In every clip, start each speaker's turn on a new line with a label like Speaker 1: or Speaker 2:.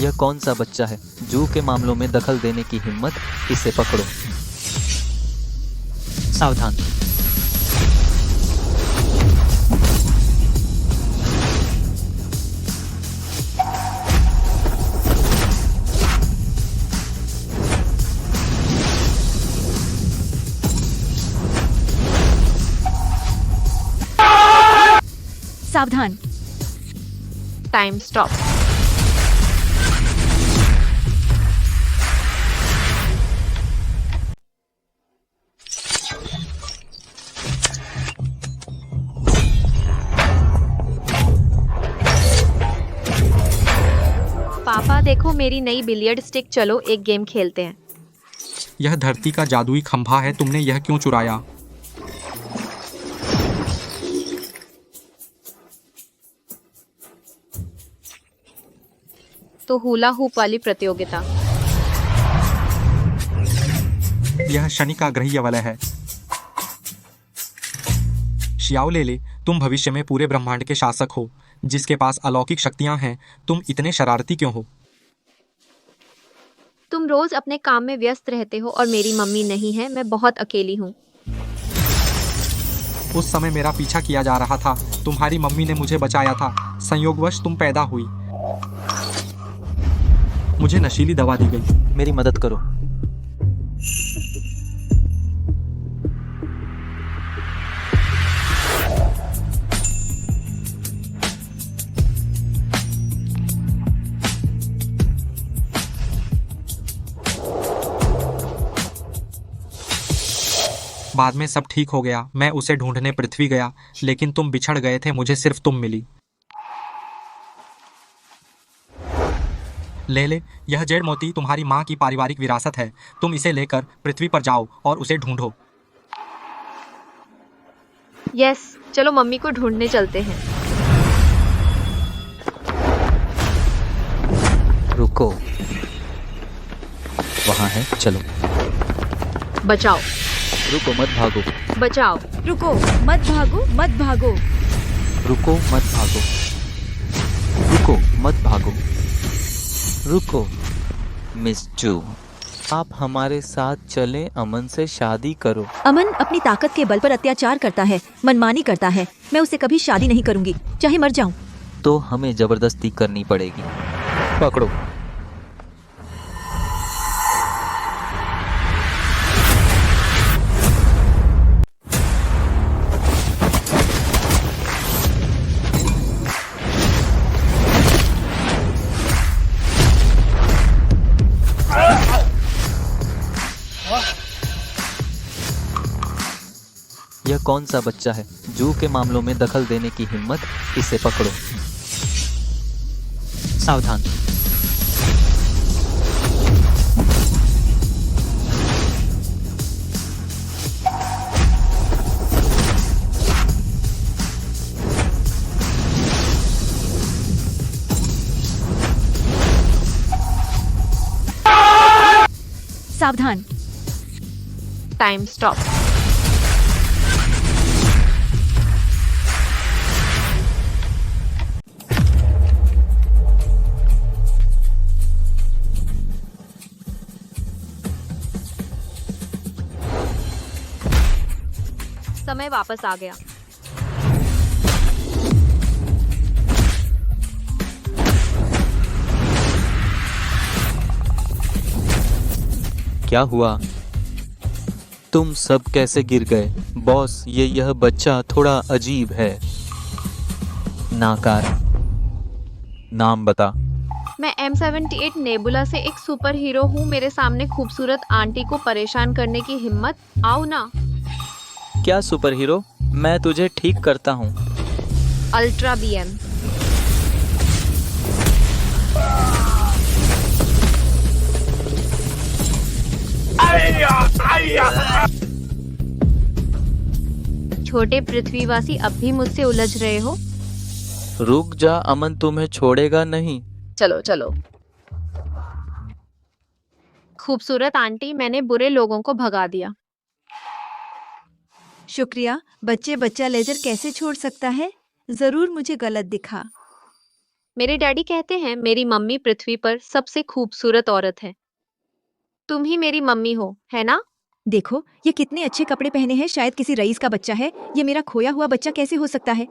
Speaker 1: यह कौन सा बच्चा है? जू के मामलों में दखल देने की हिम्मत? इसे पकड़ो। सावधान।
Speaker 2: सावधान।
Speaker 3: Time stop. पापा देखो मेरी नई बिलियर्ड स्टिक, चलो एक गेम खेलते हैं।
Speaker 4: यह धरती का जादुई खंभा है, तुमने यह क्यों चुराया?
Speaker 3: तो हुला हुप वाली प्रतियोगिता।
Speaker 4: यह शनि का ग्रहीय वलय है। शियाओ ले, तुम भविष्य में पूरे ब्रह्मांड के शासक हो, जिसके पास अलौकिक शक्तियां हैं। तुम इतने शरारती क्यों हो?
Speaker 3: तुम रोज अपने काम में व्यस्त रहते हो और मेरी मम्मी नहीं है, मैं बहुत अकेली हूँ।
Speaker 4: उस समय मेरा पीछा किया जा रहा था, तुम्हारी मम्मी ने मुझे बचाया था। संयोगवश तुम पैदा हुई, मुझे नशीली दवा दी गई।
Speaker 1: मेरी मदद करो।
Speaker 4: बाद में सब ठीक हो गया। मैं उसे ढूंढने पृथ्वी गया, लेकिन तुम बिछड़ गए थे, मुझे सिर्फ तुम मिली। ले, यह जेड मोती तुम्हारी माँ की पारिवारिक विरासत है। तुम इसे लेकर पृथ्वी पर जाओ और उसे ढूंढो।
Speaker 3: यस, चलो मम्मी को ढूंढने चलते हैं।
Speaker 1: रुको, वहाँ है, चलो।
Speaker 3: बचाओ।
Speaker 1: रुको, मत भागो।
Speaker 3: बचाओ।
Speaker 2: रुको, मत भागो, मत भागो।
Speaker 1: रुको, मत भागो। रुको, मत भागो। रुको। मिस जू, आप हमारे साथ चलें, अमन से शादी करो।
Speaker 2: अमन अपनी ताकत के बल पर अत्याचार करता है, मनमानी करता है। मैं उसे कभी शादी नहीं करूंगी, चाहे मर जाऊं।
Speaker 1: तो हमें जबरदस्ती करनी पड़ेगी। पकड़ो। यह कौन सा बच्चा है? जू के मामलों में दखल देने की हिम्मत? इसे पकड़ो। सावधान।
Speaker 2: सावधान।
Speaker 3: Time stop. समय वापस आ गया।
Speaker 1: क्या हुआ? तुम सब कैसे गिर गए? बॉस, यह बच्चा थोड़ा अजीब है। नाकार। नाम बता।
Speaker 3: मैं M78 नेबुला से एक सुपर हीरो हूँ। मेरे सामने खूबसूरत आंटी को परेशान करने की हिम्मत? आओ ना।
Speaker 1: क्या सुपर हीरो? मैं तुझे ठीक करता हूँ।
Speaker 3: Ultra BM। छोटे पृथ्वीवासी अब भी मुझसे उलझ रहे हो?
Speaker 1: रुक जा, अमन तुम्हें छोड़ेगा नहीं।
Speaker 3: चलो चलो। खूबसूरत आंटी, मैंने बुरे लोगों को भगा दिया।
Speaker 2: शुक्रिया। बच्चा लेजर कैसे छोड़ सकता है? जरूर मुझे गलत दिखा।
Speaker 3: मेरे डैडी कहते हैं मेरी मम्मी पृथ्वी पर सबसे खूबसूरत औरत है। तुम ही मेरी मम्मी हो, है ना?
Speaker 2: देखो ये कितने अच्छे कपड़े पहने हैं, शायद किसी रईस का बच्चा है। ये मेरा खोया हुआ बच्चा कैसे हो सकता है?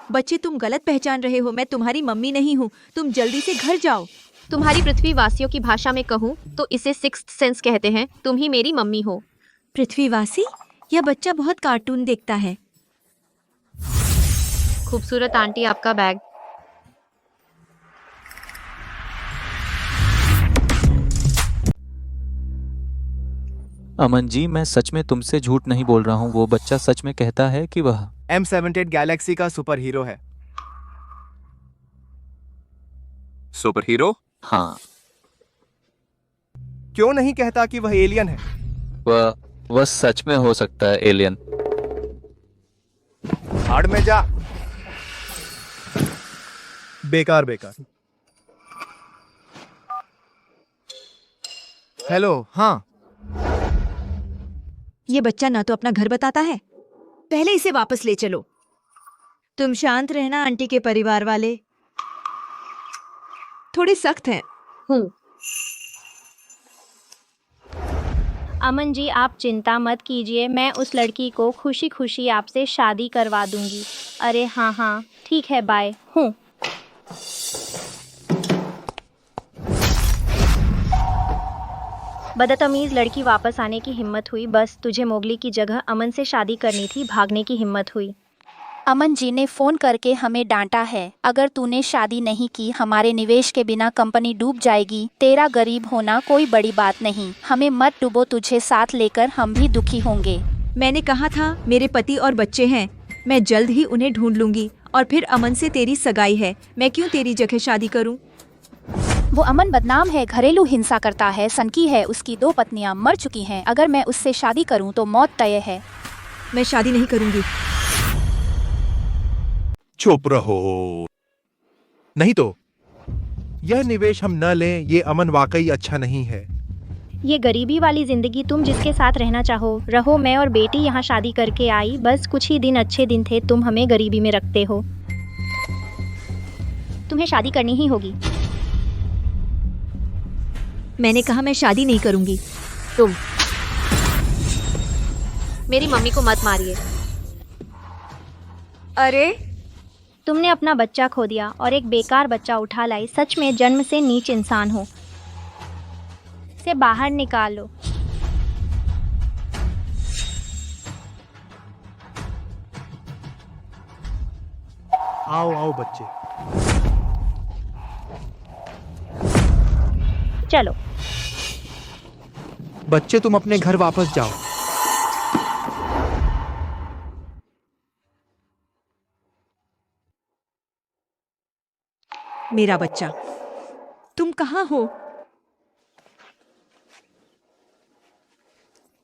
Speaker 2: बच्चे तुम गलत पहचान रहे हो, मैं तुम्हारी मम्मी नहीं हूँ। तुम जल्दी से घर जाओ।
Speaker 3: तुम्हारी पृथ्वी वासियों की भाषा में कहूँ तो इसे सिक्स्थ सेंस कहते हैं। तुम ही मेरी मम्मी हो।
Speaker 2: पृथ्वीवासी, यह बच्चा बहुत कार्टून देखता है।
Speaker 3: खूबसूरत आंटी, आपका बैग।
Speaker 1: अमन जी, मैं सच में तुमसे झूठ नहीं बोल रहा हूँ। वो बच्चा सच में कहता है कि वह
Speaker 5: M78 गैलेक्सी का सुपर हीरो है।
Speaker 6: Super hero?
Speaker 1: हाँ,
Speaker 5: क्यों नहीं कहता कि वह एलियन है?
Speaker 1: वह सच में हो सकता है एलियन।
Speaker 5: भाड़ में जा। बेकार बेकार। हेलो। हाँ,
Speaker 2: ये बच्चा ना तो अपना घर बताता है। पहले इसे वापस ले चलो। तुम शांत रहना, आंटी के परिवार वाले थोड़े सख्त हैं।
Speaker 3: हूँ।
Speaker 7: अमन जी, आप चिंता मत कीजिए, मैं उस लड़की को खुशी खुशी आपसे शादी करवा दूंगी। अरे हाँ हाँ ठीक है, बाय। हूँ। बदतमीज लड़की वापस आने की हिम्मत हुई। बस तुझे मोगली की जगह अमन से शादी करनी थी, भागने की हिम्मत हुई।
Speaker 8: अमन जी ने फोन करके हमें डांटा है। अगर तूने शादी नहीं की, हमारे निवेश के बिना कंपनी डूब जाएगी। तेरा गरीब होना कोई बड़ी बात नहीं, हमें मत डूबो, तुझे साथ लेकर हम भी दुखी होंगे।
Speaker 2: मैंने कहा था मेरे पति और बच्चे हैं, मैं जल्द ही उन्हें ढूंढ लूंगी। और फिर अमन से तेरी सगाई है, मैं क्यों तेरी जगह शादी करूं?
Speaker 8: वो अमन बदनाम है, घरेलू हिंसा करता है, सनकी है, उसकी 2 पत्नियां मर चुकी हैं। अगर मैं उससे शादी करूं तो मौत तय है।
Speaker 2: मैं शादी नहीं करूंगी।
Speaker 9: चुप रहो, नहीं तो यह निवेश हम न लें। ये अमन वाकई अच्छा नहीं है।
Speaker 7: ये गरीबी वाली जिंदगी तुम जिसके साथ रहना चाहो रहो। मैं और बेटी यहाँ शादी करके आई, बस कुछ ही दिन अच्छे दिन थे, तुम हमें गरीबी में रखते हो। तुम्हें शादी करनी ही होगी।
Speaker 2: मैंने कहा मैं शादी नहीं करूंगी।
Speaker 3: तुम मेरी मम्मी को मत मारिए।
Speaker 2: अरे
Speaker 7: तुमने अपना बच्चा खो दिया और एक बेकार बच्चा उठा लाई। सच में जन्म से नीच इंसान हो। इसे बाहर निकालो।
Speaker 9: आओ आओ बच्चे।
Speaker 7: चलो
Speaker 5: बच्चे तुम अपने घर वापस जाओ।
Speaker 2: मेरा बच्चा, तुम कहाँ हो?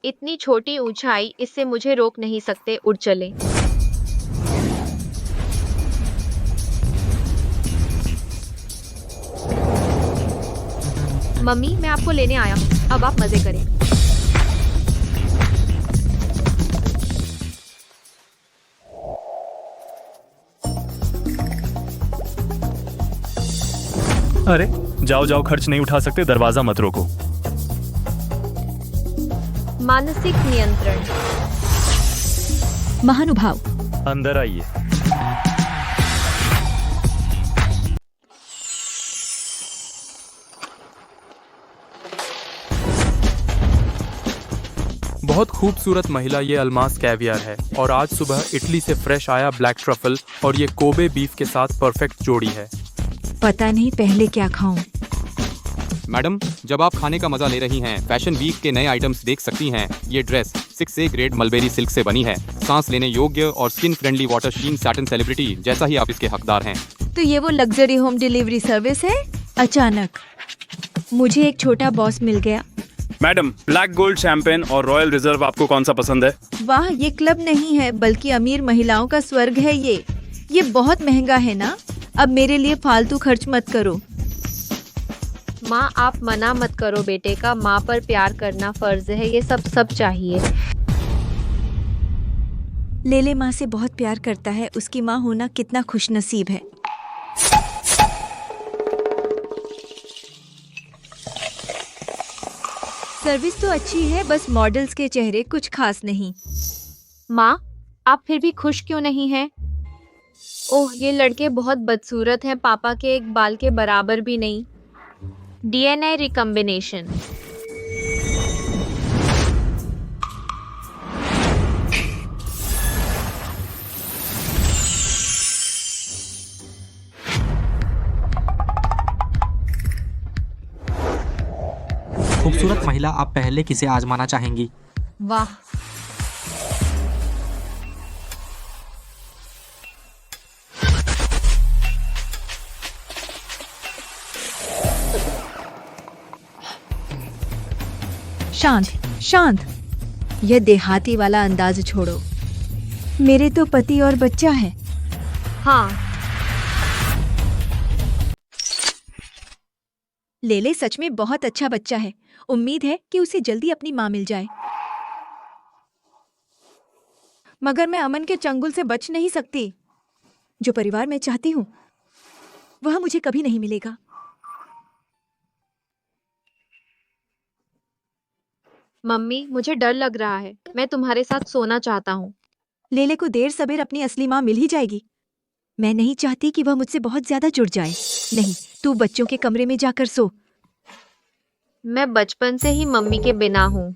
Speaker 3: इतनी छोटी ऊंचाई, इससे मुझे रोक नहीं सकते। उड़ चले। मम्मी, मैं आपको लेने आया हूँ, अब आप मजे करें।
Speaker 10: अरे जाओ जाओ, खर्च नहीं उठा सकते, दरवाजा मत रोको।
Speaker 3: मानसिक नियंत्रण।
Speaker 2: महानुभाव,
Speaker 10: अंदर आइए।
Speaker 11: बहुत खूबसूरत महिला ये अल्मास कैवियर है और आज सुबह इटली से फ्रेश आया ब्लैक ट्रफल और ये कोबे बीफ के साथ परफेक्ट जोड़ी है।
Speaker 2: पता नहीं पहले क्या खाऊं।
Speaker 6: मैडम, जब आप खाने का मजा ले रही हैं, फैशन वीक के नए आइटम्स देख सकती हैं। ये dress 6A grade mulberry silk से बनी है। सांस लेने योग्य और स्किन फ्रेंडली वाटर शीन सैटिन सेलिब्रिटी जैसा ही आप इसके हकदार हैं।
Speaker 2: तो ये वो लग्जरी होम डिलीवरी सर्विस है? अचानक मुझे एक छोटा बॉस मिल गया।
Speaker 10: मैडम, ब्लैक गोल्ड शैंपेन और रॉयल रिजर्व आपको कौन सा पसंद है?
Speaker 2: वाह, ये क्लब नहीं है बल्कि अमीर महिलाओं का स्वर्ग है। ये बहुत महंगा है ना। अब मेरे लिए फालतू खर्च मत करो।
Speaker 3: माँ, आप मना मत करो बेटे का। माँ पर प्यार करना फर्ज है। ये सब चाहिए।
Speaker 2: लेले माँ से बहुत प्यार करता है। उसकी माँ होना कितना खुशनसीब है। सर्विस तो अच्छी है, बस मॉडल्स के चेहरे कुछ खास नहीं।
Speaker 3: माँ, आप फिर भी खुश क्यों नहीं हैं? ओह, ये लड़के बहुत बदसूरत हैं, पापा के एक बाल के बराबर भी नहीं। DNA recombination.
Speaker 4: खूबसूरत महिला, आप पहले किसे आजमाना चाहेंगी?
Speaker 3: वाह,
Speaker 2: शांत शांत, यह देहाती वाला अंदाज छोड़ो। मेरे तो पति और बच्चा है।
Speaker 3: हाँ,
Speaker 2: लेले सच में बहुत अच्छा बच्चा है। उम्मीद है कि उसे जल्दी अपनी माँ मिल जाए। मगर मैं अमन के चंगुल से बच नहीं सकती। जो परिवार मैं चाहती हूँ वह मुझे कभी नहीं मिलेगा।
Speaker 3: मम्मी, मुझे डर लग रहा है। मैं तुम्हारे साथ सोना चाहता हूँ।
Speaker 2: लेले को देर सबेर अपनी असली माँ मिल ही जाएगी। मैं नहीं चाहती कि वह मुझसे बहुत ज्यादा जुड़ जाए। नहीं, तू बच्चों के कमरे में जाकर सो।
Speaker 3: मैं बचपन से ही मम्मी के बिना हूँ।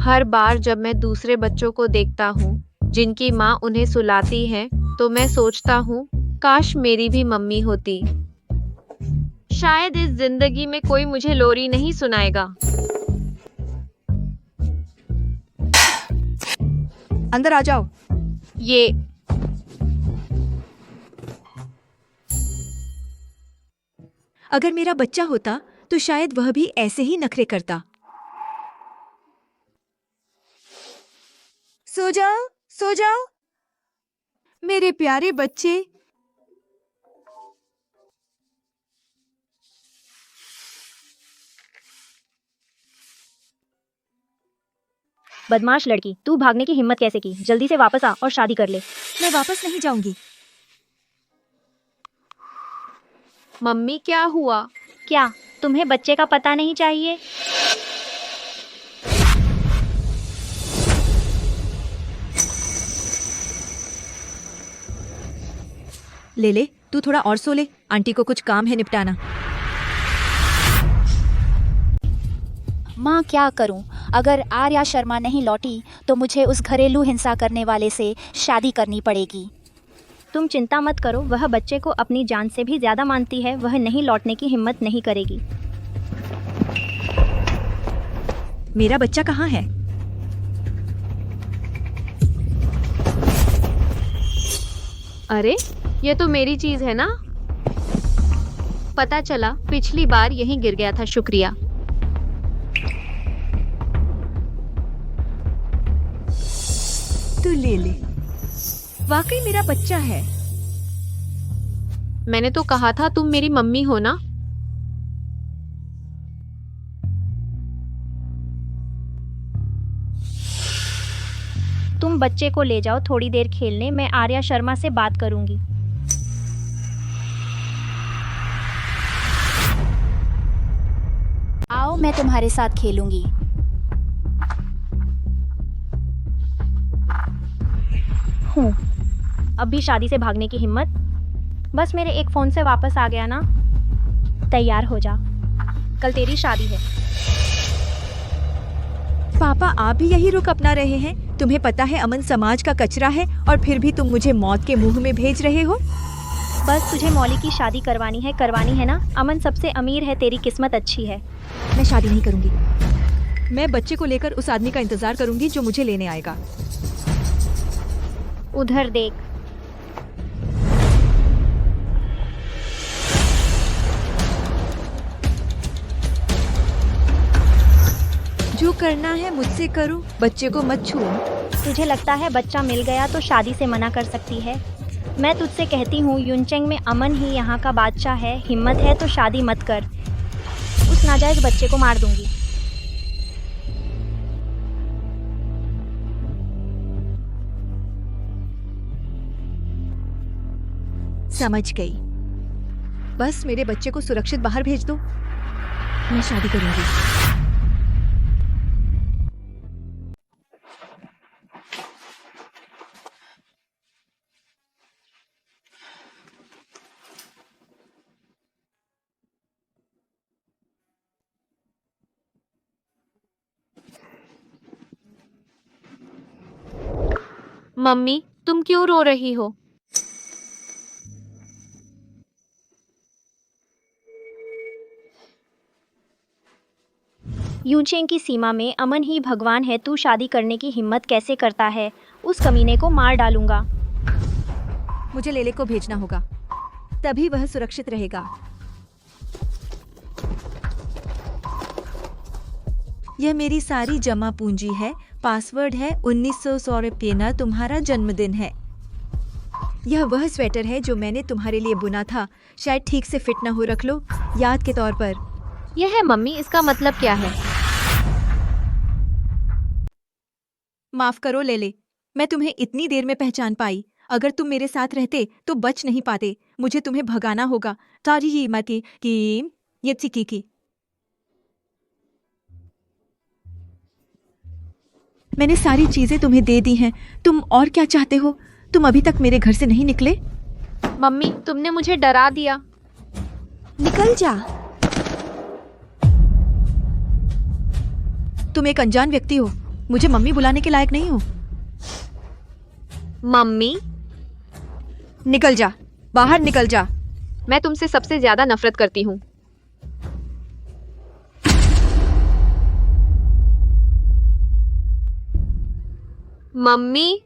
Speaker 3: हर बार जब मैं दूसरे बच्चों को देखता हूँ जिनकी माँ उन्हें सुलाती है, तो मैं सोचता हूँ काश मेरी भी मम्मी होती। शायद इस जिंदगी में कोई मुझे लोरी नहीं सुनाएगा।
Speaker 2: अंदर आ जाओ।
Speaker 3: ये
Speaker 2: अगर मेरा बच्चा होता तो शायद वह भी ऐसे ही नखरे करता। सो जाओ, सो जाओ मेरे प्यारे बच्चे।
Speaker 7: बदमाश लड़की, तू भागने की हिम्मत कैसे की? जल्दी से वापस आ और शादी कर ले।
Speaker 2: मैं वापस नहीं जाऊंगी।
Speaker 3: मम्मी, क्या हुआ?
Speaker 7: क्या तुम्हें बच्चे का पता नहीं चाहिए?
Speaker 2: ले तू थोड़ा और सो ले। आंटी को कुछ काम है निपटाना।
Speaker 8: माँ, क्या करूँ? अगर आर्या शर्मा नहीं लौटी तो मुझे उस घरेलू हिंसा करने वाले से शादी करनी पड़ेगी।
Speaker 7: तुम चिंता मत करो, वह बच्चे को अपनी जान से भी ज्यादा मानती है। वह नहीं लौटने की हिम्मत नहीं करेगी।
Speaker 2: मेरा बच्चा कहाँ है?
Speaker 3: अरे, ये तो मेरी चीज है ना? पता चला पिछली बार यहीं गिर गया था। शुक्रिया।
Speaker 2: तू ले वाकई मेरा बच्चा है।
Speaker 3: मैंने तो कहा था तुम मेरी मम्मी हो ना।
Speaker 7: तुम बच्चे को ले जाओ थोड़ी देर खेलने। मैं आर्या शर्मा से बात करूंगी।
Speaker 8: आओ, मैं तुम्हारे साथ खेलूंगी।
Speaker 7: अब भी शादी से भागने की हिम्मत? बस मेरे एक फोन से वापस आ गया ना। तैयार हो जा, कल तेरी शादी है।
Speaker 2: पापा, आप भी यही रुख अपना रहे हैं? तुम्हें पता है अमन समाज का कचरा है और फिर भी तुम मुझे मौत के मुंह में भेज रहे हो।
Speaker 7: बस तुझे मौली की शादी करवानी है ना? अमन सबसे अमीर है, तेरी किस्मत अच्छी है।
Speaker 2: मैं शादी नहीं करूंगी। मैं बच्चे को लेकर उस आदमी का इंतजार करूंगी जो मुझे लेने आएगा।
Speaker 7: उधर देख।
Speaker 2: जो करना है मुझसे करो, बच्चे को मत छुओ।
Speaker 7: तुझे लगता है बच्चा मिल गया तो शादी से मना कर सकती है? मैं तुझसे कहती हूँ, युनचेंग में अमन ही यहाँ का बादशाह है। हिम्मत है तो शादी मत कर। उस नाजायज बच्चे को मार दूंगी।
Speaker 2: समझ गई। बस मेरे बच्चे को सुरक्षित बाहर भेज दो। मैं शादी करूंगी।
Speaker 3: मम्मी, तुम क्यों रो रही हो?
Speaker 7: यूचेंग की सीमा में अमन ही भगवान है। तू शादी करने की हिम्मत कैसे करता है? उस कमीने को मार डालूंगा।
Speaker 2: मुझे लेले को भेजना होगा, तभी वह सुरक्षित रहेगा। यह मेरी सारी जमा पूंजी है। पासवर्ड है 1900 रुपये। तुम्हारा जन्मदिन है। यह वह स्वेटर है जो मैंने तुम्हारे लिए बुना था। शायद ठीक से फिट ना हो, रख लो याद के तौर पर।
Speaker 3: यह है मम्मी, इसका मतलब क्या है?
Speaker 2: माफ करो लेले, मैं तुम्हें इतनी देर में पहचान पाई। अगर तुम मेरे साथ रहते तो बच नहीं पाते। मुझे तुम्हें भगाना होगा। तारी ही मती की ये की। मैंने सारी चीजें तुम्हें दे दी हैं। तुम और क्या चाहते हो? तुम अभी तक मेरे घर से नहीं निकले।
Speaker 3: मम्मी, तुमने मुझे डरा दिया।
Speaker 2: निकल जा। तुम एक अनजान व्यक्ति हो। मुझे मम्मी बुलाने के लायक नहीं हो।
Speaker 3: मम्मी,
Speaker 2: निकल जा, बाहर निकल जा।
Speaker 3: मैं तुमसे सबसे ज्यादा नफरत करती हूँ। मम्मी,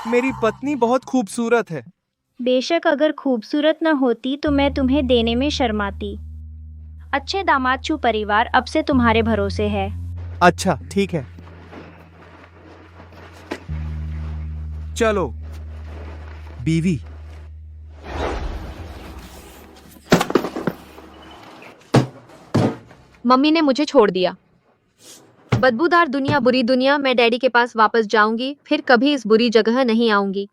Speaker 5: मेरी पत्नी बहुत खूबसूरत है।
Speaker 7: बेशक अगर खूबसूरत न होती तो मैं तुम्हें देने में शर्माती। अच्छे दामाद चू परिवार अब से तुम्हारे भरोसे है।
Speaker 5: अच्छा ठीक है, चलो। बीवी,
Speaker 3: मम्मी ने मुझे छोड़ दिया। बदबूदार दुनिया, बुरी दुनिया। मैं डैडी के पास वापस जाऊंगी, फिर कभी इस बुरी जगह नहीं आऊंगी।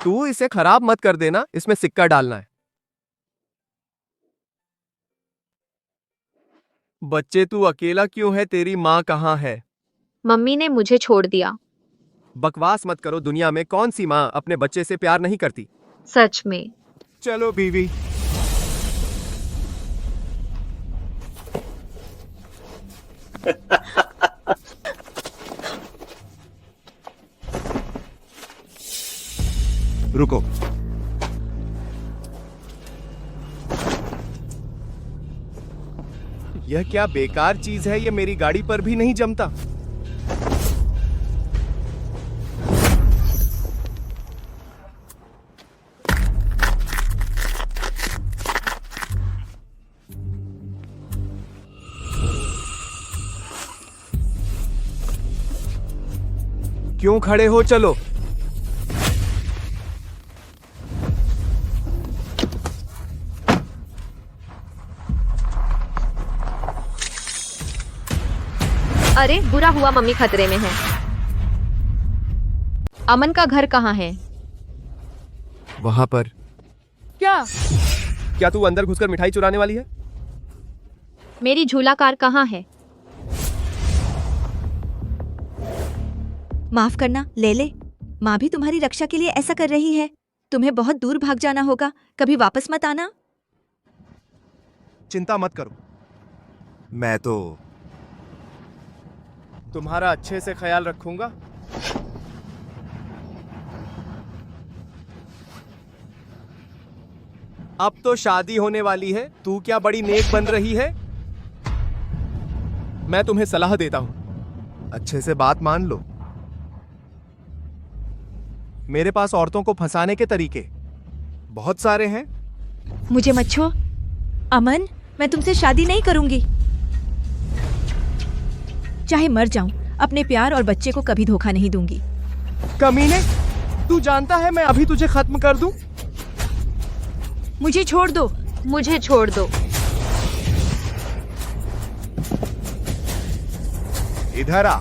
Speaker 5: तू इसे खराब मत कर देना, इसमें सिक्का डालना है। बच्चे, तू अकेला क्यों है? तेरी माँ कहाँ है?
Speaker 3: मम्मी ने मुझे छोड़ दिया।
Speaker 5: बकवास मत करो। दुनिया में कौन सी माँ अपने बच्चे से प्यार नहीं करती?
Speaker 3: सच में।
Speaker 5: चलो बीवी। रुको। यह क्या बेकार चीज है? यह मेरी गाड़ी पर भी नहीं जमता। क्यों खड़े हो? चलो।
Speaker 3: अरे बुरा हुआ, मम्मी खतरे में है। अमन का घर कहाँ है?
Speaker 5: वहां पर।
Speaker 3: क्या
Speaker 5: तू अंदर घुसकर मिठाई चुराने वाली है?
Speaker 3: मेरी झूला कार कहाँ है?
Speaker 2: माफ करना लेले, माँ भी तुम्हारी रक्षा के लिए ऐसा कर रही है। तुम्हें बहुत दूर भाग जाना होगा, कभी वापस मत आना।
Speaker 5: चिंता मत करो, मैं तो तुम्हारा अच्छे से ख्याल रखूंगा। अब तो शादी होने वाली है, तू क्या बड़ी नेक बन रही है? मैं तुम्हें सलाह देता हूं, अच्छे से बात मान लो। मेरे पास औरतों को फंसाने के तरीके बहुत सारे हैं।
Speaker 2: मुझे मत छो अमन, मैं तुमसे शादी नहीं करूंगी। चाहे मर जाऊं, अपने प्यार और बच्चे को कभी धोखा नहीं दूंगी।
Speaker 5: कमीने, तू जानता है मैं अभी तुझे खत्म कर दूं।
Speaker 2: मुझे छोड़ दो।
Speaker 3: मुझे छोड़ दो।
Speaker 5: इधर आ।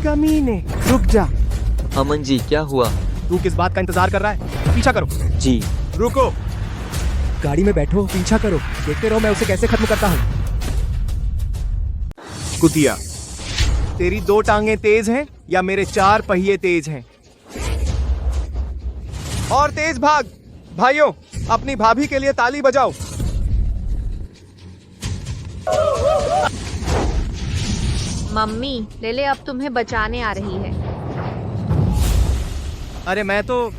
Speaker 5: कमीने, रुक जा।
Speaker 1: अमन जी क्या हुआ?
Speaker 5: तू किस बात का इंतजार कर रहा है? पीछा करो।
Speaker 1: जी
Speaker 5: रुको, गाड़ी में बैठो, पीछा करो, देखते रहो मैं उसे कैसे खत्म करता हूँ। कुतिया, तेरी 2 टांगे तेज हैं या मेरे 4 पहिए तेज हैं? और तेज भाग। भाइयों, अपनी भाभी के लिए ताली बजाओ।
Speaker 3: मम्मी, लेले अब तुम्हें बचाने आ रही है।
Speaker 5: अरे मैं तो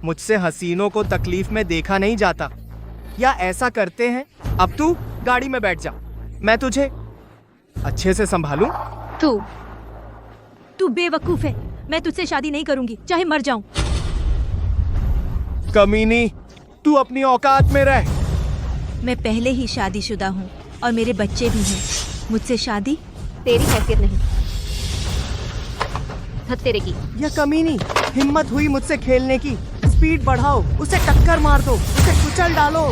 Speaker 5: मुझसे हसीनों को तकलीफ में देखा नहीं जाता। या ऐसा करते हैं, अब तू गाड़ी में बैठ जा, मैं तुझे अच्छे से संभालूं।
Speaker 2: तू बेवकूफ है। मैं तुझसे शादी नहीं करूंगी, चाहे मर जाऊं।
Speaker 5: कमीनी, तू अपनी औकात में रह।
Speaker 2: मैं पहले ही शादीशुदा हूँ और मेरे बच्चे भी हैं। मुझसे शादी?
Speaker 3: तेरी हैसियत नहीं। तेरे की।
Speaker 5: यह कमीनी, हिम्मत हुई मुझसे खेलने की। स्पीड बढ़ाओ, उसे टक्कर मार दो, उसे कुचल डालो।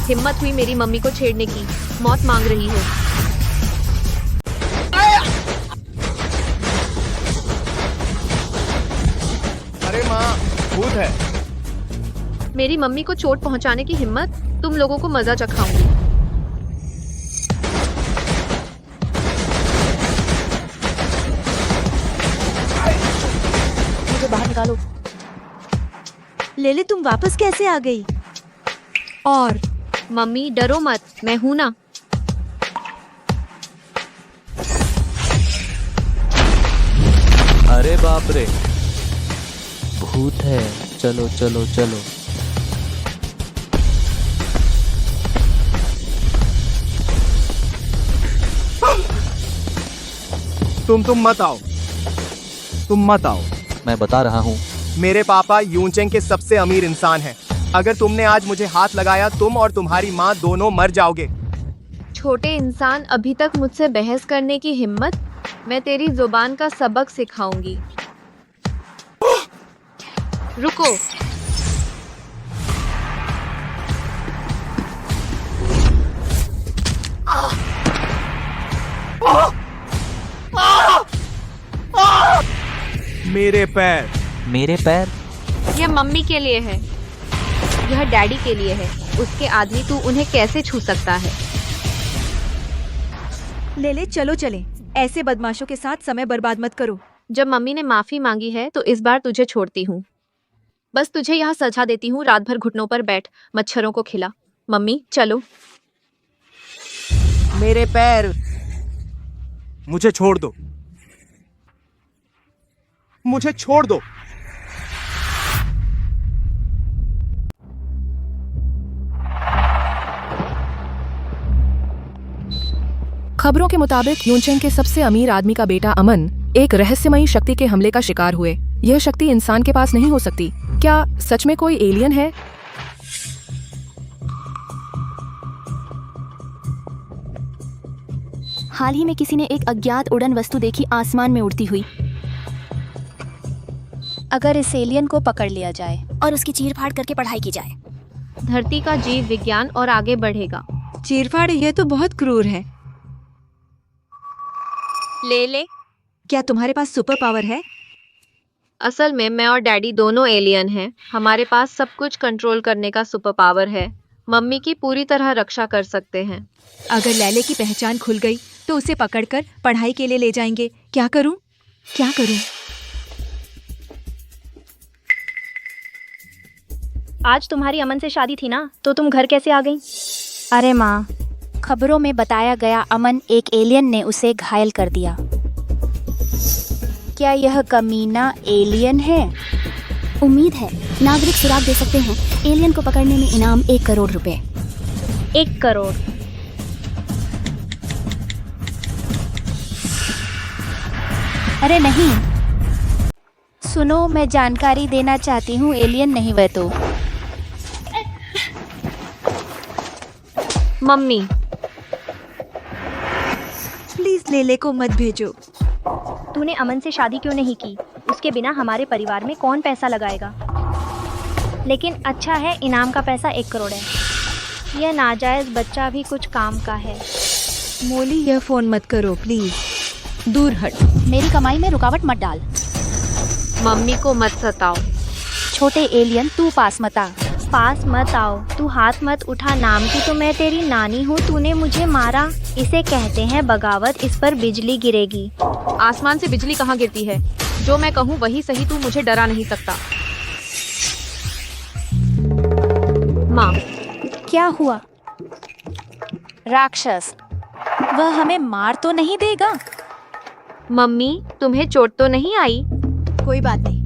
Speaker 3: हिम्मत हुई मेरी मम्मी को छेड़ने की। मौत मांग रही हो।
Speaker 5: अरे माँ, भूत है।
Speaker 3: मेरी मम्मी को चोट पहुंचाने की हिम्मत? तुम लोगों को मजा चखाऊंगी।
Speaker 7: मुझे बाहर निकालो।
Speaker 2: लेले, तुम वापस कैसे आ गई? और
Speaker 3: मम्मी डरो मत, मैं हूं ना।
Speaker 1: अरे बाप रे, भूत है। चलो चलो चलो।
Speaker 5: तुम मत आओ, तुम मत आओ।
Speaker 1: मैं बता रहा हूँ।
Speaker 5: मेरे पापा यूनचेंग के सबसे अमीर इंसान हैं। अगर तुमने आज मुझे हाथ लगाया, तुम और तुम्हारी माँ दोनों मर जाओगे।
Speaker 3: छोटे इंसान, अभी तक मुझसे बहस करने की हिम्मत? मैं तेरी जुबान का सबक सिखाऊंगी। रुको।
Speaker 5: मेरे पैर।
Speaker 1: मेरे पैर?
Speaker 3: यह मम्मी के लिए है, यह डैडी के लिए है। उसके आदमी तू उन्हें कैसे छू सकता है?
Speaker 2: लेले, चलो चले। ऐसे बदमाशों के साथ समय बर्बाद मत करो।
Speaker 3: जब मम्मी ने माफी मांगी है तो इस बार तुझे छोड़ती हूँ। बस तुझे यहाँ सजा देती हूँ। रात भर घुटनों पर बैठ, मच्छरों को खिला। मम्मी चलो।
Speaker 5: मेरे पैर। मुझे छोड़ दो, मुझे छोड़ दो।
Speaker 12: खबरों के मुताबिक यूनचेंग के सबसे अमीर आदमी का बेटा अमन एक रहस्यमयी शक्ति के हमले का शिकार हुए। यह शक्ति इंसान के पास नहीं हो सकती। क्या सच में कोई एलियन है?
Speaker 7: हाल ही में किसी ने एक अज्ञात उड़न वस्तु देखी आसमान में उड़ती हुई।
Speaker 8: अगर इस एलियन को पकड़ लिया जाए
Speaker 7: और उसकी चीर-फाड़ करके पढ़ाई की जाए,
Speaker 3: धरती का जीव विज्ञान और आगे बढ़ेगा।
Speaker 2: चीरफाड़, यह तो बहुत क्रूर है।
Speaker 3: ले।
Speaker 2: क्या तुम्हारे पास सुपर पावर है?
Speaker 3: असल में मैं और डैडी दोनों एलियन हैं। हमारे पास सब कुछ कंट्रोल करने का सुपर पावर है। मम्मी की पूरी तरह रक्षा कर सकते हैं।
Speaker 2: अगर लैले की पहचान खुल गई तो उसे पकड़कर पढ़ाई के लिए ले जाएंगे। क्या करूं? क्या करूं?
Speaker 7: आज तुम्हारी अमन से शादी थी ना, तो तुम घर कैसे आ गई?
Speaker 8: अरे माँ, खबरों में बताया गया अमन एक एलियन ने उसे घायल कर दिया। क्या यह कमीना एलियन है?
Speaker 7: उम्मीद है नागरिक सुराग दे सकते हैं। एलियन को पकड़ने में इनाम 1 करोड़ रुपए। 1 करोड़?
Speaker 8: अरे नहीं, सुनो, मैं जानकारी देना चाहती हूँ, एलियन नहीं वह तो।
Speaker 3: मम्मी,
Speaker 2: प्लीज लेले को मत भेजो।
Speaker 7: तूने अमन से शादी क्यों नहीं की? उसके बिना हमारे परिवार में कौन पैसा लगाएगा? लेकिन अच्छा है, इनाम का पैसा 1 करोड़ है। यह नाजायज बच्चा भी कुछ काम का है।
Speaker 2: मोली, यह फोन मत करो प्लीज, दूर हट।
Speaker 8: मेरी कमाई में रुकावट मत डाल।
Speaker 3: मम्मी को मत सताओ।
Speaker 8: छोटे एलियन, तू पास मत आ।
Speaker 7: पास मत आओ, तू हाथ मत उठा। नाम की तो मैं तेरी नानी हूँ, तूने मुझे मारा। इसे कहते हैं बगावत, इस पर बिजली गिरेगी।
Speaker 3: आसमान से बिजली कहाँ गिरती है? जो मैं कहूँ वही सही, तू मुझे डरा नहीं सकता। माँ,
Speaker 8: क्या हुआ? राक्षस, वह हमें मार तो नहीं देगा?
Speaker 3: मम्मी, तुम्हें चोट तो नहीं आई?
Speaker 2: कोई बात नहीं,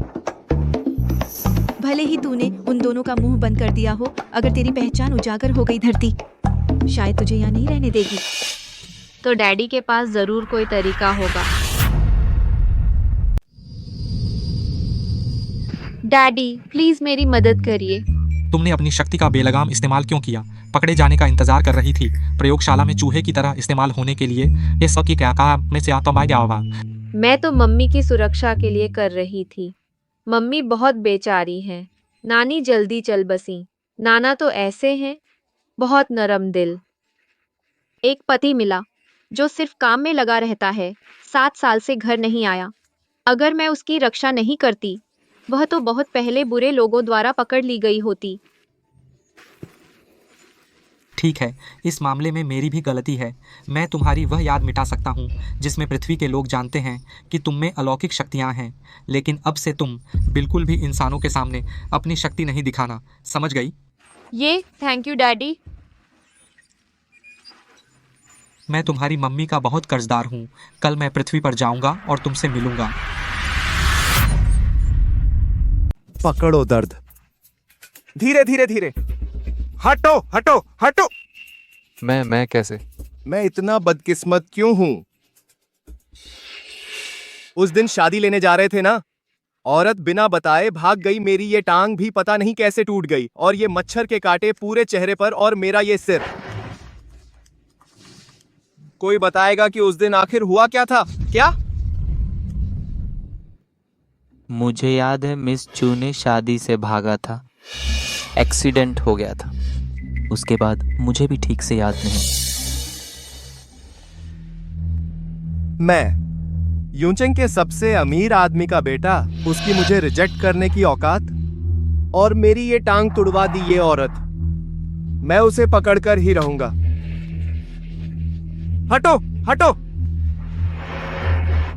Speaker 2: भले ही तूने उन दोनों का मुंह बंद कर दिया हो, अगर तेरी पहचान उजागर हो गई धरती, शायद तुझे यहाँ नहीं रहने देगी।
Speaker 3: तो डैडी के पास जरूर कोई तरीका होगा। डैडी, प्लीज मेरी मदद करिए।
Speaker 4: तुमने अपनी शक्ति का बेलगाम इस्तेमाल क्यों किया? पकड़े जाने का इंतजार कर रही थी। प्रयोगशाला में चूहे की तरह इस्तेमाल होने के लिए ये सब की क्या कहा में से आता क्या होगा?
Speaker 3: मैं तो मम्मी की सुरक्षा के लिए कर रही थी। मम्मी बहुत बेचारी हैं। नानी जल्दी चल बसी। नाना तो ऐसे हैं, बहुत नरम दिल। एक पति मिला जो सिर्फ काम में लगा रहता है, 7 साल से घर नहीं आया। अगर मैं उसकी रक्षा नहीं करती, वह तो बहुत पहले बुरे लोगों द्वारा पकड़ ली गई होती।
Speaker 4: ठीक है, इस मामले में मेरी भी गलती है। मैं तुम्हारी वह याद मिटा सकता हूँ जिसमें पृथ्वी के लोग जानते हैं कि तुम में अलौकिक शक्तियाँ हैं, लेकिन अब से तुम बिल्कुल भी इंसानों के सामने अपनी शक्ति नहीं दिखाना, समझ गई?
Speaker 3: ये थैंक यू डैडी।
Speaker 4: मैं तुम्हारी मम्मी का बहुत कर्जदार हूँ। कल मैं पृथ्वी पर जाऊंगा और तुमसे मिलूंगा।
Speaker 5: पकड़ो दर्द। धीरे धीरे धीरे। हटो हटो हटो।
Speaker 1: मैं कैसे?
Speaker 5: मैं इतना बदकिस्मत क्यों हूं? उस दिन शादी लेने जा रहे थे ना, औरत बिना बताए भाग गई। मेरी ये टांग भी पता नहीं कैसे टूट गई, और ये मच्छर के कांटे पूरे चेहरे पर, और मेरा ये सिर। कोई बताएगा कि उस दिन आखिर हुआ क्या था? क्या?
Speaker 1: मुझे याद है मिस चू ने शादी से भागा था। एक्सीडेंट हो गया था। उसके बाद मुझे भी ठीक से याद नहीं।
Speaker 5: मैं यूनचेंग के सबसे अमीर आदमी का बेटा, उसकी मुझे रिजेक्ट करने की औकात, और मेरी ये टांग तुड़वा दी ये औरत। मैं उसे पकड़कर ही रहूंगा। हटो हटो।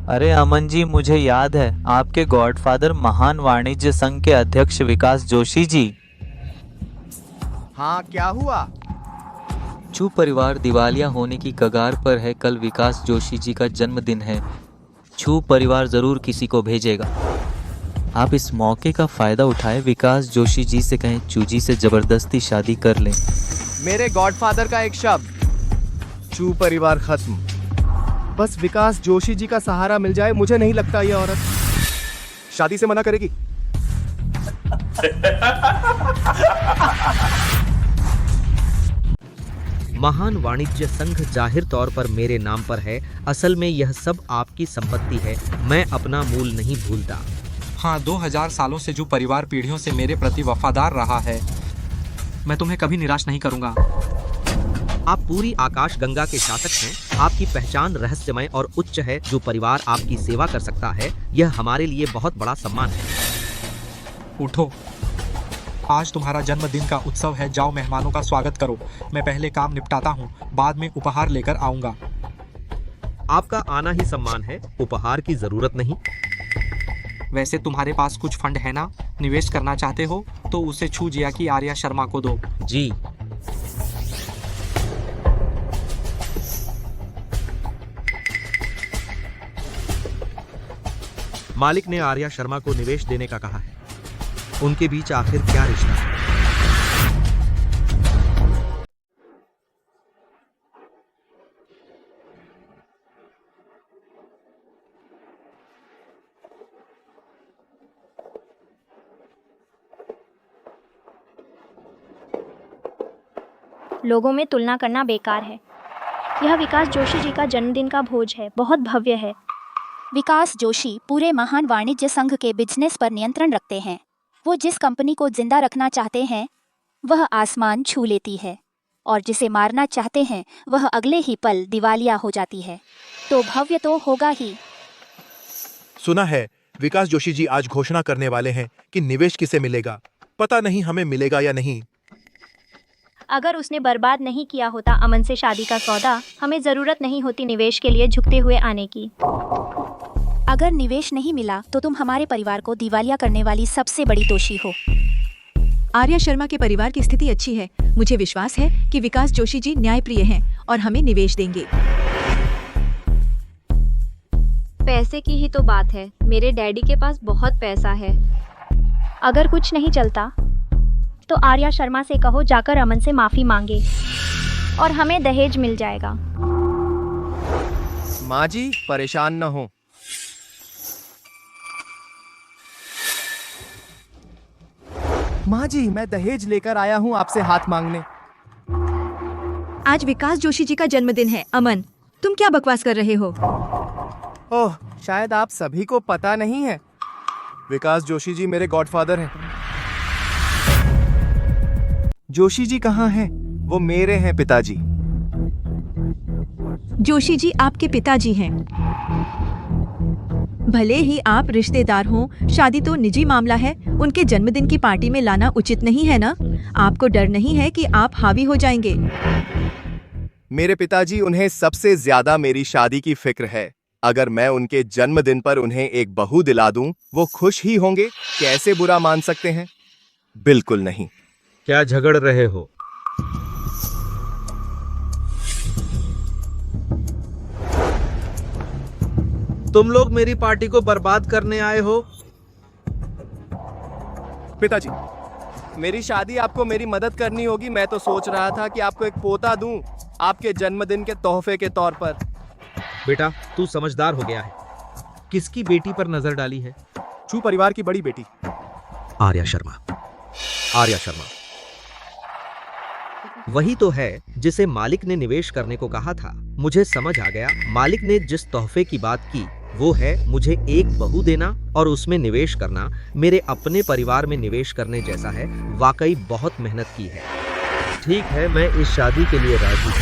Speaker 1: अरे अमन जी, मुझे याद है, आपके गॉडफादर महान वाणिज्य संघ के अध्यक्ष विकास जोशी जी।
Speaker 5: हाँ, क्या हुआ?
Speaker 1: चू परिवार दिवालिया होने की कगार पर है। कल विकास जोशी जी का जन्मदिन है। चू परिवार जरूर किसी को भेजेगा। आप इस मौके का फायदा उठाए विकास जोशी जी से कहें चू जी से जबरदस्ती शादी कर लें।
Speaker 5: मेरे गॉडफादर का एक शब्द, चू परिवार खत्म। बस विकास जोशी जी का सहारा मिल जाए। मुझे नहीं लगता ये औरत शादी से मना करेगी।
Speaker 13: महान वाणिज्य संघ जाहिर तौर पर मेरे नाम पर है। असल में यह सब आपकी संपत्ति है। मैं अपना मूल नहीं भूलता।
Speaker 4: हाँ, 2000 सालों से जो परिवार पीढ़ियों से मेरे प्रति वफादार रहा है, मैं तुम्हें कभी निराश नहीं करूंगा।
Speaker 13: आप पूरी आकाश गंगा के शासक हैं। आपकी पहचान रहस्यमय और उच्च है। जो परिवार आपकी सेवा कर सकता है, यह हमारे लिए बहुत बड़ा सम्मान है।
Speaker 4: उठो, आज तुम्हारा जन्मदिन का उत्सव है। जाओ, मेहमानों का स्वागत करो। मैं पहले काम निपटाता हूँ, बाद में उपहार लेकर आऊंगा।
Speaker 13: आपका आना ही सम्मान है, उपहार की जरूरत नहीं।
Speaker 4: वैसे तुम्हारे पास कुछ फंड है ना? निवेश करना चाहते हो तो उसे छू जिया की आर्या शर्मा को दो।
Speaker 13: जी। मालिक ने आर्या शर्मा को निवेश देने का कहा है। उनके बीच आखिर क्या रिश्ता है?
Speaker 7: लोगों में तुलना करना बेकार है। यह विकास जोशी जी का जन्मदिन का भोज है, बहुत भव्य है।
Speaker 8: विकास जोशी पूरे महान वाणिज्य संघ के बिजनेस पर नियंत्रण रखते हैं। वो जिस कंपनी को जिंदा रखना चाहते हैं वह आसमान छू लेती है, और जिसे मारना चाहते हैं वह अगले ही पल दिवालिया हो जाती है। तो भव्य तो होगा ही।
Speaker 9: सुना है विकास जोशी जी आज घोषणा करने वाले हैं कि निवेश किसे मिलेगा। पता नहीं हमें मिलेगा या नहीं।
Speaker 7: अगर उसने बर्बाद नहीं किया होता अमन से शादी का सौदा, हमें ज़रूरत नहीं होती निवेश के लिए झुकते हुए आने की।
Speaker 8: अगर निवेश नहीं मिला तो तुम हमारे परिवार को दिवालिया करने वाली सबसे बड़ी दोषी हो।
Speaker 2: आर्या शर्मा के परिवार की स्थिति अच्छी है। मुझे विश्वास है कि विकास जोशी जी न्यायप्रिय हैं और हमें निवेश देंगे।
Speaker 3: पैसे की ही तो बात है, मेरे डैडी के पास बहुत पैसा है।
Speaker 7: अगर कुछ नहीं चलता तो आर्या शर्मा से कहो जाकर अमन से माफ़ी मांगे और हमें दहेज मिल जाएगा।
Speaker 5: माँ जी परेशान न हो। माँ जी मैं दहेज लेकर आया हूँ आपसे हाथ मांगने।
Speaker 2: आज विकास जोशी जी का जन्मदिन है। अमन, तुम क्या बकवास कर रहे हो?
Speaker 5: ओह, शायद आप सभी को पता नहीं है, विकास जोशी जी मेरे गॉडफादर हैं। जोशी जी कहाँ हैं? वो मेरे हैं पिताजी।
Speaker 2: जोशी जी आपके पिताजी हैं। भले ही आप रिश्तेदार हों, शादी तो निजी मामला है। उनके जन्मदिन की पार्टी में लाना उचित नहीं है ना? आपको डर नहीं है कि आप हावी हो जाएंगे?
Speaker 5: मेरे पिताजी, उन्हें सबसे ज्यादा मेरी शादी की फिक्र है। अगर मैं उनके जन्मदिन पर उन्हें एक बहू दिला दूं, वो खुश ही होंगे। कैसे बुरा मान सकते हैं? बिल्कुल नहीं।
Speaker 13: क्या झगड़ रहे हो? तुम लोग मेरी पार्टी को बर्बाद करने आए हो?
Speaker 5: पिताजी, मेरी शादी आपको मेरी मदद करनी होगी। मैं तो सोच रहा था कि आपको एक पोता दूं आपके जन्मदिन के तोहफे के तौर पर।
Speaker 13: बेटा तू समझदार हो गया है। किसकी बेटी पर नजर डाली है?
Speaker 5: चू परिवार की बड़ी बेटी
Speaker 13: आर्या शर्मा। आर्या शर्मा वही तो है जिसे मालिक ने निवेश करने को कहा था। मुझे समझ आ गया। मालिक ने जिस तोहफे की बात की वो है मुझे एक बहू देना और उसमें निवेश करना। मेरे अपने परिवार में निवेश करने जैसा है। वाकई बहुत मेहनत की है। ठीक है, मैं इस शादी के लिए राजी हूँ।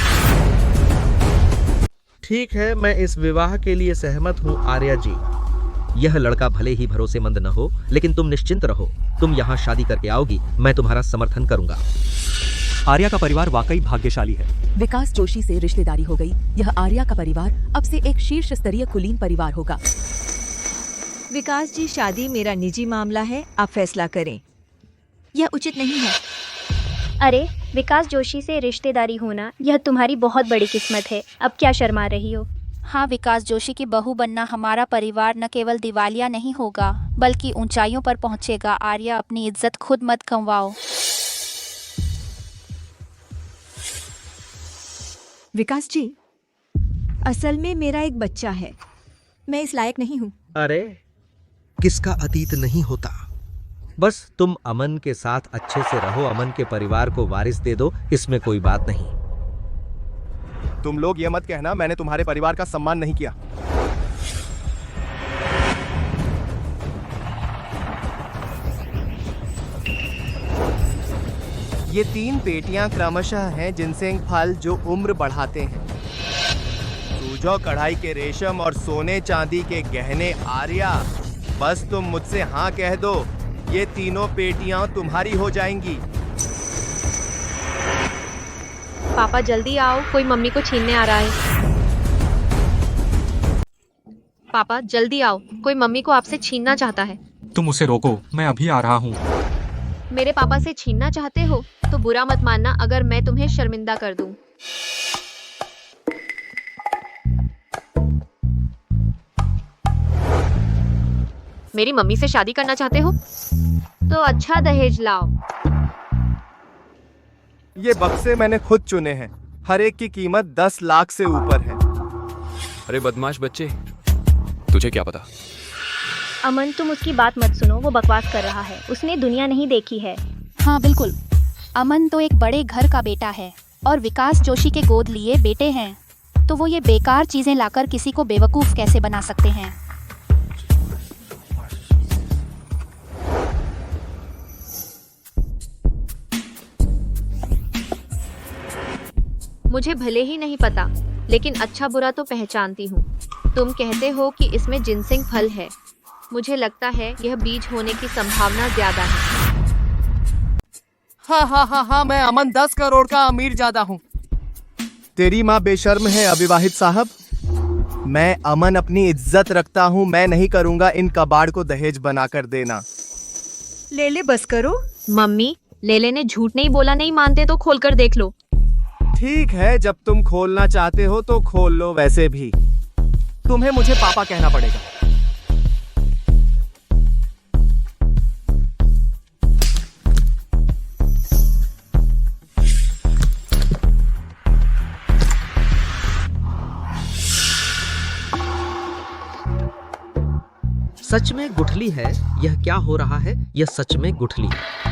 Speaker 13: ठीक है, मैं इस विवाह के लिए सहमत हूँ आर्या जी। यह लड़का भले ही भरोसेमंद न हो, लेकिन तुम निश्चिंत रहो। तुम यहाँ शादी करके आओगी, मैं तुम्हारा समर्थन करूंगा।
Speaker 14: आर्या का परिवार वाकई भाग्यशाली है।
Speaker 12: विकास जोशी से रिश्तेदारी हो गई। यह आर्या का परिवार अब से एक शीर्ष स्तरीय कुलीन परिवार होगा।
Speaker 2: विकास जी, शादी मेरा निजी मामला है, आप फैसला करें। यह उचित नहीं है।
Speaker 7: अरे, विकास जोशी से रिश्तेदारी होना यह तुम्हारी बहुत बड़ी किस्मत है। अब क्या शर्मा रही हो?
Speaker 8: हाँ, विकास जोशी की बहू बनना हमारा परिवार न केवल दिवालिया नहीं होगा बल्कि ऊंचाइयों पर पहुंचेगा। आर्या, अपनी इज्जत खुद मत गंवाओ।
Speaker 2: विकास जी, असल में मेरा एक बच्चा है। मैं इस लायक नहीं हूँ।
Speaker 13: अरे, किसका अतीत नहीं होता। बस तुम अमन के साथ अच्छे से रहो, अमन के परिवार को वारिस दे दो, इसमें कोई बात नहीं।
Speaker 5: तुम लोग ये मत कहना मैंने तुम्हारे परिवार का सम्मान नहीं किया। ये 3 पेटियां क्रमशः हैं जिनसे फल जो उम्र बढ़ाते हैं। सूजो कढ़ाई के रेशम और सोने चांदी के गहने। आर्या, बस तुम मुझसे हाँ कह दो, ये तीनों पेटियां तुम्हारी हो जाएंगी।
Speaker 3: पापा जल्दी आओ, कोई मम्मी को छीनने आ रहा है। पापा जल्दी आओ, कोई मम्मी को आपसे छीनना चाहता है।
Speaker 4: तुम उसे रोको, मैं अभी आ रहा हूँ।
Speaker 3: मेरे पापा से छीनना चाहते हो तो बुरा मत मानना अगर मैं तुम्हें शर्मिंदा कर दूं। मेरी मम्मी से शादी करना चाहते हो तो अच्छा दहेज लाओ।
Speaker 5: ये बक्से मैंने खुद चुने हैं। हर एक की कीमत 10 लाख से ऊपर है।
Speaker 6: अरे बदमाश बच्चे, तुझे क्या पता?
Speaker 7: अमन, तुम उसकी बात मत सुनो, वो बकवास कर रहा है। उसने दुनिया नहीं देखी है।
Speaker 8: हाँ बिल्कुल, अमन तो एक बड़े घर का बेटा है। और विकास जोशी के गोद लिए बेटे हैं, तो वो ये बेकार चीजें लाकर किसी को बेवकूफ कैसे बना सकते हैं।
Speaker 3: मुझे भले ही नहीं पता, लेकिन अच्छा बुरा तो पहचानती हूँ। तुम कहते हो कि इसमें जिनसिंग फल है। मुझे लगता है यह बीज होने की संभावना ज्यादा है।
Speaker 5: हाँ, मैं अमन 10 करोड़ का अमीर ज्यादा हूँ। तेरी माँ बेशर्म है अविवाहित साहब। मैं अमन अपनी इज्जत रखता हूँ। मैं नहीं करूँगा इन कबाड़ को दहेज बनाकर देना।
Speaker 2: लेले बस करो।
Speaker 3: मम्मी, लेले ने झूठ नहीं बोला। नहीं मानते तो खोल कर देख लो।
Speaker 5: ठीक है, जब तुम खोलना चाहते हो तो खोल लो। वैसे भी तुम्हें मुझे पापा कहना पड़ेगा।
Speaker 13: सच में गुठली है। यह क्या हो रहा है? यह सच में गुठली है।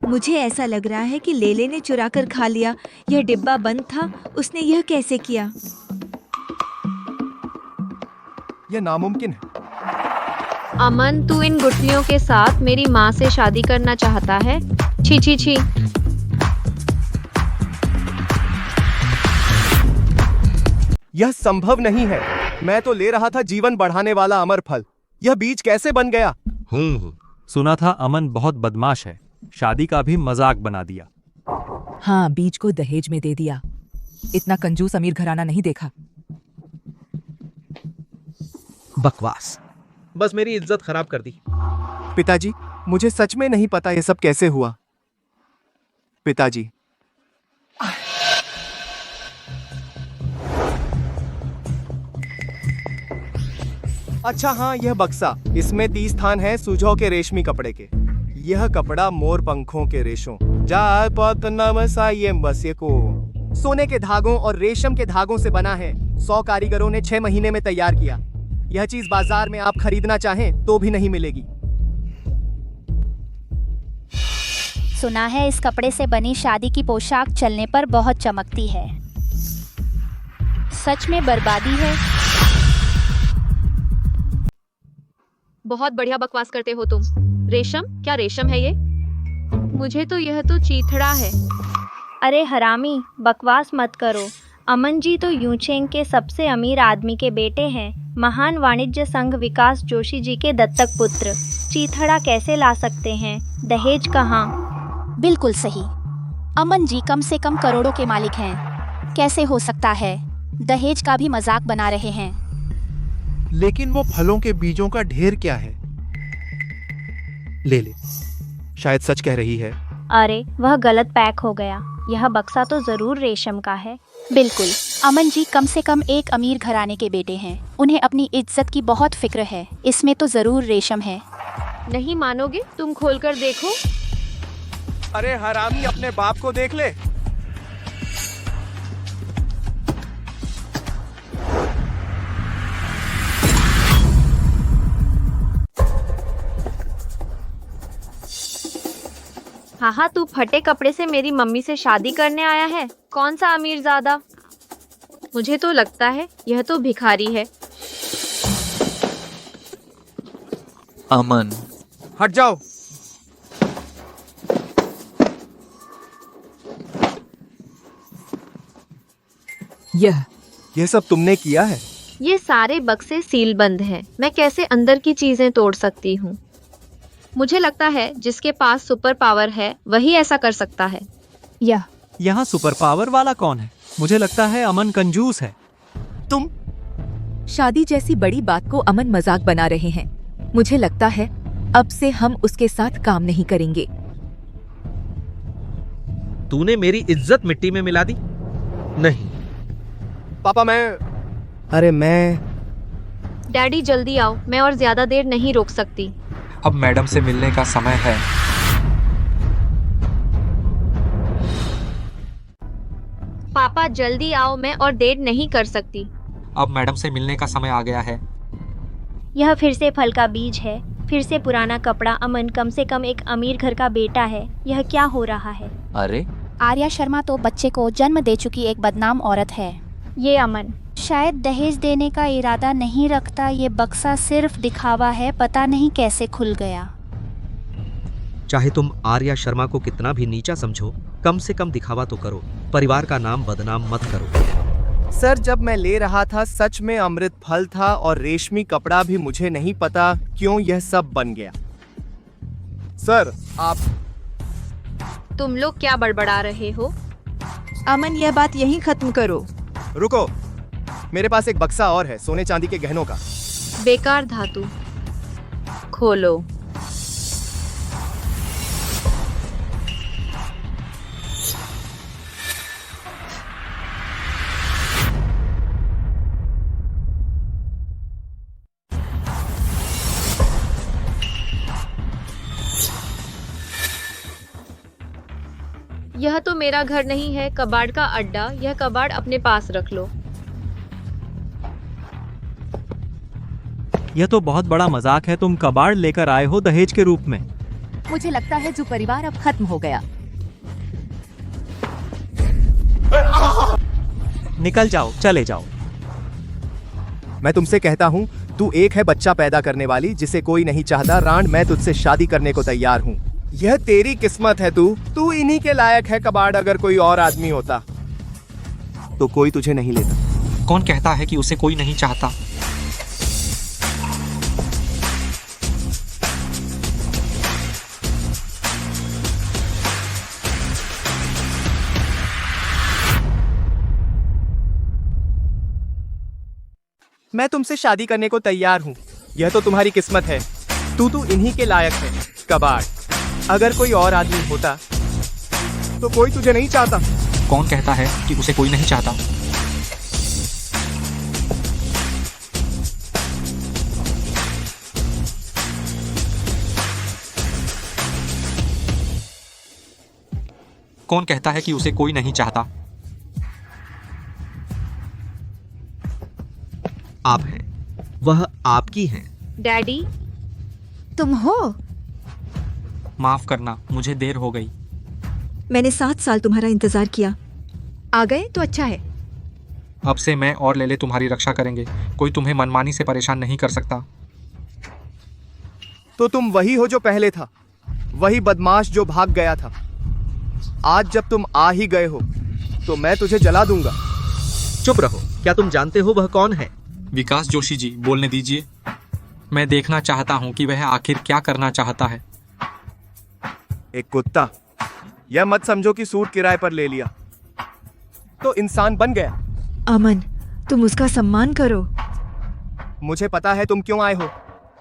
Speaker 2: मुझे ऐसा लग रहा है कि लेले ने चुरा कर खा लिया। यह डिब्बा बंद था। उसने यह कैसे किया?
Speaker 5: यह नामुमकिन है।
Speaker 3: अमन, तू इन गुठलियों के साथ मेरी माँ से शादी करना चाहता है? छी छी छी।
Speaker 5: यह संभव नहीं है। मैं तो ले रहा था जीवन बढ़ाने वाला अमर फल। यह बीज कैसे बन गया?
Speaker 14: सुना था अमन बहुत बदमाश है, शादी का भी मजाक बना दिया।
Speaker 12: हाँ, बीज को दहेज में दे दिया। इतना कंजूस अमीर घराना नहीं देखा।
Speaker 13: बकवास, बस मेरी इज्जत खराब कर दी।
Speaker 5: पिताजी, मुझे सच में नहीं पता यह सब कैसे हुआ। पिताजी, अच्छा हाँ, यह बक्सा, इसमें 30 थान है सुजो के रेशमी कपड़े के। यह कपड़ा मोर पंखों के रेशों को सोने के धागों और रेशम के धागों से बना है। 100 कारीगरों ने 6 महीने में तैयार किया। यह चीज बाजार में आप खरीदना चाहें तो भी नहीं मिलेगी।
Speaker 8: सुना है इस कपड़े से बनी शादी की पोशाक चलने पर बहुत चमकती है। सच में बर्बादी है।
Speaker 3: बहुत बढ़िया बकवास करते हो तुम। रेशम? क्या रेशम है ये? मुझे तो यह तो चीथड़ा है।
Speaker 7: अरे हरामी, बकवास मत करो। अमन जी तो यूचेंग के सबसे अमीर आदमी के बेटे हैं। महान वाणिज्य संघ विकास जोशी जी के दत्तक पुत्र। चीथड़ा कैसे ला सकते हैं? दहेज कहाँ?
Speaker 8: बिल्कुल सही। अमन जी कम से कम करोड़ों के मालिक हैं। कैसे हो सकता है? दहेज का भी मजाक बना रहे हैं।
Speaker 9: लेकिन वो फलों के बीजों का ढेर क्या है? ले, शायद सच कह रही है।
Speaker 7: अरे, वह गलत पैक हो गया। यह बक्सा तो जरूर रेशम का है।
Speaker 8: बिल्कुल। अमन जी कम से कम एक अमीर घराने के बेटे हैं। उन्हें अपनी इज्जत की बहुत फिक्र है। इसमें तो जरूर रेशम है।
Speaker 3: नहीं मानोगे? तुम खोलकर देखो।
Speaker 5: अरे हरामी, अपने बाप को देख ले।
Speaker 3: हाँ, तू फटे कपड़े से मेरी मम्मी से शादी करने आया है? कौन सा अमीर ज़्यादा? मुझे तो लगता है यह तो भिखारी है।
Speaker 1: अमन,
Speaker 5: हट जाओ। यह सब तुमने किया है?
Speaker 3: ये सारे बक्से सील बंद हैं। मैं कैसे अंदर की चीजें तोड़ सकती हूँ? मुझे लगता है जिसके पास सुपर पावर है वही ऐसा कर सकता है।
Speaker 14: यहाँ सुपर पावर वाला कौन है? मुझे लगता है अमन कंजूस है।
Speaker 5: तुम
Speaker 12: शादी जैसी बड़ी बात को अमन मजाक बना रहे हैं। मुझे लगता है अब से हम उसके साथ काम नहीं करेंगे।
Speaker 13: तूने मेरी इज्जत मिट्टी में मिला दी। नहीं
Speaker 5: पापा, मैं
Speaker 3: डैडी जल्दी आओ, मैं और ज्यादा देर नहीं रोक सकती।
Speaker 4: अब मैडम से मिलने का समय है।
Speaker 3: पापा जल्दी आओ, मैं और देर नहीं कर सकती।
Speaker 4: अब मैडम से मिलने का समय आ गया है।
Speaker 7: यह फिर से फल का बीज है। फिर से पुराना कपड़ा। अमन कम से कम एक अमीर घर का बेटा है। यह क्या हो रहा है?
Speaker 1: अरे
Speaker 8: आर्या शर्मा तो बच्चे को जन्म दे चुकी एक बदनाम औरत है।
Speaker 7: ये अमन
Speaker 8: शायद दहेज देने का इरादा नहीं रखता। ये बक्सा सिर्फ दिखावा है, पता नहीं कैसे खुल गया।
Speaker 13: चाहे तुम आर्या शर्मा को कितना भी नीचा समझो, कम से कम दिखावा तो करो। परिवार का नाम बदनाम मत करो।
Speaker 5: सर, जब मैं ले रहा था सच में अमृत फल था और रेशमी कपड़ा भी। मुझे नहीं पता क्यों यह सब बन गया। सर, आप
Speaker 3: तुम लोग क्या बड़बड़ा रहे हो?
Speaker 2: अमन, यह बात यहीं खत्म करो।
Speaker 5: रुको, मेरे पास एक बक्सा और है सोने चांदी के गहनों का।
Speaker 3: बेकार धातु। खोलो। यह तो मेरा घर नहीं है, कबाड़ का अड्डा। यह कबाड़ अपने पास रख लो।
Speaker 14: यह तो बहुत बड़ा मजाक है। तुम कबाड़ लेकर आए हो दहेज के रूप में।
Speaker 12: मुझे लगता है जो परिवार अब खत्म हो गया।
Speaker 14: निकल जाओ, चले जाओ।
Speaker 5: मैं तुमसे कहता हूँ, तू एक है बच्चा पैदा करने वाली जिसे कोई नहीं चाहता। रांड, मैं तुझसे शादी करने को तैयार हूँ। यह तेरी किस्मत है। तू इन्हीं के लायक है। कबाड़ अगर कोई और आदमी होता तो कोई तुझे नहीं लेता।
Speaker 4: कौन कहता है कि उसे कोई नहीं चाहता?
Speaker 5: मैं तुमसे शादी करने को तैयार हूँ। यह तो तुम्हारी किस्मत है। तू इन्हीं के लायक है। कबाड़ अगर कोई और आदमी होता तो कोई तुझे नहीं चाहता।
Speaker 4: कौन कहता है कि उसे कोई नहीं चाहता? कौन कहता है कि उसे कोई नहीं चाहता?
Speaker 13: आप हैं, वह आपकी हैं।
Speaker 3: डैडी,
Speaker 2: तुम हो?
Speaker 4: माफ करना, मुझे देर हो गई।
Speaker 2: मैंने 7 साल तुम्हारा इंतजार किया। आ गए तो अच्छा है।
Speaker 4: अब से मैं और लेले तुम्हारी रक्षा करेंगे। कोई तुम्हें मनमानी से परेशान नहीं कर सकता।
Speaker 5: तो तुम वही हो जो पहले था, वही बदमाश जो भाग गया था। आज जब तुम आ ही गए हो तो मैं तुझे जला दूंगा।
Speaker 13: चुप रहो। क्या तुम जानते हो वह कौन है?
Speaker 4: विकास जोशी जी, बोलने दीजिए। मैं देखना चाहता हूँ कि वह आखिर क्या करना चाहता है।
Speaker 5: एक कुत्ता। यह मत समझो कि सूट किराए पर ले लिया तो इंसान बन गया।
Speaker 2: अमन, तुम उसका सम्मान करो।
Speaker 5: मुझे पता है तुम क्यों आए हो।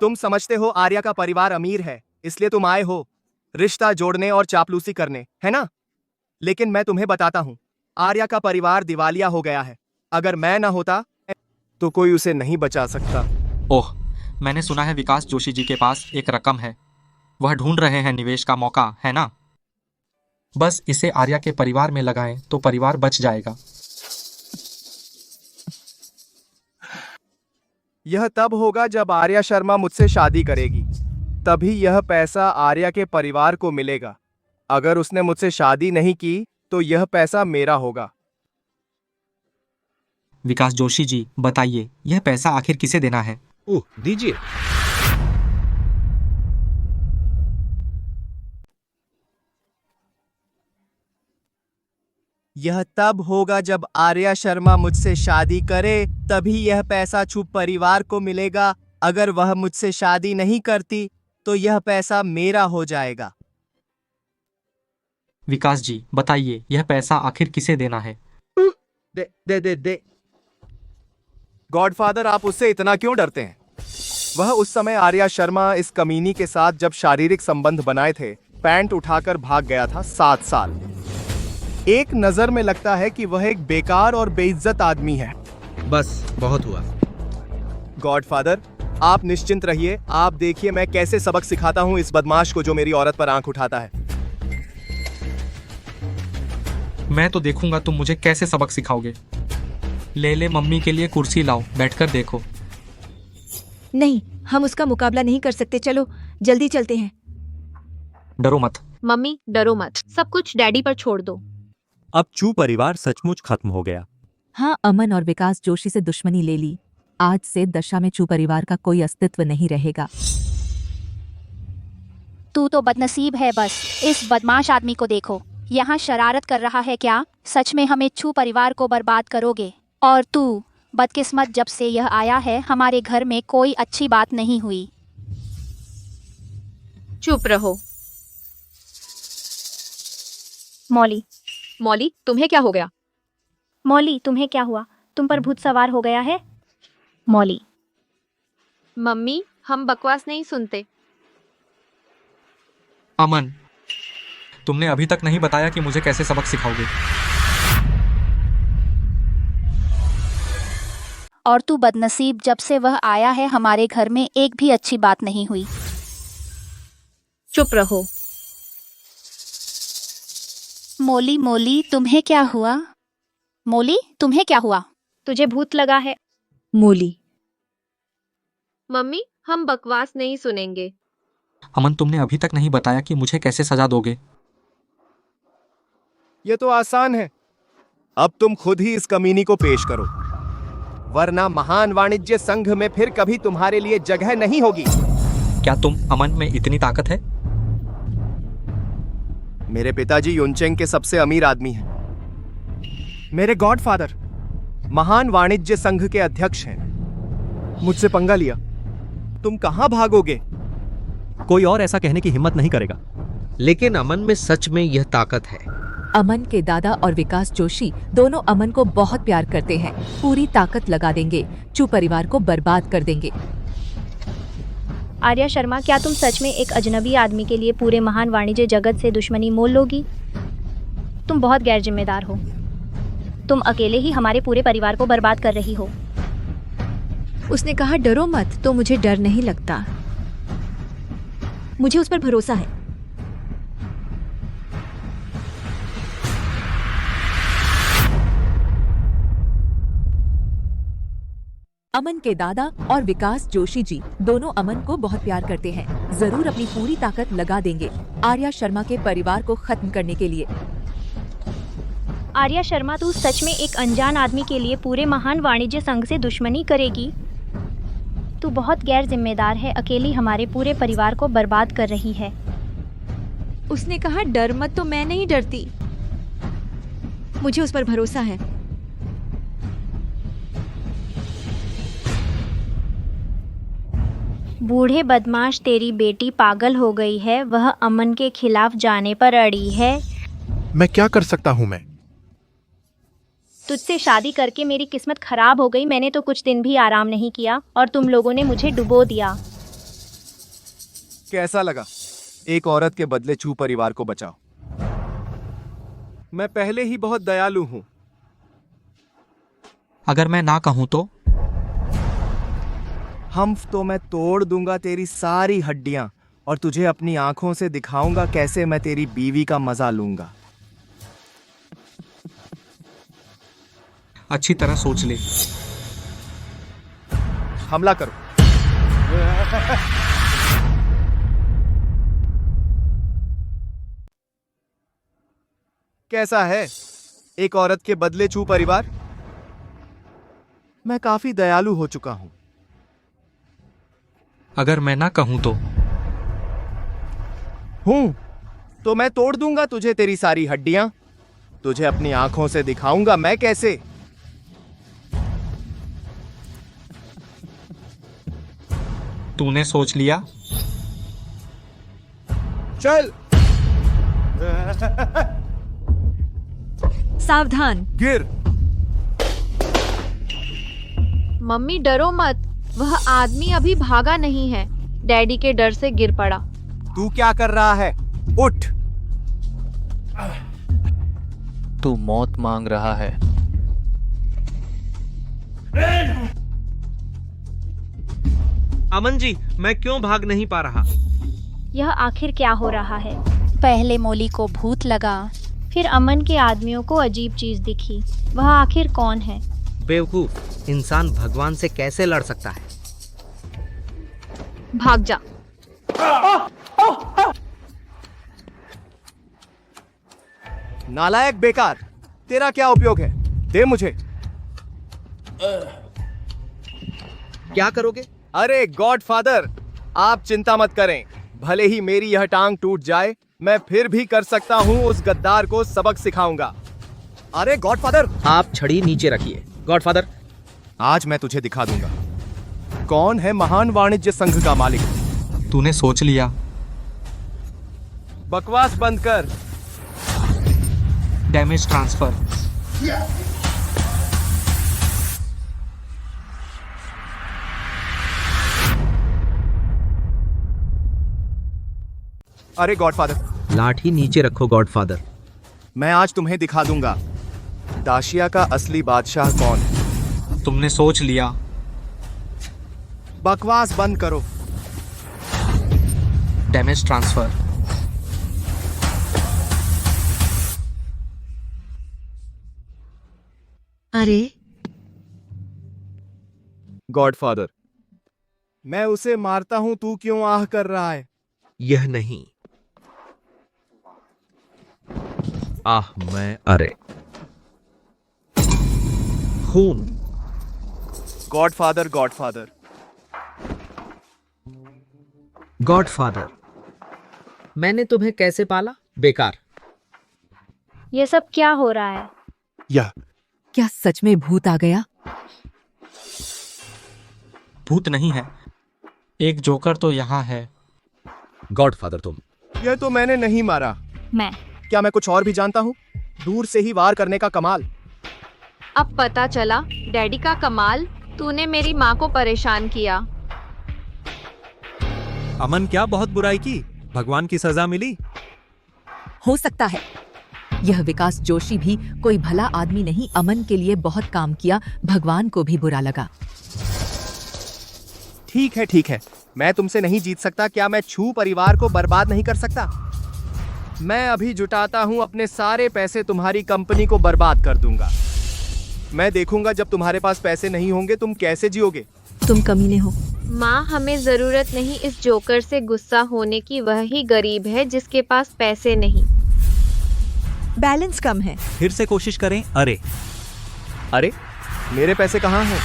Speaker 5: तुम समझते हो आर्या का परिवार अमीर है, इसलिए तुम आए हो रिश्ता जोड़ने और चापलूसी करने, है ना? लेकिन मैं तुम्हें बताता हूँ, आर्या का परिवार दिवालिया हो गया है। अगर मैं ना होता तो कोई उसे नहीं बचा सकता।
Speaker 4: ओह, मैंने सुना है विकास जोशी जी के पास एक रकम है। वह ढूंढ रहे हैं निवेश का मौका, है ना? बस इसे आर्या के परिवार में लगाएं तो परिवार बच जाएगा।
Speaker 5: यह तब होगा जब आर्या शर्मा मुझसे शादी करेगी, तभी यह पैसा आर्या के परिवार को मिलेगा। अगर उसने मुझसे शादी नहीं की तो यह पैसा मेरा होगा।
Speaker 4: विकास जोशी जी, बताइए यह पैसा आखिर किसे देना है?
Speaker 13: दीजिए।
Speaker 5: यह तब होगा जब आर्या शर्मा मुझसे शादी करे, तभी यह पैसा छुप परिवार को मिलेगा। अगर वह मुझसे शादी नहीं करती तो यह पैसा मेरा हो जाएगा।
Speaker 4: विकास जी, बताइए यह पैसा आखिर किसे देना है?
Speaker 13: दे।
Speaker 5: गॉडफादर, आप उससे इतना क्यों डरते हैं? वह उस समय आर्या शर्मा इस कमीनी के साथ जब शारीरिक संबंध बनाए थे, पैंट उठाकर भाग गया था। 7 साल। एक नजर में लगता है कि वह एक बेकार और बेइज्जत आदमी है।
Speaker 13: बस बहुत हुआ।
Speaker 5: गॉडफादर, आप निश्चिंत रहिए। आप देखिए मैं कैसे सबक सिखाता हूँ इस बदमाश को जो मेरी औरत पर आंख उठाता है।
Speaker 4: मैं तो देखूंगा तुम मुझे कैसे सबक सिखाओगे। ले मम्मी के लिए कुर्सी लाओ, बैठकर देखो।
Speaker 2: नहीं, हम उसका मुकाबला नहीं कर सकते। चलो जल्दी चलते हैं।
Speaker 4: डरो मत।
Speaker 3: मम्मी डरो मत, सब कुछ डैडी पर छोड़ दो।
Speaker 14: अब चू परिवार सचमुच खत्म हो गया।
Speaker 12: हाँ, अमन और विकास जोशी से दुश्मनी ले ली। आज से दशा में चू परिवार का कोई अस्तित्व नहीं रहेगा।
Speaker 8: तू तो बदनसीब है। बस इस बदमाश आदमी को देखो, यहाँ शरारत कर रहा है क्या? सच में हमें चू परिवार को बर्बाद करोगे? और तू बदकिस्मत, जब से यह आया है हमारे घर में कोई अच्छी बात नहीं हुई।
Speaker 3: चुप रहो।
Speaker 7: मौली,
Speaker 3: मौली तुम्हें क्या हो गया?
Speaker 7: मौली तुम्हें क्या हुआ? तुम पर भूत सवार हो गया है? मौली,
Speaker 3: मम्मी हम बकवास नहीं सुनते।
Speaker 4: अमन, तुमने अभी तक नहीं बताया कि मुझे कैसे सबक सिखाओगे।
Speaker 8: और तू बदनसीब, जब से वह आया है हमारे घर में एक भी अच्छी बात नहीं हुई।
Speaker 3: चुप रहो।
Speaker 8: मोली, मोली तुम्हें क्या हुआ? मोली तुम्हें क्या हुआ?
Speaker 7: तुझे भूत लगा है?
Speaker 2: मोली,
Speaker 3: मम्मी हम बकवास नहीं सुनेंगे।
Speaker 4: अमन, तुमने अभी तक नहीं बताया कि मुझे कैसे सजा दोगे।
Speaker 5: ये तो आसान है। अब तुम खुद ही इस कमीनी को पेश करो, वरना महान वाणिज्य संघ में फिर कभी तुम्हारे लिए जगह नहीं होगी।
Speaker 4: क्या तुम अमन में इतनी ताकत है?
Speaker 5: मेरे पिताजी युनचेंग के सबसे अमीर आदमी हैं। मेरे गॉडफादर महान वाणिज्य संघ के अध्यक्ष हैं। मुझसे पंगा लिया, तुम कहां भागोगे?
Speaker 14: कोई और ऐसा कहने की हिम्मत नहीं करेगा।
Speaker 13: लेकिन अमन में सच में यह ताकत है।
Speaker 12: अमन के दादा और विकास जोशी दोनों अमन को बहुत प्यार करते हैं। पूरी ताकत लगा देंगे, चू परिवार को बर्बाद कर देंगे।
Speaker 7: आर्या शर्मा, क्या तुम सच में एक अजनबी आदमी के लिए पूरे महान वाणिज्य जगत से दुश्मनी मोल लोगी? तुम बहुत गैर जिम्मेदार हो। तुम अकेले ही हमारे पूरे परिवार को बर्बाद कर रही हो।
Speaker 2: उसने कहा डरो मत, तो मुझे डर नहीं लगता। मुझे उस पर भरोसा है।
Speaker 12: अमन के दादा और विकास जोशी जी दोनों अमन को बहुत प्यार करते हैं। जरूर अपनी पूरी ताकत लगा देंगे आर्या शर्मा के परिवार को खत्म करने के लिए।
Speaker 7: आर्या शर्मा, तू सच में एक अनजान आदमी के लिए पूरे महान वाणिज्य संघ से दुश्मनी करेगी? तू बहुत गैर जिम्मेदार है, अकेली हमारे पूरे परिवार को बर्बाद कर रही है।
Speaker 2: उसने कहा डर मत, तो मैं नहीं डरती। मुझे उस पर भरोसा है।
Speaker 7: बूढ़े बदमाश, तेरी बेटी पागल हो गई है। वह अमन के खिलाफ जाने पर अड़ी है।
Speaker 9: मैं क्या कर सकता हूँ? मैं
Speaker 7: तुझसे शादी करके मेरी किस्मत खराब हो गई। मैंने तो कुछ दिन भी आराम नहीं किया और तुम लोगों ने मुझे डुबो दिया।
Speaker 5: कैसा लगा? एक औरत के बदले चू परिवार को बचाओ। मैं पहले ही बहुत दयालु हूं।
Speaker 4: अगर मैं ना कहूं तो?
Speaker 5: तो मैं तोड़ दूंगा तेरी सारी हड्डियां और तुझे अपनी आंखों से दिखाऊंगा कैसे मैं तेरी बीवी का मजा लूंगा।
Speaker 4: अच्छी तरह सोच ले।
Speaker 5: हमला करो। कैसा है एक औरत के बदले चू परिवार? मैं काफी दयालु हो चुका हूं।
Speaker 4: अगर मैं ना कहूं तो?
Speaker 5: तो मैं तोड़ दूंगा तुझे तेरी सारी हड्डियां। तुझे अपनी आंखों से दिखाऊंगा मैं कैसे।
Speaker 4: तूने सोच लिया?
Speaker 5: चल।
Speaker 2: सावधान।
Speaker 5: गिर।
Speaker 3: मम्मी डरो मत, वह आदमी अभी भागा नहीं है। डैडी के डर से गिर पड़ा।
Speaker 5: तू क्या कर रहा है? उठ।
Speaker 1: तू मौत मांग रहा है।
Speaker 13: अमन जी, मैं क्यों भाग नहीं पा रहा?
Speaker 7: यह आखिर क्या हो रहा है?
Speaker 8: पहले मोली को भूत लगा,
Speaker 7: फिर अमन के आदमियों को अजीब चीज दिखी। वह आखिर कौन है?
Speaker 13: बेवकूफ, इंसान भगवान से कैसे लड़ सकता है?
Speaker 3: भाग जा।
Speaker 5: नालायक बेकार, तेरा क्या उपयोग है? दे मुझे।
Speaker 13: क्या करोगे?
Speaker 5: अरे गॉडफादर, आप चिंता मत करें। भले ही मेरी यह टांग टूट जाए, मैं फिर भी कर सकता हूँ। उस गद्दार को सबक सिखाऊंगा। अरे गॉडफादर,
Speaker 13: आप छड़ी नीचे रखिए। गॉडफादर,
Speaker 5: आज मैं तुझे दिखा दूंगा कौन है महान वाणिज्य संघ का मालिक।
Speaker 4: तूने सोच लिया?
Speaker 5: बकवास बंद कर।
Speaker 4: Damage transfer.
Speaker 5: अरे गॉडफादर,
Speaker 13: लाठी नीचे रखो। गॉडफादर,
Speaker 5: मैं आज तुम्हें दिखा दूंगा दाशिया का असली बादशाह कौन है।
Speaker 4: तुमने सोच लिया?
Speaker 5: बकवास बंद करो।
Speaker 4: Damage transfer.
Speaker 2: अरे
Speaker 5: गॉडफादर, मैं उसे मारता हूं, तू क्यों आह कर रहा है?
Speaker 13: यह नहीं। आह, मैं अरे खून।
Speaker 5: गॉडफादर, गॉडफादर,
Speaker 13: गॉडफादर, मैंने तुम्हें कैसे पाला? बेकार।
Speaker 7: ये सब क्या हो रहा है?
Speaker 9: यह
Speaker 12: क्या सच में भूत आ गया?
Speaker 4: भूत नहीं है, एक जोकर तो यहाँ है।
Speaker 13: गॉडफादर, तुम।
Speaker 5: यह तो मैंने नहीं मारा।
Speaker 7: मैं
Speaker 5: क्या मैं कुछ और भी जानता हूँ? दूर से ही वार करने का कमाल।
Speaker 3: अब पता चला डैडी का कमाल। तूने मेरी माँ को परेशान किया।
Speaker 14: अमन क्या बहुत बुराई की? भगवान की सजा मिली?
Speaker 12: हो सकता है यह विकास जोशी भी कोई भला आदमी नहीं। अमन के लिए बहुत काम किया, भगवान को भी बुरा लगा।
Speaker 5: ठीक है, ठीक है, मैं तुमसे नहीं जीत सकता। क्या मैं छू परिवार को बर्बाद नहीं कर सकता? मैं अभी जुटाता हूँ अपने सारे पैसे, तुम्हारी कंपनी को बर्बाद कर दूंगा। मैं देखूंगा जब तुम्हारे पास पैसे नहीं होंगे तुम कैसे जियोगे।
Speaker 2: तुम कमीने हो।
Speaker 3: माँ, हमें जरूरत नहीं इस जोकर से गुस्सा होने की। वह ही गरीब है जिसके पास पैसे नहीं।
Speaker 2: बैलेंस कम है।
Speaker 14: फिर से कोशिश करें। अरे
Speaker 5: अरे मेरे पैसे कहाँ हैं?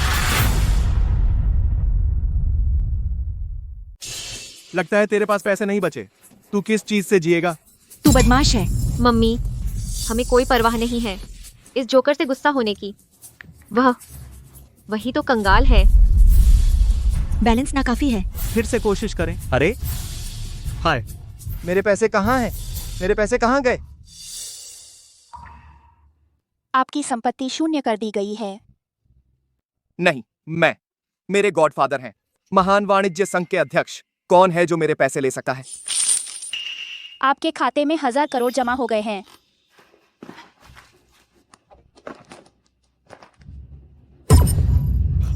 Speaker 5: लगता है तेरे पास पैसे नहीं बचे। तू किस चीज से जिएगा?
Speaker 2: तू बदमाश है।
Speaker 3: मम्मी, हमें कोई परवाह नहीं है इस जोकर से गुस्सा होने की। वही तो कंगाल है।
Speaker 2: बैलेंस नाकाफी है।
Speaker 14: फिर से कोशिश करें। अरे
Speaker 5: हाय, मेरे पैसे कहाँ हैं? मेरे पैसे कहाँ गए?
Speaker 8: आपकी संपत्ति शून्य कर दी गई है।
Speaker 5: नहीं, मेरे गॉडफादर हैं, महान वाणिज्य संघ के अध्यक्ष। कौन है जो मेरे पैसे ले सकता है?
Speaker 8: आपके खाते में 1000 करोड़ जमा हो गए हैं।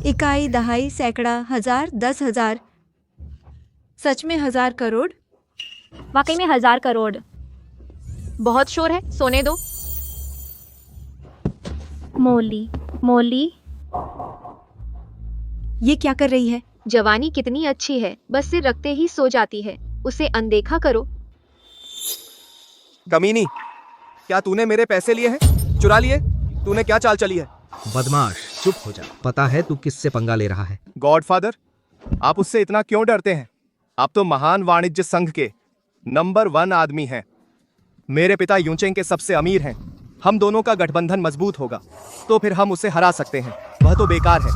Speaker 2: इकाई, दहाई, सैकड़ा, 1000, 10,000। सच में 1000 करोड़?
Speaker 7: वाकई में 1000 करोड़।
Speaker 3: बहुत शोर है, सोने दो।
Speaker 7: मोली,
Speaker 2: ये क्या कर रही है?
Speaker 3: जवानी कितनी अच्छी है, बस सिर रखते ही सो जाती है। उसे अनदेखा करो।
Speaker 5: कमीनी, क्या तूने मेरे पैसे लिए हैं? चुरा लिए? तूने क्या चाल चली है?
Speaker 13: बदमाश, चुप हो जा। पता है तू किससे पंगा ले रहा है?
Speaker 5: गॉडफादर, आप उससे इतना क्यों डरते हैं? आप तो महान वाणिज्य संघ के नंबर 1 आदमी हैं। मेरे पिता यूचेंग के सबसे अमीर हैं। हम दोनों का गठबंधन मजबूत होगा तो फिर हम उसे हरा सकते हैं। वह तो बेकार है।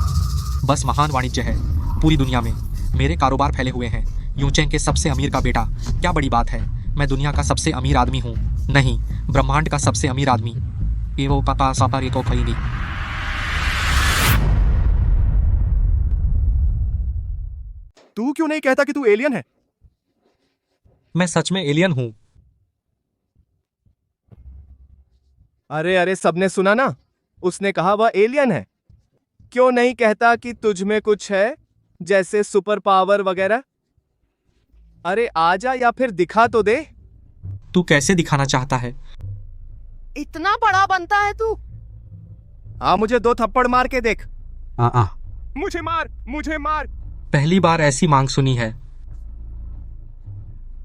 Speaker 4: बस महान वाणिज्य है पूरी दुनिया में। मेरे कारोबार फैले हुए हैं। यूचेंग के सबसे अमीर का बेटा, क्या बड़ी बात है? मैं दुनिया का सबसे अमीर आदमी हूँ, नहीं ब्रह्मांड का सबसे अमीर आदमी। वो पापा सापा रे तो कोई नहीं।
Speaker 5: तू क्यों नहीं कहता कि तू एलियन है?
Speaker 4: मैं सच में एलियन हूँ।
Speaker 5: अरे सबने सुना ना, उसने कहा वह एलियन है। क्यों नहीं कहता कि तुझ में कुछ है, जैसे सुपर पावर वगैरह? अरे आजा, या फिर दिखा तो दे।
Speaker 4: तू कैसे दिखाना चाहता है?
Speaker 5: इतना बड़ा बनता है तू? हाँ, मुझे 2 थप्पड़ मार के देख।
Speaker 13: आ
Speaker 5: मुझे मार।
Speaker 4: पहली बार ऐसी मांग सुनी है।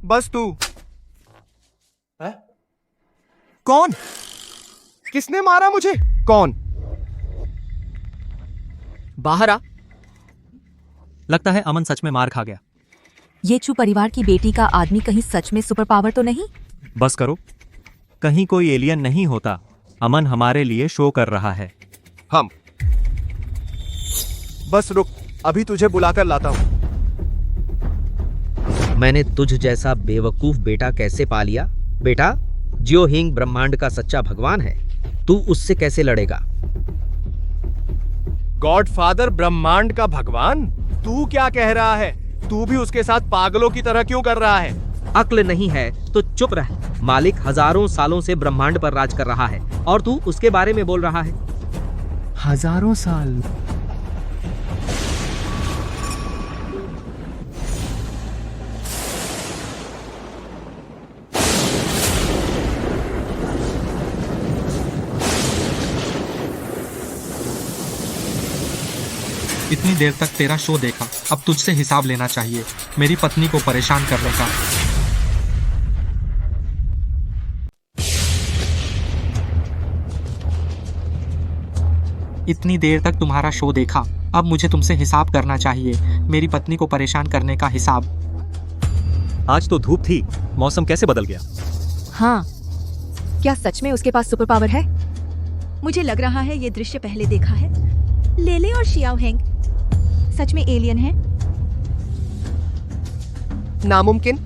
Speaker 5: बस तू। कौन? किसने मारा मुझे? कौन?
Speaker 13: बाहर आ।
Speaker 14: लगता है अमन सच में मार खा गया।
Speaker 2: ये चू परिवार की बेटी का आदमी कहीं सच में सुपर पावर तो नहीं?
Speaker 14: बस करो, कहीं कोई एलियन नहीं होता। अमन हमारे लिए शो कर रहा है।
Speaker 5: हम। बस रुक, अभी तुझे बुलाकर लाता हूं।
Speaker 13: मैंने तुझ जैसा बेवकूफ बेटा कैसे पा लिया? बेटा, जियो हिंग ब्रह्मांड का सच्चा भगवान है, तू उससे कैसे लड़ेगा?
Speaker 5: गॉडफादर ब्रह्मांड का भगवान? तू क्या कह रहा है? तू भी उसके साथ पागलों की तरह क्यों कर रहा है?
Speaker 13: अक्ल नहीं है तो चुप रह। मालिक हजारों सालों से ब्रह्मांड पर राज कर रहा है और तू उसके बारे में बोल रहा है।
Speaker 5: हजारों साल?
Speaker 4: इतनी देर तक तेरा शो देखा, अब तुझसे हिसाब लेना चाहिए, मेरी पत्नी को परेशान करने का। इतनी देर तक तुम्हारा शो देखा, अब मुझे तुमसे हिसाब करना चाहिए, मेरी पत्नी को परेशान करने का हिसाब।
Speaker 14: आज तो धूप थी, मौसम कैसे बदल गया?
Speaker 2: हाँ, क्या सच में उसके पास सुपर पावर है? मुझे लग रहा है ये दृश्य पहले देखा है। लेले और शियाओ हेंग सच में एलियन है?
Speaker 5: नामुमकिन।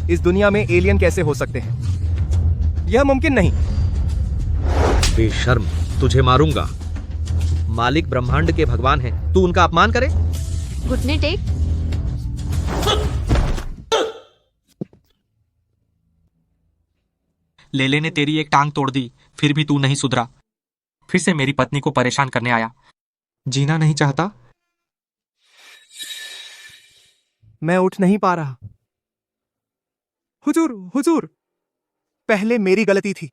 Speaker 5: इस दुनिया में एलियन कैसे हो सकते हैं? यह मुमकिन नहीं।
Speaker 13: बेशर्म, तुझे मारूंगा। मालिक ब्रह्मांड के भगवान हैं, तू उनका अपमान करे?
Speaker 3: घुटने टेक।
Speaker 4: लेले ने तेरी एक टांग तोड़ दी, फिर भी तू नहीं सुधरा। फिर से मेरी पत्नी को परेशान करने आया। जीना नहीं चाहता?
Speaker 5: मैं उठ नहीं पा रहा। हुजूर, हुजूर, पहले मेरी गलती थी,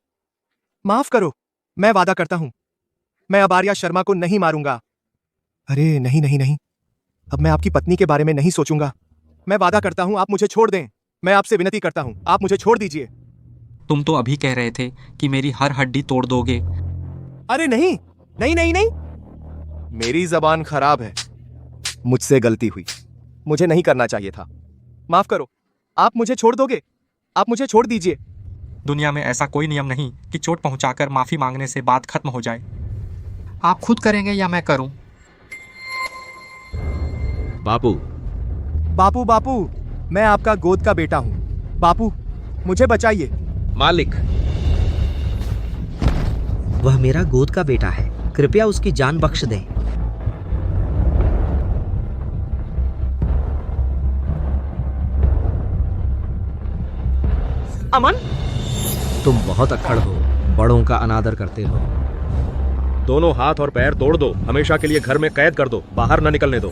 Speaker 5: माफ करो। मैं वादा करता हूं, मैं अब आर्या शर्मा को नहीं मारूंगा। अरे नहीं नहीं नहीं, अब मैं आपकी पत्नी के बारे में नहीं सोचूंगा। मैं वादा करता हूं, आप मुझे छोड़ दें। मैं आपसे विनती करता हूं, आप मुझे छोड़ दीजिए।
Speaker 4: तुम तो अभी कह रहे थे कि मेरी हर हड्डी तोड़ दोगे।
Speaker 5: अरे नहीं नहीं नहीं नहीं, मेरी जबान खराब है, मुझसे गलती हुई, मुझे नहीं करना चाहिए था। माफ करो, आप मुझे छोड़ दोगे? आप मुझे छोड़ दीजिए।
Speaker 4: दुनिया में ऐसा कोई नियम नहीं कि चोट पहुंचाकर माफी मांगने से बात खत्म हो जाए। आप खुद करेंगे या मैं करूं?
Speaker 13: बापू।
Speaker 5: बापू बापू, मैं आपका गोद का बेटा हूं। बापू, मुझे बचाइए।
Speaker 13: मालिक, वह मेरा गोद का बेटा है, कृपया उसकी जान बख्श दें।
Speaker 5: अमन,
Speaker 13: तुम बहुत अक्खड़ हो, बड़ों का अनादर करते हो।
Speaker 10: दोनों हाथ और पैर तोड़ दो, हमेशा के लिए घर में कैद कर दो, बाहर न निकलने दो।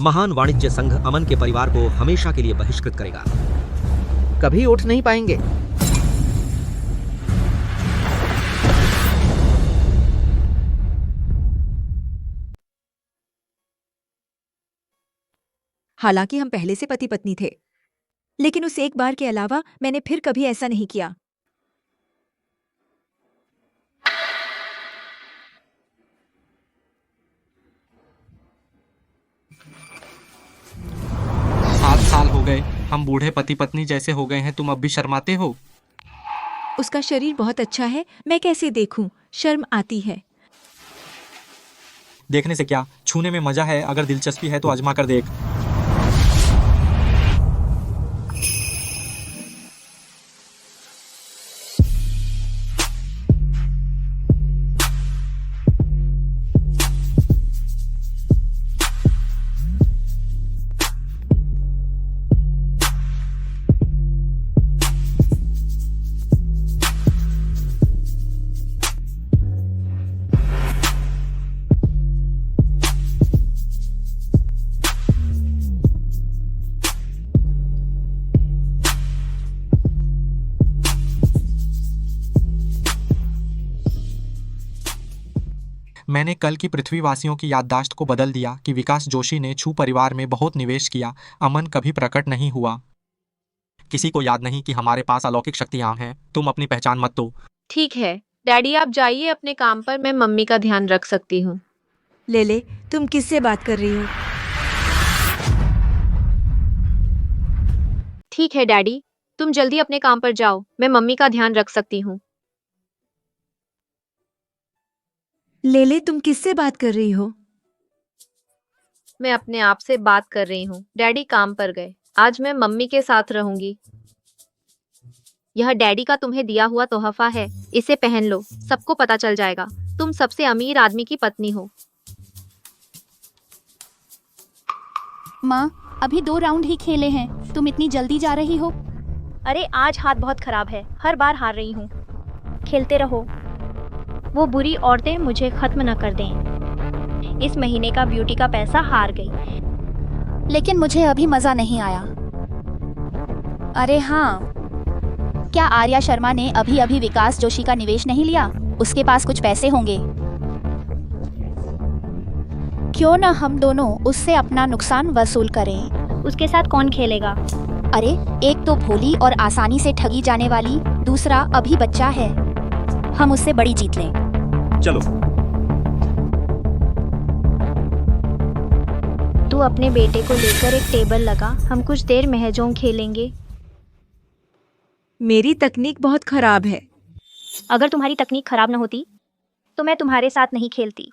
Speaker 13: महान वाणिज्य संघ अमन के परिवार को हमेशा के लिए बहिष्कृत करेगा, कभी उठ नहीं पाएंगे।
Speaker 2: हालांकि हम पहले से पति पत्नी थे, लेकिन उस एक बार के अलावा मैंने फिर कभी ऐसा नहीं किया।
Speaker 4: साल हो गए, हम बूढ़े पति पत्नी जैसे हो गए हैं, तुम अब भी शर्माते हो?
Speaker 2: उसका शरीर बहुत अच्छा है, मैं कैसे देखूं? शर्म आती है।
Speaker 4: देखने से क्या, छूने में मजा है। अगर दिलचस्पी है तो आजमा कर देख। मैंने कल की पृथ्वीवासियों की याददाश्त को बदल दिया कि विकास जोशी ने छू परिवार में बहुत निवेश किया। अमन कभी प्रकट नहीं हुआ। किसी को याद नहीं कि हमारे पास अलौकिक शक्तियां हैं। तुम अपनी पहचान मत दो।
Speaker 3: ठीक है डैडी, आप जाइए अपने काम पर, मैं मम्मी का ध्यान रख सकती हूँ।
Speaker 2: ले तुम किससे बात कर रही हो?
Speaker 3: ठीक है डैडी, तुम जल्दी अपने काम पर जाओ, मैं मम्मी का ध्यान रख सकती हूँ।
Speaker 2: ले तुम किससे बात कर रही हो?
Speaker 3: मैं अपने आप से बात कर रही हूँ। डैडी काम पर गए, आज मैं मम्मी के साथ रहूंगी। यह डैडी का तुम्हें दिया हुआ तोहफा है, इसे पहन लो, सबको पता चल जाएगा तुम सबसे अमीर आदमी की पत्नी हो।
Speaker 8: माँ, अभी 2 राउंड ही खेले हैं, तुम इतनी जल्दी जा रही हो?
Speaker 7: अरे आज हाथ बहुत खराब है, हर बार हार रही हूँ। खेलते रहो। वो बुरी औरतें मुझे खत्म न कर दें। इस महीने का ब्यूटी का पैसा हार गई।
Speaker 8: लेकिन मुझे अभी मज़ा नहीं आया। अरे हाँ, क्या आर्या शर्मा ने अभी विकास जोशी का निवेश नहीं लिया? उसके पास कुछ पैसे होंगे। क्यों ना हम दोनों उससे अपना नुकसान वसूल करें।
Speaker 7: उसके साथ कौन खेलेगा?
Speaker 8: अरे एक तो भोली और आसानी से ठगी जाने वाली, दूसरा अभी बच्चा है। हम उससे बड़ी जीत लें।
Speaker 14: चलो।
Speaker 7: तू अपने बेटे को लेकर एक टेबल लगा, हम कुछ देर महजोंग खेलेंगे।
Speaker 2: मेरी तकनीक बहुत खराब है।
Speaker 7: अगर तुम्हारी तकनीक खराब न होती तो मैं तुम्हारे साथ नहीं खेलती।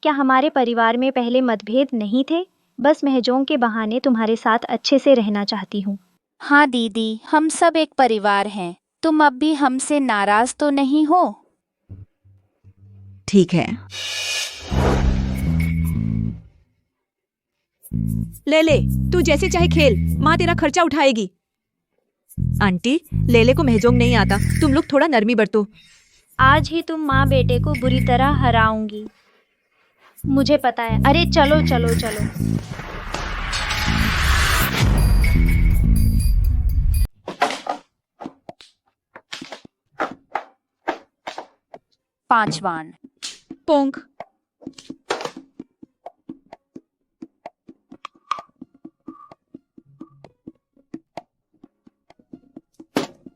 Speaker 7: क्या हमारे परिवार में पहले मतभेद नहीं थे? बस महजोंग के बहाने तुम्हारे साथ अच्छे से रहना चाहती हूँ।
Speaker 8: हाँ दीदी, हम सब एक परिवार हैं। तुम अब भी हमसे नाराज तो नहीं हो?
Speaker 2: ठीक है। ले तू जैसे चाहे खेल, माँ तेरा खर्चा उठाएगी। आंटी, लेले को महजोंग नहीं आता, तुम लोग थोड़ा नरमी बरतो।
Speaker 7: आज ही तुम माँ बेटे को बुरी तरह हराऊंगी, मुझे पता है। अरे चलो चलो चलो।
Speaker 8: पांचवान
Speaker 2: पोंक।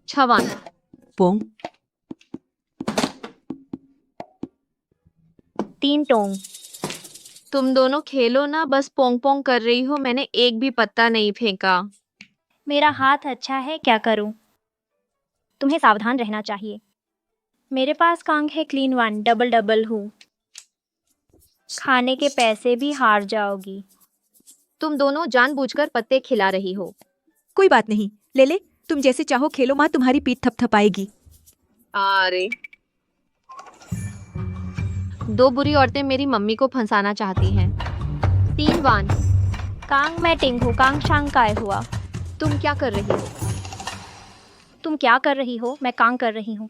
Speaker 3: छवान
Speaker 2: पोंक।
Speaker 7: 3 टोंग।
Speaker 3: तुम दोनों खेलो ना, बस पोंग पोंग कर रही हो, मैंने एक भी पत्ता नहीं फेंका।
Speaker 7: मेरा हाथ अच्छा है, क्या करूं? तुम्हें सावधान रहना चाहिए। मेरे पास कांग है क्लीन 1, डबल हूँ। खाने के पैसे भी हार जाओगी।
Speaker 3: तुम दोनों जानबूझकर पत्ते खिला रही हो।
Speaker 2: कोई बात नहीं ले तुम जैसे चाहो खेलो, माँ तुम्हारी पीठ थपथपाएगी।
Speaker 3: अरे 2 बुरी औरतें मेरी मम्मी को फंसाना चाहती हैं। 3 वान।
Speaker 7: कांग मैं टिंग हूँ, कांग शांग काय हुआ।
Speaker 3: तुम क्या कर रही हो?
Speaker 7: तुम क्या कर रही हो? मैं कांग कर रही हूँ।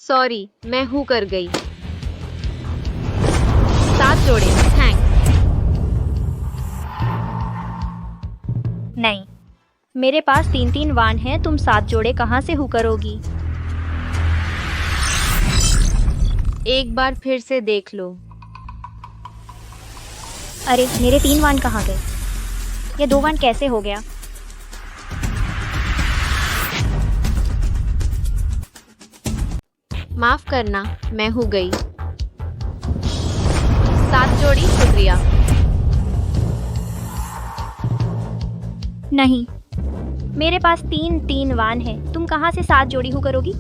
Speaker 3: सॉरी, मैं हूँ कर गई। 7 जोड़े, थैंक्स।
Speaker 7: नहीं, मेरे पास 3 वान हैं, तुम 7 जोड़े कहाँ से हु करोगी?
Speaker 3: एक बार फिर से देख लो।
Speaker 7: अरे मेरे 3 वान कहाँ गए? ये 2 वान कैसे हो गया?
Speaker 3: माफ करना, मैं हूँ गई। 7 जोड़ी, शुक्रिया।
Speaker 7: नहीं, मेरे पास 3 वान है, तुम कहाँ से 7 जोड़ी हु करोगी?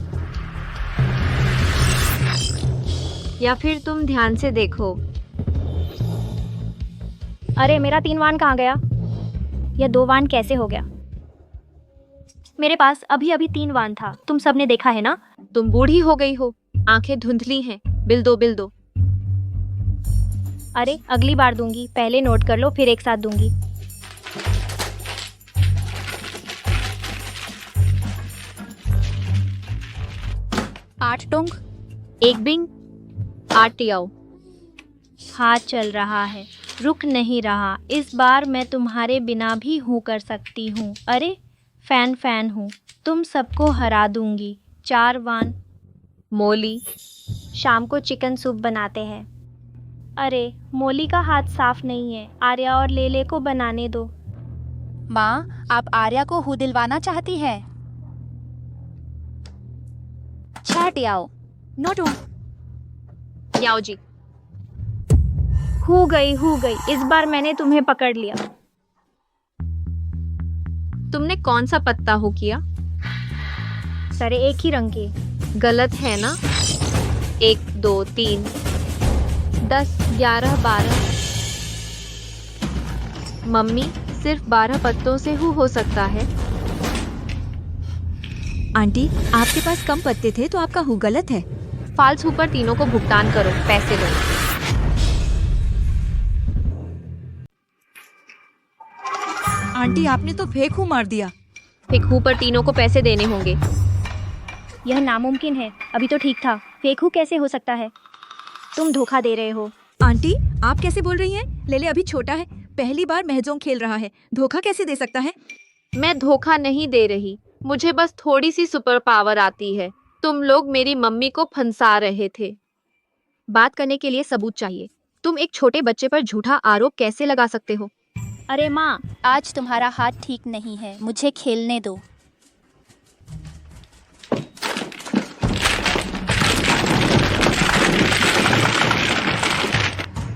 Speaker 3: या फिर तुम ध्यान से देखो।
Speaker 7: अरे मेरा 3 वान कहाँ गया? यह 2 वान कैसे हो गया? मेरे पास अभी 3 वान था, तुम सबने देखा है ना?
Speaker 3: तुम बूढ़ी हो गई हो, आंखें धुंधली हैं। बिल दो।
Speaker 7: अरे अगली बार दूंगी, पहले नोट कर लो, फिर एक साथ दूंगी।
Speaker 8: आठ टोंग।
Speaker 3: 1 बिंग। 8 टियाओ।
Speaker 7: हाथ चल रहा है, रुक नहीं रहा। इस बार मैं तुम्हारे बिना भी हूँ कर सकती हूँ। अरे फैन हूँ, तुम सबको हरा दूंगी। 4 वान।
Speaker 3: मोली।
Speaker 7: शाम को चिकन सूप बनाते हैं। अरे मोली का हाथ साफ नहीं है, आर्या और लेले को बनाने दो।
Speaker 8: माँ, आप आर्या को हु दिलवाना चाहती है? छठ आओ।
Speaker 2: Not on.
Speaker 3: याओ जी।
Speaker 7: हो गई, इस बार मैंने तुम्हें पकड़ लिया।
Speaker 3: तुमने कौन सा पत्ता हो किया?
Speaker 7: सारे एक ही रंग के।
Speaker 3: गलत है ना? 1 2 3 10 11 12। मम्मी, सिर्फ 12 पत्तों से हो सकता है।
Speaker 2: आंटी, आपके पास कम पत्ते थे तो आपका हु गलत है।
Speaker 3: फाल्स हु पर तीनों को भुगतान करो, पैसे दो।
Speaker 2: आंटी, आपने तो फेक हु मार दिया।
Speaker 3: फेक हु पर तीनों को पैसे देने होंगे।
Speaker 7: यह नामुमकिन है। अभी तो ठीक था, फेक हु कैसे हो सकता है? तुम धोखा दे रहे हो।
Speaker 2: आंटी, आप कैसे बोल रही हैं? लेले अभी छोटा है, पहली बार महजोंग खेल रहा है, धोखा कैसे दे सकता है?
Speaker 3: मैं धोखा नहीं दे रही, मुझे बस थोड़ी सी सुपर पावर आती है। तुम लोग मेरी मम्मी को फंसा रहे थे। बात करने के लिए सबूत चाहिए। तुम एक छोटे बच्चे पर झूठा आरोप कैसे लगा सकते हो?
Speaker 8: अरे माँ, आज तुम्हारा हाथ ठीक नहीं है, मुझे खेलने दो।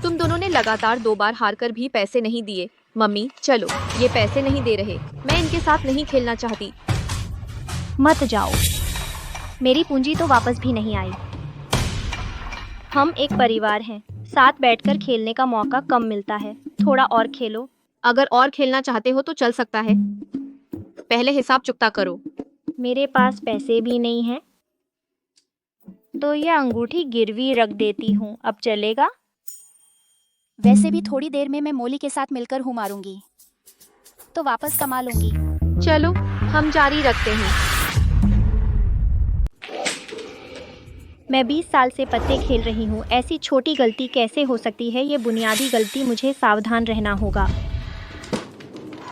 Speaker 3: तुम दोनों ने लगातार 2 बार हार कर भी पैसे नहीं दिए। मम्मी चलो, ये पैसे नहीं दे रहे, मैं इनके साथ नहीं खेलना चाहती।
Speaker 7: मत जाओ, मेरी पूंजी तो वापस भी नहीं आई। हम एक परिवार हैं, साथ बैठकर खेलने का मौका कम मिलता है। थोड़ा और खेलो।
Speaker 3: अगर और खेलना चाहते हो तो चल सकता है, पहले हिसाब चुकता करो।
Speaker 7: मेरे पास पैसे भी नहीं हैं, तो यह अंगूठी गिरवी रख देती हूँ। अब चलेगा?
Speaker 8: वैसे भी थोड़ी देर में मैं मोली के साथ मिलकर हु मारूंगी, तो वापस कमा लूंगी।
Speaker 3: चलो हम जारी रखते हैं।
Speaker 7: मैं 20 साल से पत्ते खेल रही हूँ, ऐसी छोटी गलती कैसे हो सकती है? ये बुनियादी गलती, मुझे सावधान रहना होगा।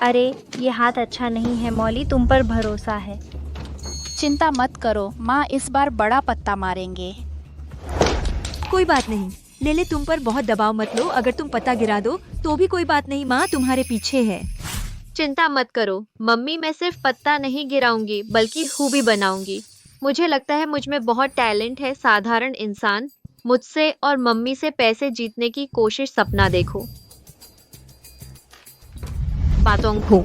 Speaker 7: अरे ये हाथ अच्छा नहीं है मौली, तुम पर भरोसा है।
Speaker 8: चिंता मत करो माँ, इस बार बड़ा पत्ता मारेंगे।
Speaker 2: कोई बात नहीं लेले, तुम पर बहुत दबाव मत लो। अगर तुम पत्ता गिरा दो तो भी कोई बात नहीं, माँ तुम्हारे पीछे है।
Speaker 3: चिंता मत करो मम्मी, मैं सिर्फ पत्ता नहीं गिराऊंगी बल्कि हु भी बनाऊंगी। मुझे लगता है मुझ में बहुत टैलेंट है। साधारण इंसान मुझसे और मम्मी से पैसे जीतने की कोशिश सपना देखो। बातों हु।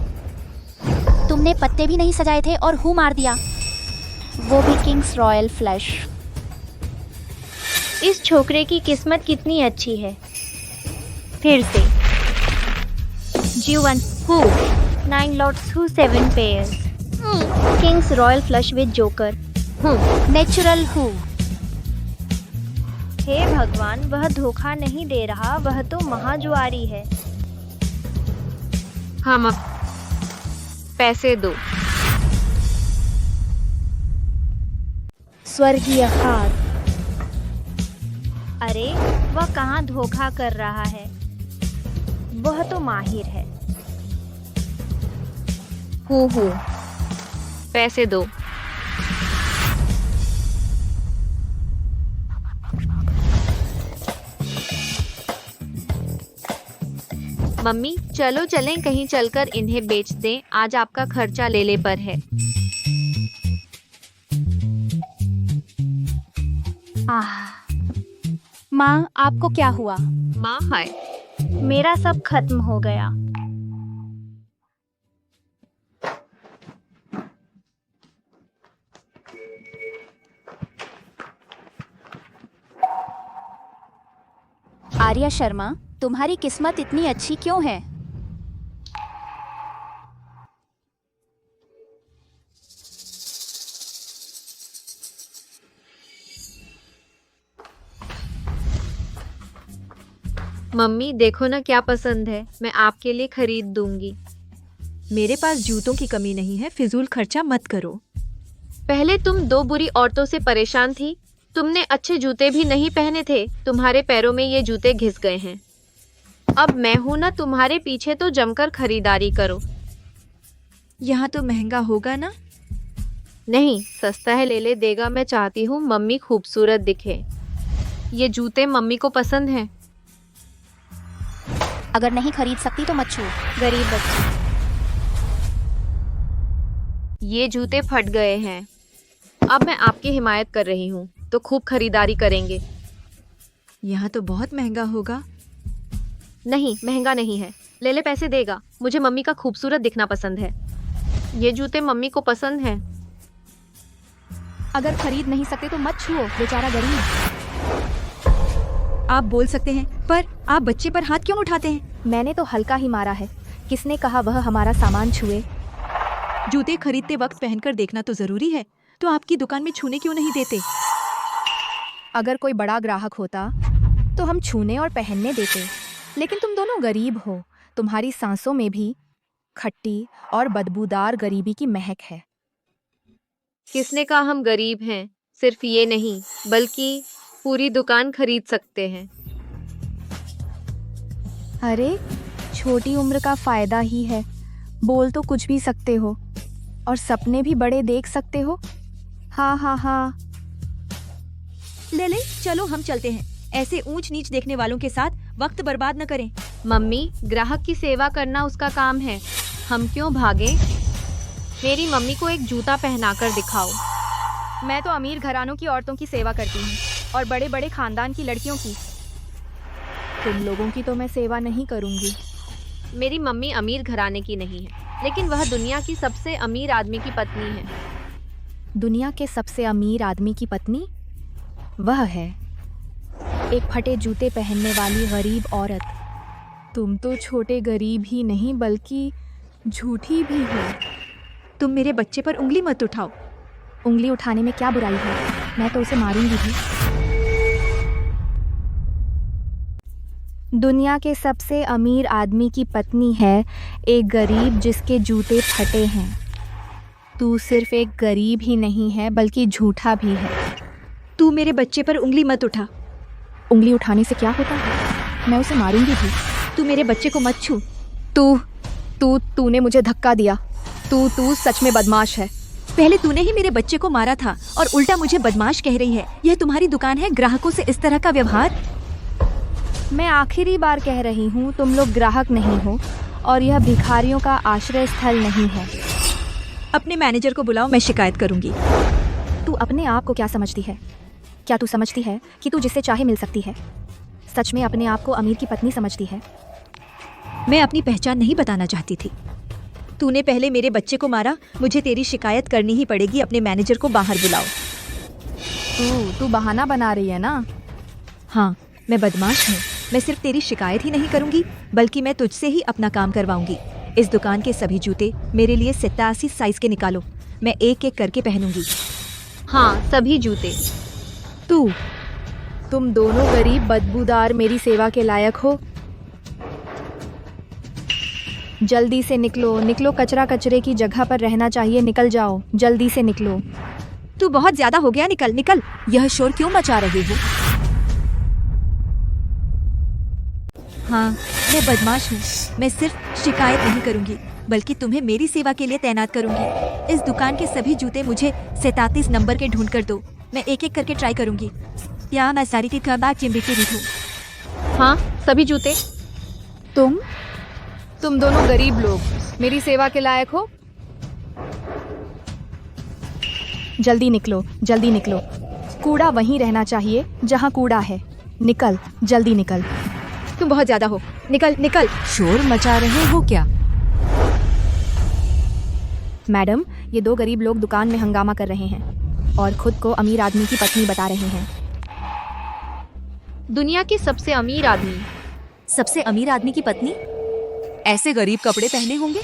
Speaker 8: तुमने पत्ते भी नहीं सजाए थे और हु मार दिया, वो भी किंग्स रॉयल फ्लश।
Speaker 7: इस छोकरे की किस्मत कितनी अच्छी है। फिर से G1 हु, 9 लॉर्ड्स हु, 7 pairs, kings royal flush with joker,
Speaker 8: natural हु।
Speaker 7: हे भगवान, वह धोखा नहीं दे रहा, वह तो महाजुआरी है।
Speaker 3: हम अब पैसे दो।
Speaker 7: स्वर्गीय हाथ। अरे वह कहाँ धोखा कर रहा है? वह तो माहिर है।
Speaker 3: हु पैसे दो। मम्मी चलो चलें, कहीं चलकर इन्हें बेच दें। आज आपका खर्चा लेले पर है।
Speaker 8: माँ, आपको क्या हुआ?
Speaker 3: माँ हाय।
Speaker 7: मेरा सब खत्म हो गया।
Speaker 8: आर्या शर्मा, तुम्हारी किस्मत इतनी अच्छी क्यों है?
Speaker 3: मम्मी देखो ना क्या पसंद है, मैं आपके लिए खरीद दूंगी।
Speaker 2: मेरे पास जूतों की कमी नहीं है, फिजूल खर्चा मत करो।
Speaker 3: पहले तुम 2 बुरी औरतों से परेशान थी, तुमने अच्छे जूते भी नहीं पहने थे, तुम्हारे पैरों में ये जूते घिस गए हैं। अब मैं हूं ना तुम्हारे पीछे, तो जमकर खरीदारी करो।
Speaker 2: यहाँ तो महंगा होगा ना?
Speaker 3: नहीं, सस्ता है, ले ले देगा। मैं चाहती हूँ मम्मी खूबसूरत दिखे। ये जूते मम्मी को पसंद हैं।
Speaker 8: अगर नहीं खरीद सकती तो मत छू।
Speaker 3: गरीब बच्चे। ये जूते फट गए हैं। अब मैं आपकी हिमायत कर रही हूँ, तो खूब खरीदारी करेंगे।
Speaker 2: यहाँ तो बहुत महंगा होगा।
Speaker 3: नहीं, महंगा नहीं है। ले ले, पैसे देगा। मुझे मम्मी का खूबसूरत दिखना पसंद है। ये जूते मम्मी को पसंद हैं।
Speaker 8: अगर खरीद नहीं सकते तो मत छुओ, बेचारा गरीब।
Speaker 2: आप बोल सकते हैं, पर आप बच्चे पर हाथ क्यों उठाते हैं?
Speaker 8: मैंने तो हल्का ही मारा है। किसने कहा वह हमारा सामान छुए?
Speaker 2: जूते खरीदते वक्त पहनकर देखना तो जरूरी है, तो आपकी दुकान में छूने क्यों नहीं देते?
Speaker 8: अगर कोई बड़ा ग्राहक होता तो हम छूने और पहनने देते, लेकिन तुम दोनों गरीब हो। तुम्हारी सांसों में भी खट्टी और बदबूदार गरीबी की महक है।
Speaker 3: किसने कहा हम गरीब हैं? सिर्फ ये नहीं, बल्कि पूरी दुकान खरीद सकते हैं।
Speaker 8: अरे, छोटी उम्र का फायदा ही है। बोल तो कुछ भी सकते हो और सपने भी बड़े देख सकते हो। हाँ हाँ हाँ।
Speaker 2: ले चलो हम चलते हैं। ऐसे ऊंच नीच देखने वालों के साथ वक्त बर्बाद न करें।
Speaker 3: मम्मी, ग्राहक की सेवा करना उसका काम है। हम क्यों भागें? मेरी मम्मी को एक जूता पहनाकर दिखाओ।
Speaker 8: मैं तो अमीर घरानों की औरतों की सेवा करती हूँ और बड़े बड़े खानदान की लड़कियों की। तुम लोगों की तो मैं सेवा नहीं करूँगी।
Speaker 3: मेरी मम्मी अमीर घराने की नहीं है, लेकिन वह दुनिया की सबसे अमीर आदमी की पत्नी है।
Speaker 8: दुनिया के सबसे अमीर आदमी की पत्नी? वह है एक फटे जूते पहनने वाली गरीब औरत। तुम तो छोटे गरीब ही नहीं बल्कि झूठी भी हो।
Speaker 2: तुम मेरे बच्चे पर उंगली मत उठाओ।
Speaker 8: उंगली उठाने में क्या बुराई है? मैं तो उसे मारूंगी भी। दुनिया के सबसे अमीर आदमी की पत्नी है एक गरीब जिसके जूते फटे हैं। तू सिर्फ एक गरीब ही नहीं है बल्कि झूठा भी है।
Speaker 2: तू मेरे बच्चे पर उंगली मत उठा।
Speaker 8: उंगली उठाने से क्या होता है? मैं उसे मारूंगी भी।
Speaker 2: तू मेरे बच्चे को मत छू।
Speaker 8: तूने मुझे धक्का दिया। तू सच में बदमाश है।
Speaker 2: पहले तूने ही मेरे बच्चे को मारा था और उल्टा मुझे बदमाश कह रही है। यह तुम्हारी दुकान है? ग्राहकों से इस तरह का व्यवहार?
Speaker 8: मैं आखिरी बार कह रही हूँ, तुम लोग ग्राहक नहीं हो और यह भिखारियों का आश्रय स्थल नहीं है।
Speaker 2: अपने मैनेजर को बुलाओ, मैं शिकायत करूंगी।
Speaker 8: तू अपने आप को क्या समझती है? क्या तू समझती है कि तू जिससे चाहे मिल सकती है? सच में अपने आप को अमीर की पत्नी समझती है?
Speaker 2: मैं अपनी पहचान नहीं बताना चाहती थी। तूने पहले मेरे बच्चे को मारा, मुझे तेरी शिकायत करनी ही पड़ेगी। अपने मैनेजर को बाहर बुलाओ।
Speaker 8: तू बहाना बना रही है ना?
Speaker 2: हाँ, मैं बदमाश हूँ। मैं सिर्फ तेरी शिकायत ही नहीं करूंगी, बल्कि मैं तुझसे ही अपना काम करवाऊंगी। इस दुकान के सभी जूते मेरे लिए 87 साइज के निकालो। मैं एक एक करके पहनूंगी।
Speaker 3: हाँ, सभी जूते।
Speaker 8: तुम दोनों गरीब बदबूदार मेरी सेवा के लायक हो। जल्दी से निकलो। कचरा कचरे की जगह पर रहना चाहिए। निकल जाओ, जल्दी से निकलो।
Speaker 2: तू बहुत ज्यादा हो गया। निकल। यह शोर क्यों मचा रही हो? हाँ, मैं बदमाश हूँ। मैं सिर्फ शिकायत नहीं करूँगी, बल्कि तुम्हें मेरी सेवा के लिए तैनात करूँगी। इस दुकान के सभी जूते मुझे 37 नंबर के ढूंढ कर दो। मैं एक एक करके ट्राई करूँगी। या मैं सारी की बात चिंबिटी हूँ।
Speaker 3: हाँ, सभी जूते।
Speaker 8: तुम दोनों गरीब लोग मेरी सेवा के लायक हो। जल्दी निकलो। कूड़ा वहीं रहना चाहिए जहाँ कूड़ा है। निकल, जल्दी निकल।
Speaker 2: तुम बहुत ज्यादा हो। निकल।
Speaker 12: शोर मचा रहे हो क्या?
Speaker 8: मैडम, ये दो गरीब लोग दुकान में हंगामा कर रहे हैं और खुद को अमीर आदमी की पत्नी बता रहे हैं।
Speaker 3: दुनिया के सबसे अमीर आदमी की पत्नी?
Speaker 12: ऐसे गरीब कपड़े पहने होंगे?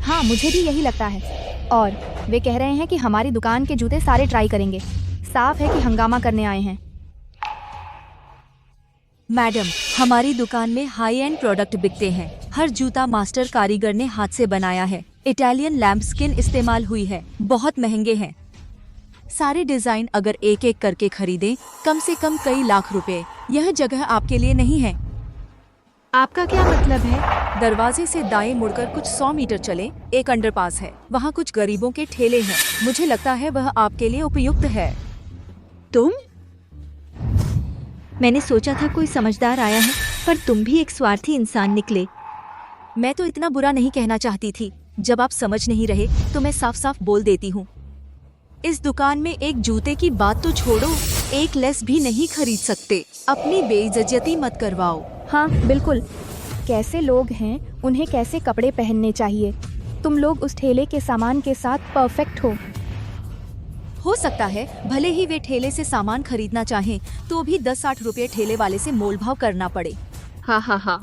Speaker 8: हाँ, मुझे भी यही लगता है। और वे कह रहे हैं कि हमारी दुकान के जूते सारे ट्राई करेंगे। साफ है कि हंगामा करने आए हैं।
Speaker 2: मैडम, हमारी दुकान में हाई एंड प्रोडक्ट बिकते हैं। हर जूता मास्टर कारीगर ने हाथ से बनाया है। इटालियन लैम्पस्किन इस्तेमाल हुई है। बहुत महंगे हैं। सारे डिजाइन अगर एक एक करके खरीदें, कम से कम कई लाख रुपए। यह जगह आपके लिए नहीं है।
Speaker 3: आपका क्या मतलब है?
Speaker 2: दरवाजे से दाएं मुड़कर कुछ 100 मीटर चले, एक अंडरपास है। वहाँ कुछ गरीबों के ठेले हैं। मुझे लगता है वह आपके लिए उपयुक्त है। तुम? मैंने सोचा था कोई समझदार आया है, पर तुम भी एक स्वार्थी इंसान निकले। मैं तो इतना बुरा नहीं कहना चाहती थी। जब आप समझ नहीं रहे तो मैं साफ साफ बोल देती हूँ। इस दुकान में एक जूते की बात तो छोड़ो, एक लेस भी नहीं खरीद सकते। अपनी बेइज्जती मत करवाओ।
Speaker 15: हाँ बिल्कुल, कैसे लोग हैं, उन्हें कैसे कपड़े पहनने चाहिए। तुम लोग उस ठेले के सामान के साथ परफेक्ट हो
Speaker 2: सकता है भले ही वे ठेले से सामान खरीदना चाहें तो भी 10-8 रुपये ठेले वाले से मोल भाव करना पड़े।
Speaker 3: हाँ हाँ हाँ।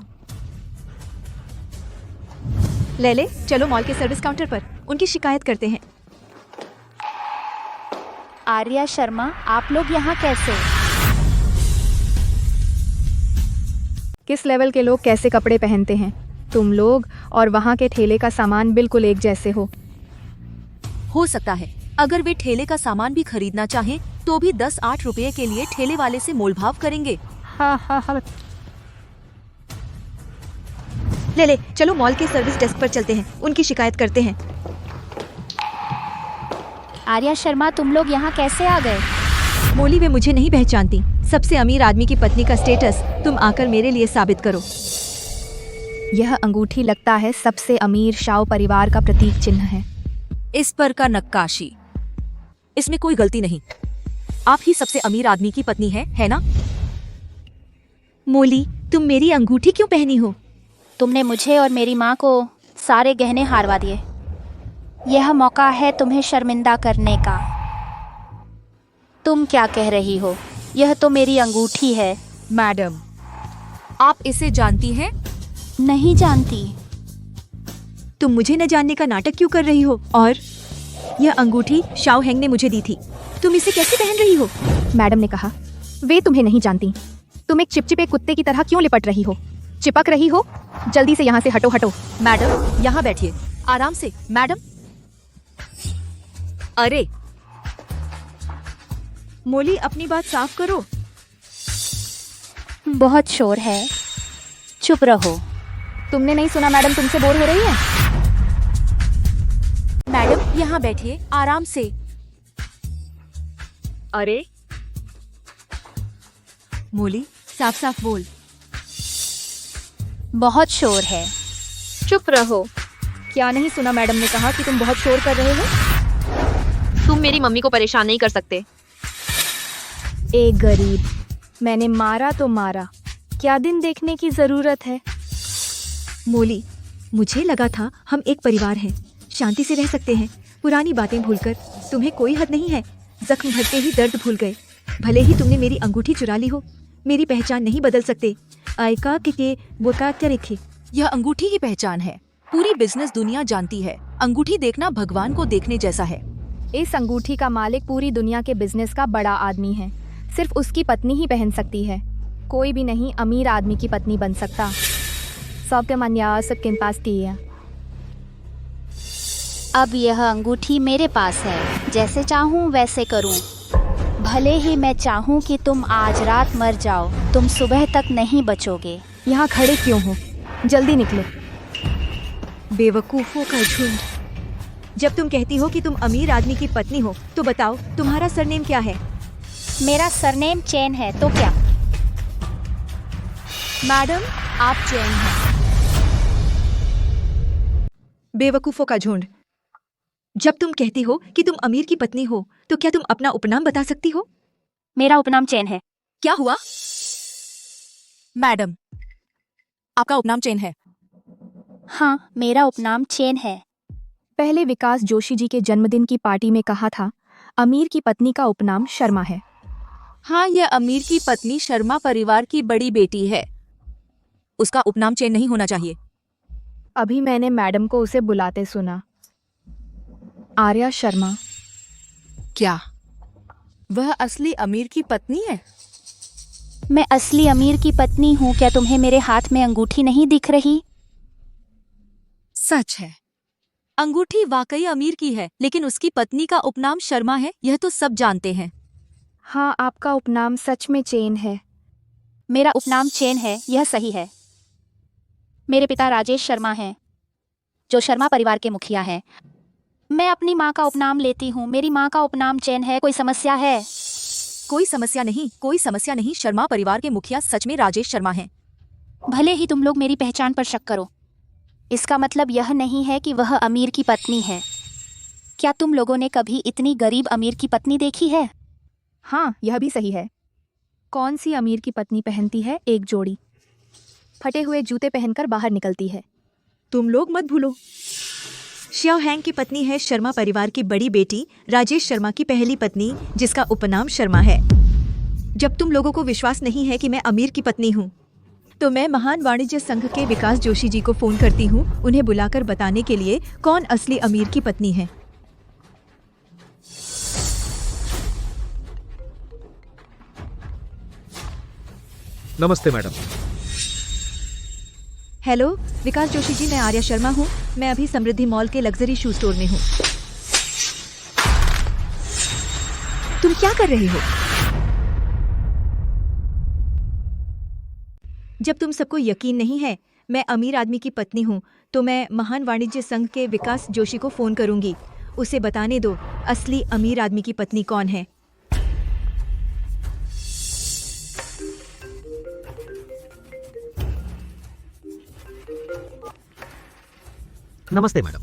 Speaker 2: ले चलो मॉल के सर्विस काउंटर पर उनकी शिकायत करते हैं।
Speaker 8: आर्या शर्मा, आप लोग यहाँ कैसे?
Speaker 15: किस लेवल के लोग कैसे कपड़े पहनते हैं? तुम लोग और वहाँ के ठेले का सामान बिल्कुल एक जैसे हो
Speaker 2: सकता है अगर वे ठेले का सामान भी खरीदना चाहें तो भी 10-8 रुपये के लिए ठेले वाले से मोल भाव करेंगे।
Speaker 15: हाँ।
Speaker 2: ले चलो मॉल के सर्विस डेस्क पर चलते हैं, उनकी शिकायत करते हैं।
Speaker 8: आर्या शर्मा, तुम लोग यहाँ कैसे आ गए?
Speaker 2: मोली वे मुझे नहीं पहचानती। सबसे अमीर आदमी की पत्नी का स्टेटस तुम आकर मेरे लिए साबित करो।
Speaker 15: यह अंगूठी लगता है सबसे अमीर शाओ परिवार का प्रतीक चिन्ह है।
Speaker 2: इस पर का नक्काशी, इसमें कोई गलती नहीं। आप ही सबसे अमीर आदमी की पत्नी है ना? मोली, तुम मेरी अंगूठी क्यों पहनी हो?
Speaker 8: तुमने मुझे और मेरी माँ को सारे गहने हारवा दिए। यह मौका है तुम्हें शर्मिंदा करने का। तुम क्या कह रही हो? यह तो मेरी अंगूठी है।
Speaker 2: मैडम, आप इसे जानती हैं?
Speaker 8: नहीं जानती।
Speaker 2: तुम मुझे न जानने का नाटक क्यों कर रही हो? और यह अंगूठी शाओ हेंग ने मुझे दी थी, तुम इसे कैसे पहन रही हो?
Speaker 15: मैडम ने कहा वे तुम्हें नहीं जानती। तुम एक चिपचिपे कुत्ते की तरह क्यों लिपट रही हो? चिपक रही हो? जल्दी से यहाँ से हटो।
Speaker 2: मैडम यहाँ बैठिए, आराम से। मैडम, अरे मोली, अपनी बात साफ करो।
Speaker 8: बहुत शोर है, चुप रहो।
Speaker 15: तुमने नहीं सुना मैडम तुमसे बोर हो रही है?
Speaker 2: मैडम यहाँ बैठिए, आराम से।
Speaker 3: अरे
Speaker 2: मोली, साफ साफ बोल।
Speaker 8: बहुत शोर है।
Speaker 3: चुप रहो।
Speaker 15: क्या नहीं सुना? मैडम ने कहा कि तुम बहुत शोर कर रहे हो।
Speaker 3: तुम मेरी मम्मी को परेशान नहीं कर सकते।
Speaker 15: एक गरीब, मैंने मारा तो मारा, क्या दिन देखने की जरूरत है?
Speaker 2: मोली, मुझे लगा था हम एक परिवार हैं, शांति से रह सकते हैं, पुरानी बातें भूलकर। तुम्हें कोई हद नहीं है, जख्म भरते ही दर्द भूल गए। भले ही तुमने मेरी अंगूठी चुरा ली हो, मेरी पहचान नहीं बदल सकते। आयका के बोका क्या रखे, यह अंगूठी की पहचान है। पूरी बिजनेस दुनिया जानती है, अंगूठी देखना भगवान को देखने जैसा है।
Speaker 15: इस अंगूठी का मालिक पूरी दुनिया के बिजनेस का बड़ा आदमी है। सिर्फ उसकी पत्नी ही पहन सकती है, कोई भी नहीं अमीर आदमी की पत्नी बन सकता। सबके मन्या सबके पास दिया।
Speaker 8: अब यह अंगूठी मेरे पास है, जैसे चाहूँ वैसे करूँ। भले ही मैं चाहूँ कि तुम आज रात मर जाओ, तुम सुबह तक नहीं बचोगे।
Speaker 15: यहाँ खड़े क्यों हो? जल्दी निकलो।
Speaker 2: बेवकूफों का झुंड। जब तुम कहती हो कि तुम अमीर आदमी की पत्नी हो तो बताओ तुम्हारा सरनेम क्या है?
Speaker 8: मेरा सरनेम चैन है, तो क्या?
Speaker 2: मैडम, आप चैन हैं। बेवकूफों का झुंड। जब तुम कहती हो कि तुम अमीर की पत्नी हो तो क्या तुम अपना उपनाम बता सकती हो?
Speaker 8: मेरा उपनाम चैन है।
Speaker 2: क्या हुआ? मैडम, आपका उपनाम चैन है?
Speaker 8: हाँ, मेरा उपनाम चैन है।
Speaker 15: पहले विकास जोशी जी के जन्मदिन की पार्टी में कहा था अमीर की पत्नी का उपनाम शर्मा है।
Speaker 2: हाँ, यह अमीर की पत्नी शर्मा परिवार की बड़ी बेटी है, उसका उपनाम चैन नहीं होना चाहिए।
Speaker 15: अभी मैंने मैडम को उसे बुलाते सुना। आर्या शर्मा।
Speaker 2: क्या वह असली अमीर की पत्नी है?
Speaker 8: मैं असली अमीर की पत्नी हूँ। क्या तुम्हें मेरे हाथ में अंगूठी नहीं दिख रही?
Speaker 2: सच है, अंगूठी वाकई अमीर की है, लेकिन उसकी पत्नी का उपनाम शर्मा है, यह तो सब जानते हैं।
Speaker 15: हाँ, आपका उपनाम सच में चैन है।
Speaker 8: मेरा उपनाम चैन है, यह सही है। मेरे पिता राजेश शर्मा हैं, जो शर्मा परिवार के मुखिया हैं। मैं अपनी माँ का उपनाम लेती हूँ, मेरी माँ का उपनाम चैन है। कोई समस्या है?
Speaker 2: कोई समस्या नहीं, कोई समस्या नहीं। शर्मा परिवार के मुखिया सच में राजेश शर्मा हैं।
Speaker 8: भले ही तुम लोग मेरी पहचान पर शक करो, इसका मतलब यह नहीं है कि वह अमीर की पत्नी है। क्या तुम लोगों ने कभी इतनी गरीब अमीर की पत्नी देखी है?
Speaker 15: हाँ, यह भी सही है। कौन सी अमीर की पत्नी पहनती है एक जोड़ी फटे हुए जूते पहनकर बाहर निकलती है?
Speaker 2: तुम लोग मत भूलो, श्याओ हैंग की पत्नी है शर्मा परिवार की बड़ी बेटी राजेश शर्मा की पहली पत्नी, जिसका उपनाम शर्मा है। जब तुम लोगों को विश्वास नहीं है कि मैं अमीर की पत्नी हूँ, तो मैं महान वाणिज्य संघ के विकास जोशी जी को फोन करती हूँ, उन्हें बुलाकर बताने के लिए कौन असली अमीर की पत्नी है।
Speaker 10: नमस्ते मैडम।
Speaker 2: हेलो विकास जोशी जी, मैं आर्या शर्मा हूँ। मैं अभी समृद्धि मॉल के लग्जरी शू स्टोर में हूँ। तुम क्या कर रहे हो? जब तुम सबको यकीन नहीं है मैं अमीर आदमी की पत्नी हूँ, तो मैं महान वाणिज्य संघ के विकास जोशी को फोन करूंगी। उसे बताने दो असली अमीर आदमी की पत्नी कौन है।
Speaker 13: नमस्ते मैडम।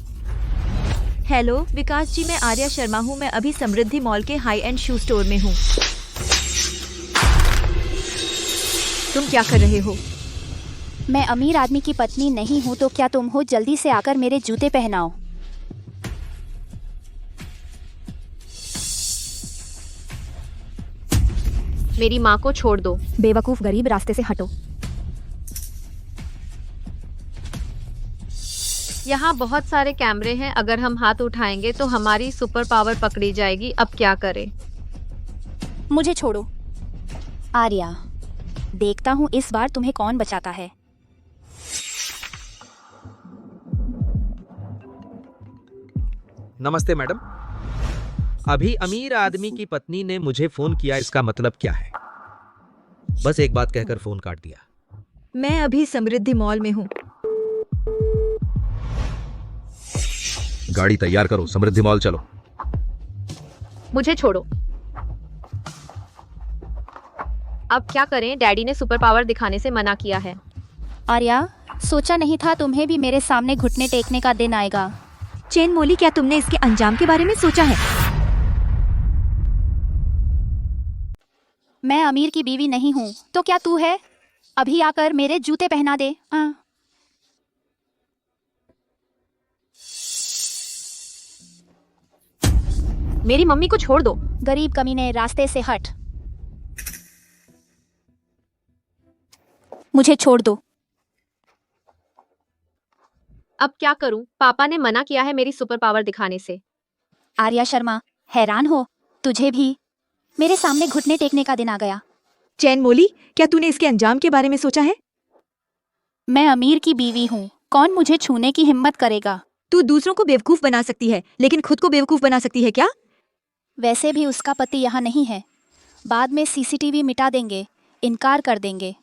Speaker 2: हेलो विकास जी, मैं आर्या शर्मा हूँ। मैं अभी समृद्धि मॉल के हाई एंड शू स्टोर में हूँ। तुम क्या कर रहे हो?
Speaker 8: मैं अमीर आदमी की पत्नी नहीं हूँ, तो क्या तुम हो? जल्दी से आकर मेरे जूते पहनाओ।
Speaker 3: मेरी माँ को छोड़ दो।
Speaker 15: बेवकूफ गरीब, रास्ते से हटो।
Speaker 3: यहाँ बहुत सारे कैमरे हैं, अगर हम हाथ उठाएंगे तो हमारी सुपर पावर पकड़ी जाएगी। अब क्या करें?
Speaker 8: मुझे छोड़ो। आर्या, देखता हूँ इस बार तुम्हें कौन बचाता है।
Speaker 13: नमस्ते मैडम। अभी अमीर आदमी की पत्नी ने मुझे फोन किया, इसका मतलब क्या है? बस एक बात कहकर फोन काट दिया।
Speaker 2: मैं अभी समृद्धि मॉल में हूँ।
Speaker 10: गाड़ी तैयार करो, समृद्धि मॉल चलो।
Speaker 3: मुझे छोड़ो। अब क्या करें? डैडी ने सुपर पावर दिखाने से मना किया है।
Speaker 8: आर्या, सोचा नहीं था तुम्हें भी मेरे सामने घुटने टेकने का दिन आएगा।
Speaker 2: चेन मोली, क्या तुमने इसके अंजाम के बारे में सोचा है?
Speaker 8: मैं अमीर की बीवी नहीं हूँ, तो क्या तू है? अभी आकर मेरे जूते पहना दे।
Speaker 3: मेरी मम्मी को छोड़ दो।
Speaker 8: गरीब कमीने, रास्ते से हट। मुझे छोड़ दो।
Speaker 3: अब क्या करूं? पापा ने मना किया है मेरी सुपर पावर दिखाने से।
Speaker 8: आर्या शर्मा, हैरान हो? तुझे भी मेरे सामने घुटने टेकने का दिन आ गया।
Speaker 2: चैन मोली, क्या तूने इसके अंजाम के बारे में सोचा है?
Speaker 8: मैं अमीर की बीवी हूँ, कौन मुझे छूने की हिम्मत करेगा?
Speaker 2: तू दूसरों को बेवकूफ बना सकती है, लेकिन खुद को बेवकूफ बना सकती है क्या?
Speaker 8: वैसे भी उसका पति यहाँ नहीं है। बाद में सीसीटीवी मिटा देंगे, इनकार कर देंगे,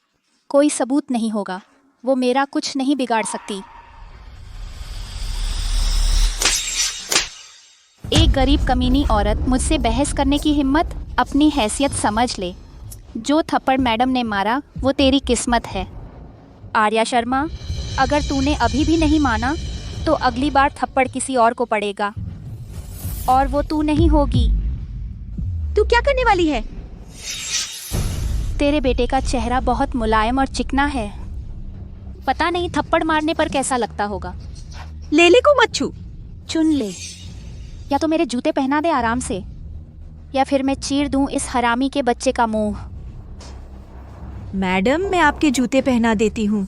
Speaker 8: कोई सबूत नहीं होगा। वो मेरा कुछ नहीं बिगाड़ सकती। एक गरीब कमीनी औरत मुझसे बहस करने की हिम्मत? अपनी हैसियत समझ ले। जो थप्पड़ मैडम ने मारा वो तेरी किस्मत है। आर्या शर्मा, अगर तूने अभी भी नहीं माना तो अगली बार थप्पड़ किसी और को पड़ेगा, और वो तू नहीं होगी।
Speaker 2: तू क्या करने वाली है?
Speaker 8: तेरे बेटे का चेहरा बहुत मुलायम और चिकना है, पता नहीं थप्पड़ मारने पर कैसा लगता होगा।
Speaker 2: लेले को मत छू।
Speaker 8: चुन ले, या तो मेरे जूते पहना दे आराम से, या फिर मैं चीर दूं इस हरामी के बच्चे का मुंह।
Speaker 2: मैडम, मैं आपके जूते पहना देती हूँ।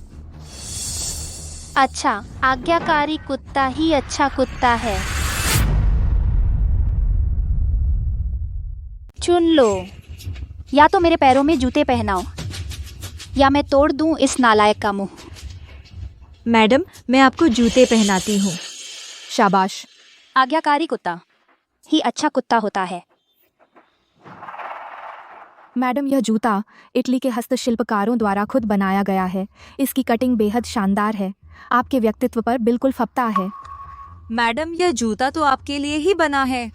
Speaker 8: अच्छा, आज्ञाकारी कुत्ता ही अच्छा कुत्ता है। चुन लो, या तो मेरे पैरों में जूते पहनाओ, या मैं तोड़ दूं इस नालायक का मुंह।
Speaker 2: मैडम, मैं आपको जूते पहनाती हूँ।
Speaker 15: शाबाश।
Speaker 8: आज्ञाकारी कुत्ता ही अच्छा कुत्ता होता है।
Speaker 15: मैडम, यह जूता इटली के हस्तशिल्पकारों द्वारा खुद बनाया गया है। इसकी कटिंग बेहद शानदार है, आपके व्यक्तित्व पर बिल्कुल फपता है।
Speaker 2: मैडम, यह जूता तो आपके लिए ही बना है।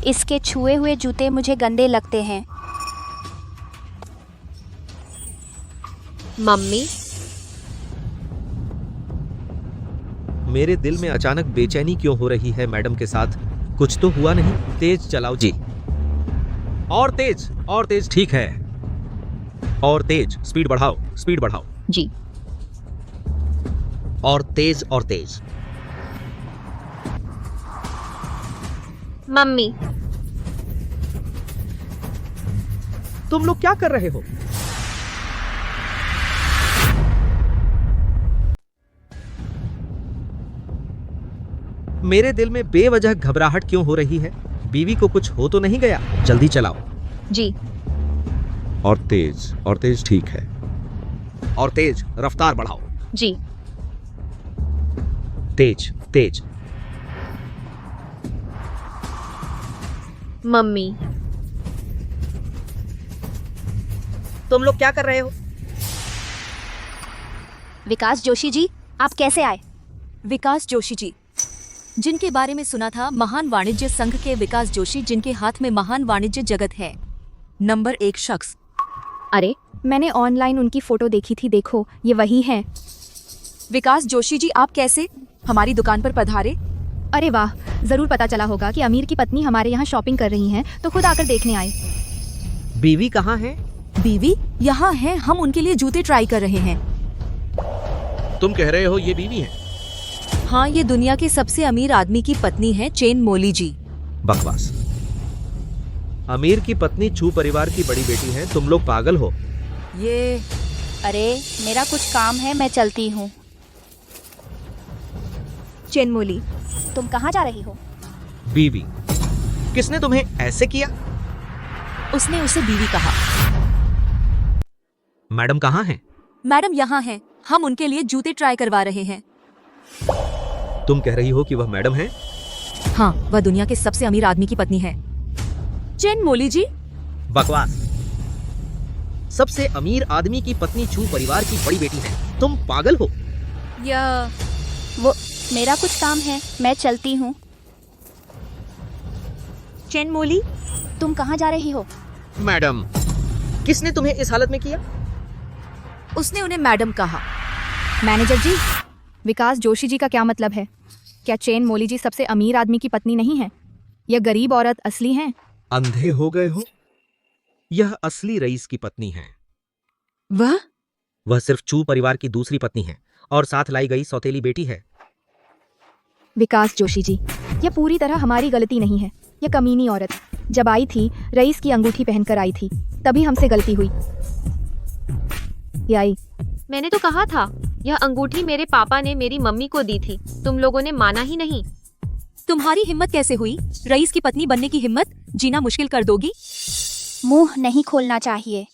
Speaker 8: इसके छुए हुए जूते मुझे गंदे लगते हैं।
Speaker 3: मम्मी,
Speaker 13: मेरे दिल में अचानक बेचैनी क्यों हो रही है मैडम के साथ? कुछ तो हुआ नहीं? तेज चलाओ जी। और तेज, ठीक है। और तेज, स्पीड बढ़ाओ, स्पीड बढ़ाओ
Speaker 7: जी।
Speaker 13: और तेज, और तेज।
Speaker 3: मम्मी,
Speaker 13: तुम लोग क्या कर रहे हो? मेरे दिल में बेवजह घबराहट क्यों हो रही है? बीवी को कुछ हो तो नहीं गया? जल्दी चलाओ
Speaker 3: जी।
Speaker 13: और तेज, ठीक है। और तेज, रफ्तार बढ़ाओ
Speaker 3: जी।
Speaker 13: तेज।
Speaker 3: मम्मी,
Speaker 13: तुम लोग क्या कर रहे हो?
Speaker 7: विकास जोशी जी, आप कैसे आए?
Speaker 2: विकास जोशी जी, जिनके बारे में सुना था, महान वाणिज्य संघ के विकास जोशी, जिनके हाथ में महान वाणिज्य जगत है, नंबर 1 शख्स।
Speaker 15: अरे, मैंने ऑनलाइन उनकी फोटो देखी थी, देखो ये वही हैं।
Speaker 2: विकास जोशी जी, आप कैसे हमारी दुकान पर पधारे?
Speaker 15: अरे वाह, जरूर पता चला होगा कि अमीर की पत्नी हमारे यहाँ शॉपिंग कर रही हैं, तो खुद आकर देखने आए।
Speaker 13: बीवी कहाँ है?
Speaker 2: बीवी यहाँ है, हम उनके लिए जूते ट्राई कर रहे हैं।
Speaker 10: तुम कह रहे हो ये बीवी है?
Speaker 2: हाँ, ये दुनिया के सबसे अमीर आदमी की पत्नी है, चेन मोली जी।
Speaker 13: बकवास। अमीर की पत्नी चू परिवार की बड़ी बेटी है, तुम लोग पागल हो।
Speaker 2: ये
Speaker 8: अरे मेरा कुछ काम है, मैं चलती हूँ।
Speaker 2: चेन मोली,
Speaker 7: तुम कहाँ जा रही हो?
Speaker 13: बीवी, किसने तुम्हें ऐसे किया?
Speaker 2: उसने उसे बीवी कहा।
Speaker 13: मैडम कहाँ हैं?
Speaker 2: मैडम यहाँ हैं, हम उनके लिए जूते ट्राई करवा रहे हैं।
Speaker 13: तुम कह रही हो कि वह मैडम है?
Speaker 2: हाँ, वह दुनिया के सबसे अमीर आदमी की पत्नी है, चेन मोली जी।
Speaker 13: बकवास। सबसे अमीर आदमी की पत्नी चू परिवार की बड़ी बेटी है, तुम पागल हो?
Speaker 8: वो मेरा कुछ काम है, मैं चलती हूँ।
Speaker 2: चेन मोली,
Speaker 7: तुम कहाँ जा रही हो?
Speaker 13: मैडम, किसने तुम्हें इस हालत में किया?
Speaker 2: उसने उन्हें मैडम कहा।
Speaker 15: मैनेजर जी, विकास जोशी जी का क्या मतलब है? क्या चेन मोली जी सबसे अमीर आदमी की पत्नी नहीं है? यह गरीब औरत असली हैं।
Speaker 13: अंधे हो गए हो? यह असली रईस की पत्नी है। वह सिर्फ चू परिवार की दूसरी पत्नी है और साथ लाई गई सौतेली बेटी है।
Speaker 15: विकास जोशी जी, यह पूरी तरह हमारी गलती नहीं है। यह कमीनी औरत जब आई थी, रईस की अंगूठी पहनकर आई थी, तभी हमसे गलती हुई। ये आई।
Speaker 3: मैंने तो कहा था, यह अंगूठी मेरे पापा ने मेरी मम्मी को दी थी, तुम लोगों ने माना ही नहीं।
Speaker 2: तुम्हारी हिम्मत कैसे हुई? रईस की पत्नी बनने की हिम्मत? जीना मुश्किल कर दोगी।
Speaker 8: मुंह नहीं खोलना चाहिए,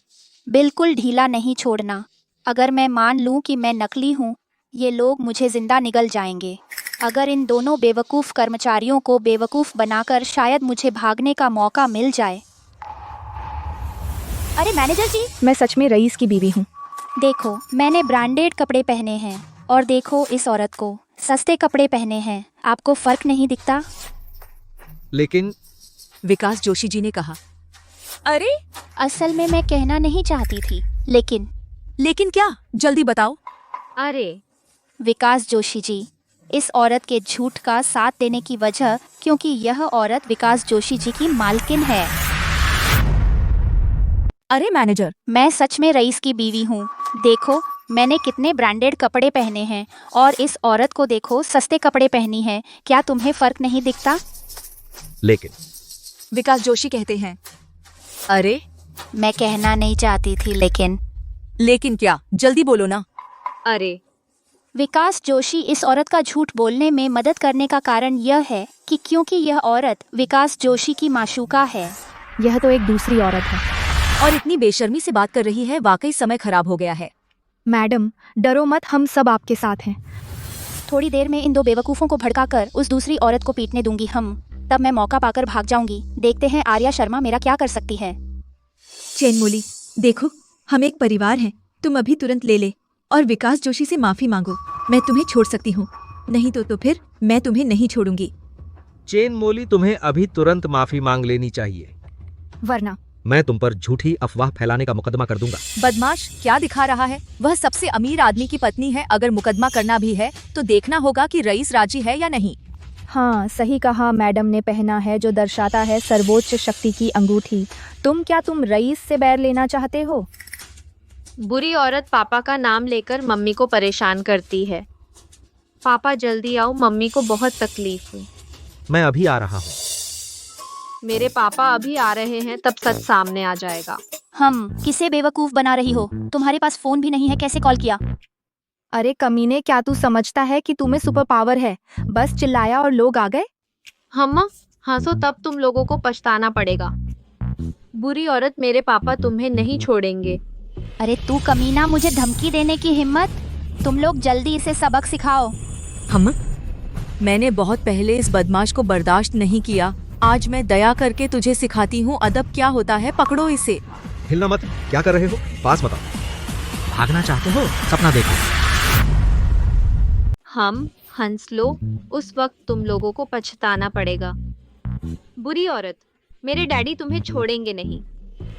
Speaker 8: बिल्कुल ढीला नहीं छोड़ना। अगर मैं मान लूं कि मैं नकली हूं, ये लोग मुझे जिंदा निगल जाएंगे। अगर इन दोनों बेवकूफ़ कर्मचारियों को बेवकूफ़ बनाकर शायद मुझे भागने का मौका मिल जाए।
Speaker 7: अरे मैनेजर जी,
Speaker 15: मैं सच में रईस की बीवी हूँ।
Speaker 8: देखो, मैंने ब्रांडेड कपड़े पहने हैं और देखो इस औरत को सस्ते कपड़े पहने हैं। आपको फर्क नहीं दिखता?
Speaker 13: लेकिन
Speaker 2: विकास जोशी जी ने कहा। अरे,
Speaker 8: असल में मैं कहना नहीं चाहती थी, लेकिन
Speaker 2: क्या? जल्दी बताओ।
Speaker 3: अरे
Speaker 8: विकास जोशी जी, इस औरत के झूठ का साथ देने की वजह क्योंकि यह औरत विकास जोशी जी की मालकिन है।
Speaker 2: अरे मैनेजर,
Speaker 8: मैं सच में रईस की बीवी हूँ। देखो, मैंने कितने ब्रांडेड कपड़े पहने हैं और इस औरत को देखो, सस्ते कपड़े पहनी है। क्या तुम्हें फर्क नहीं दिखता?
Speaker 13: लेकिन
Speaker 2: विकास जोशी कहते हैं। अरे,
Speaker 8: मैं कहना नहीं चाहती थी,
Speaker 2: लेकिन क्या? जल्दी बोलो ना।
Speaker 3: अरे
Speaker 8: विकास जोशी, इस औरत का झूठ बोलने में मदद करने का कारण यह है कि क्योंकि यह औरत विकास जोशी की माशूका है।
Speaker 15: यह तो एक दूसरी औरत है
Speaker 2: और इतनी बेशर्मी से बात कर रही है। वाकई समय खराब हो गया है।
Speaker 15: मैडम, डरो मत, हम सब आपके साथ हैं।
Speaker 8: थोड़ी देर में इन दो बेवकूफ़ों को भड़काकर उस दूसरी औरत को पीटने दूंगी तब मैं मौका पाकर भाग जाऊंगी। देखते हैं आर्या शर्मा मेरा क्या कर सकती है।
Speaker 2: चेन मोली, देखो, हम एक परिवार हैं। तुम अभी तुरंत ले और विकास जोशी से माफी मांगो। मैं तुम्हें छोड़ सकती हूँ, नहीं तो फिर मैं तुम्हें नहीं छोड़ूंगी।
Speaker 13: चेन मोली, तुम्हें अभी तुरंत माफी मांग लेनी चाहिए,
Speaker 15: वरना
Speaker 13: मैं तुम पर झूठी अफवाह फैलाने का मुकदमा कर दूंगा।
Speaker 12: बदमाश, क्या दिखा रहा है? वह सबसे अमीर आदमी की पत्नी है। अगर मुकदमा करना भी है तो देखना होगा कि रईस राजी है या नहीं।
Speaker 15: हाँ, सही कहा। मैडम ने पहना है जो दर्शाता है सर्वोच्च शक्ति की अंगूठी। तुम रईस से बैर लेना चाहते हो?
Speaker 3: बुरी औरत पापा का नाम लेकर मम्मी को परेशान करती है। पापा जल्दी आओ, मम्मी को बहुत तकलीफ हुई।
Speaker 13: मैं अभी आ रहा हूँ।
Speaker 3: मेरे पापा अभी आ रहे हैं, तब सच सामने आ जाएगा।
Speaker 8: हम किसे बेवकूफ बना रही हो? तुम्हारे पास फोन भी नहीं है, कैसे कॉल किया?
Speaker 15: अरे कमीने, क्या तू समझता है कि तुम्हें सुपर पावर है? बस चिल्लाया और लोग आ गए।
Speaker 3: हम हंसो तब तुम लोगों को पछताना पड़ेगा। बुरी औरत, मेरे पापा तुम्हें नहीं छोड़ेंगे।
Speaker 8: अरे तू कमीना, मुझे धमकी देने की हिम्मत? तुम लोग जल्दी इसे सबक सिखाओ।
Speaker 12: मैंने बहुत पहले इस बदमाश को बर्दाश्त नहीं किया। आज मैं दया करके तुझे सिखाती हूँ अदब क्या होता है। पकड़ो इसे।
Speaker 13: हिलना मत। क्या कर रहे हो? पास मत आओ। भागना चाहते हो? सपना देखो।
Speaker 3: हम हंस लो, उस वक्त तुम लोगों को पछताना पड़ेगा। बुरी औरत, मेरे डैडी तुम्हें छोड़ेंगे नहीं।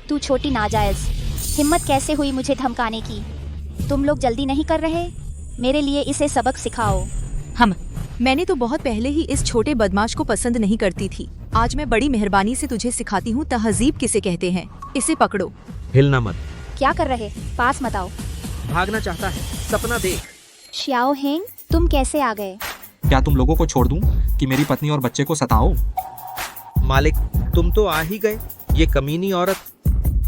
Speaker 8: तू छोटी नाजायज, हिम्मत कैसे हुई मुझे धमकाने की? तुम लोग जल्दी नहीं कर रहे? मेरे लिए इसे सबक सिखाओ।
Speaker 12: मैंने तो बहुत पहले ही इस छोटे बदमाश को पसंद नहीं करती थी। आज मैं बड़ी मेहरबानी से तुझे सिखाती हूँ तहजीब किसे कहते हैं। इसे पकड़ो।
Speaker 13: हिलना मत।
Speaker 8: क्या कर रहे? पास मत आओ।
Speaker 13: भागना चाहता है, सपना देख।
Speaker 8: श्याओ हेंग, तुम कैसे आ गए?
Speaker 4: क्या तुम लोगों को छोड़ दूं कि मेरी पत्नी और बच्चे को सताओ?
Speaker 13: मालिक, तुम तो आ ही गए। ये कमीनी औरत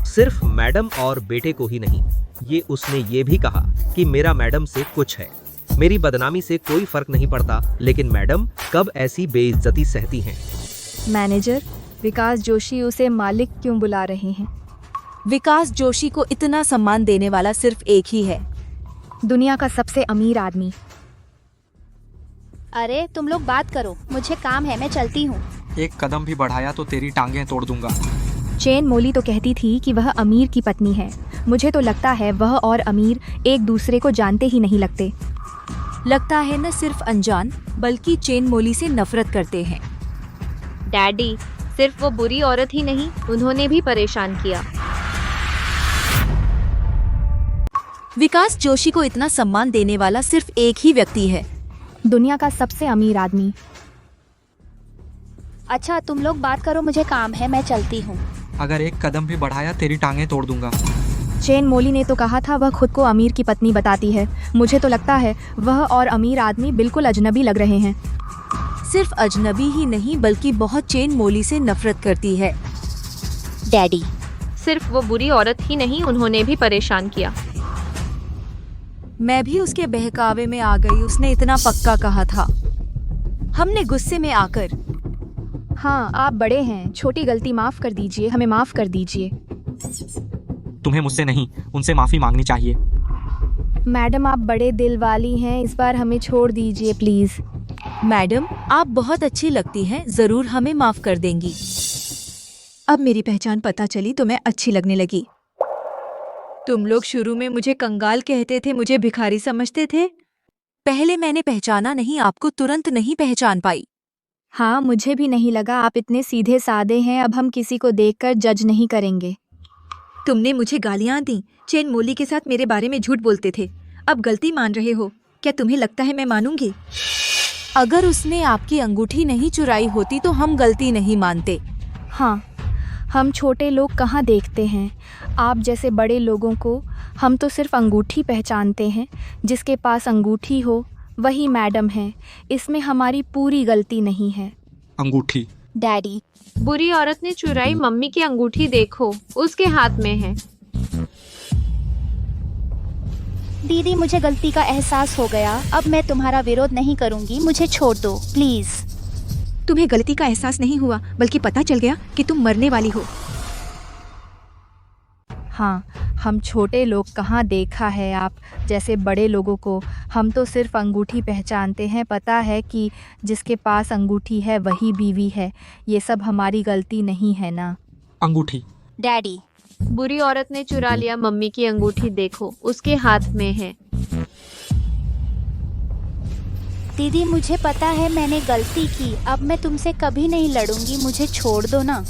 Speaker 13: सिर्फ मैडम और बेटे को ही नहीं, ये उसने ये भी कहा कि मेरा मैडम से कुछ है। मेरी बदनामी से कोई फर्क नहीं पड़ता, लेकिन मैडम कब ऐसी बेइज्जती सहती हैं?
Speaker 15: मैनेजर, विकास जोशी उसे मालिक क्यों बुला रहे हैं?
Speaker 12: विकास जोशी को इतना सम्मान देने वाला सिर्फ एक ही है,
Speaker 15: दुनिया का सबसे अमीर आदमी।
Speaker 8: अरे तुम लोग बात करो, मुझे काम है, मैं चलती हूँ।
Speaker 4: एक कदम भी बढ़ाया तो तेरी टांगें तोड़ दूंगा।
Speaker 15: चेन मोली तो कहती थी कि वह अमीर की पत्नी है। मुझे तो लगता है वह और अमीर एक दूसरे को जानते ही नहीं लगते।
Speaker 12: लगता है न सिर्फ अनजान बल्कि चेन मोली से नफरत करते हैं।
Speaker 3: डैडी, सिर्फ वो बुरी औरत ही नहीं, उन्होंने भी परेशान किया।
Speaker 12: विकास जोशी को इतना सम्मान देने वाला सिर्फ एक ही व्यक्ति है,
Speaker 15: दुनिया का सबसे अमीर आदमी।
Speaker 8: अच्छा तुम लोग बात करो, मुझे काम है, मैं चलती हूँ।
Speaker 4: अगर एक कदम भी बढ़ाया तेरी टांगें तोड़ दूंगा।
Speaker 15: चेन मोली ने तो कहा था वह खुद को अमीर की पत्नी बताती है। मुझे तो लगता है वह और अमीर आदमी बिल्कुल अजनबी लग रहे हैं।
Speaker 12: सिर्फ अजनबी ही नहीं बल्कि बहुत चेन मोली से नफरत करती है।
Speaker 8: डैडी,
Speaker 3: सिर्फ वो बुरी औरत ही नहीं, उन्होंने भी परेशान किया।
Speaker 12: मैं भी उसके बहकावे में आ गई। उसने इतना पक्का कहा था। हमने गुस्से में आकर।
Speaker 15: हाँ, आप बड़े हैं, छोटी गलती माफ कर दीजिए, हमें माफ कर दीजिए।
Speaker 4: तुम्हें मुझसे नहीं, उनसे माफी मांगनी चाहिए।
Speaker 15: मैडम, आप बड़े दिल वाली हैं, इस बार हमें छोड़ दीजिए प्लीज।
Speaker 12: मैडम, आप बहुत अच्छी लगती हैं, जरूर हमें माफ कर देंगी। अब मेरी पहचान पता चली तो मैं अच्छी लगने लगी। तुम लोग शुरू में मुझे कंगाल कहते थे, मुझे भिखारी समझते थे। पहले मैंने पहचाना नहीं, आपको तुरंत नहीं पहचान पाई।
Speaker 15: हाँ, मुझे भी नहीं लगा आप इतने सीधे साधे हैं। अब हम किसी को देखकर जज नहीं करेंगे।
Speaker 2: तुमने मुझे गालियां दी, चेन मोली के साथ मेरे बारे में झूठ बोलते थे, अब गलती मान रहे हो। क्या तुम्हें लगता है मैं मानूंगी?
Speaker 12: अगर उसने आपकी अंगूठी नहीं चुराई होती तो हम गलती नहीं मानते।
Speaker 15: हाँ, हम छोटे लोग कहाँ देखते हैं आप जैसे बड़े लोगों को। हम तो सिर्फ अंगूठी पहचानते हैं। जिसके पास अंगूठी हो वही मैडम है। इसमें हमारी पूरी गलती नहीं है।
Speaker 4: अंगूठी?
Speaker 8: डैडी,
Speaker 3: बुरी औरत ने चुराई मम्मी की अंगूठी, देखो उसके हाथ में है।
Speaker 8: दीदी, मुझे गलती का एहसास हो गया। अब मैं तुम्हारा विरोध नहीं करूंगी, मुझे छोड़ दो प्लीज।
Speaker 2: तुम्हें गलती का एहसास नहीं हुआ बल्कि पता चल गया कि तुम मरने वाली हो।
Speaker 15: हाँ, हम छोटे लोग कहाँ देखा है आप जैसे बड़े लोगों को। हम तो सिर्फ अंगूठी पहचानते हैं। पता है कि जिसके पास अंगूठी है वही बीवी है। ये सब हमारी गलती नहीं है ना।
Speaker 4: अंगूठी?
Speaker 8: डैडी,
Speaker 3: बुरी औरत ने चुरा लिया मम्मी की अंगूठी, देखो उसके हाथ में है।
Speaker 8: दीदी, मुझे पता है मैंने गलती की। अब मैं तुमसे कभी नहीं लड़ूंगी, मुझे छोड़ दो ना।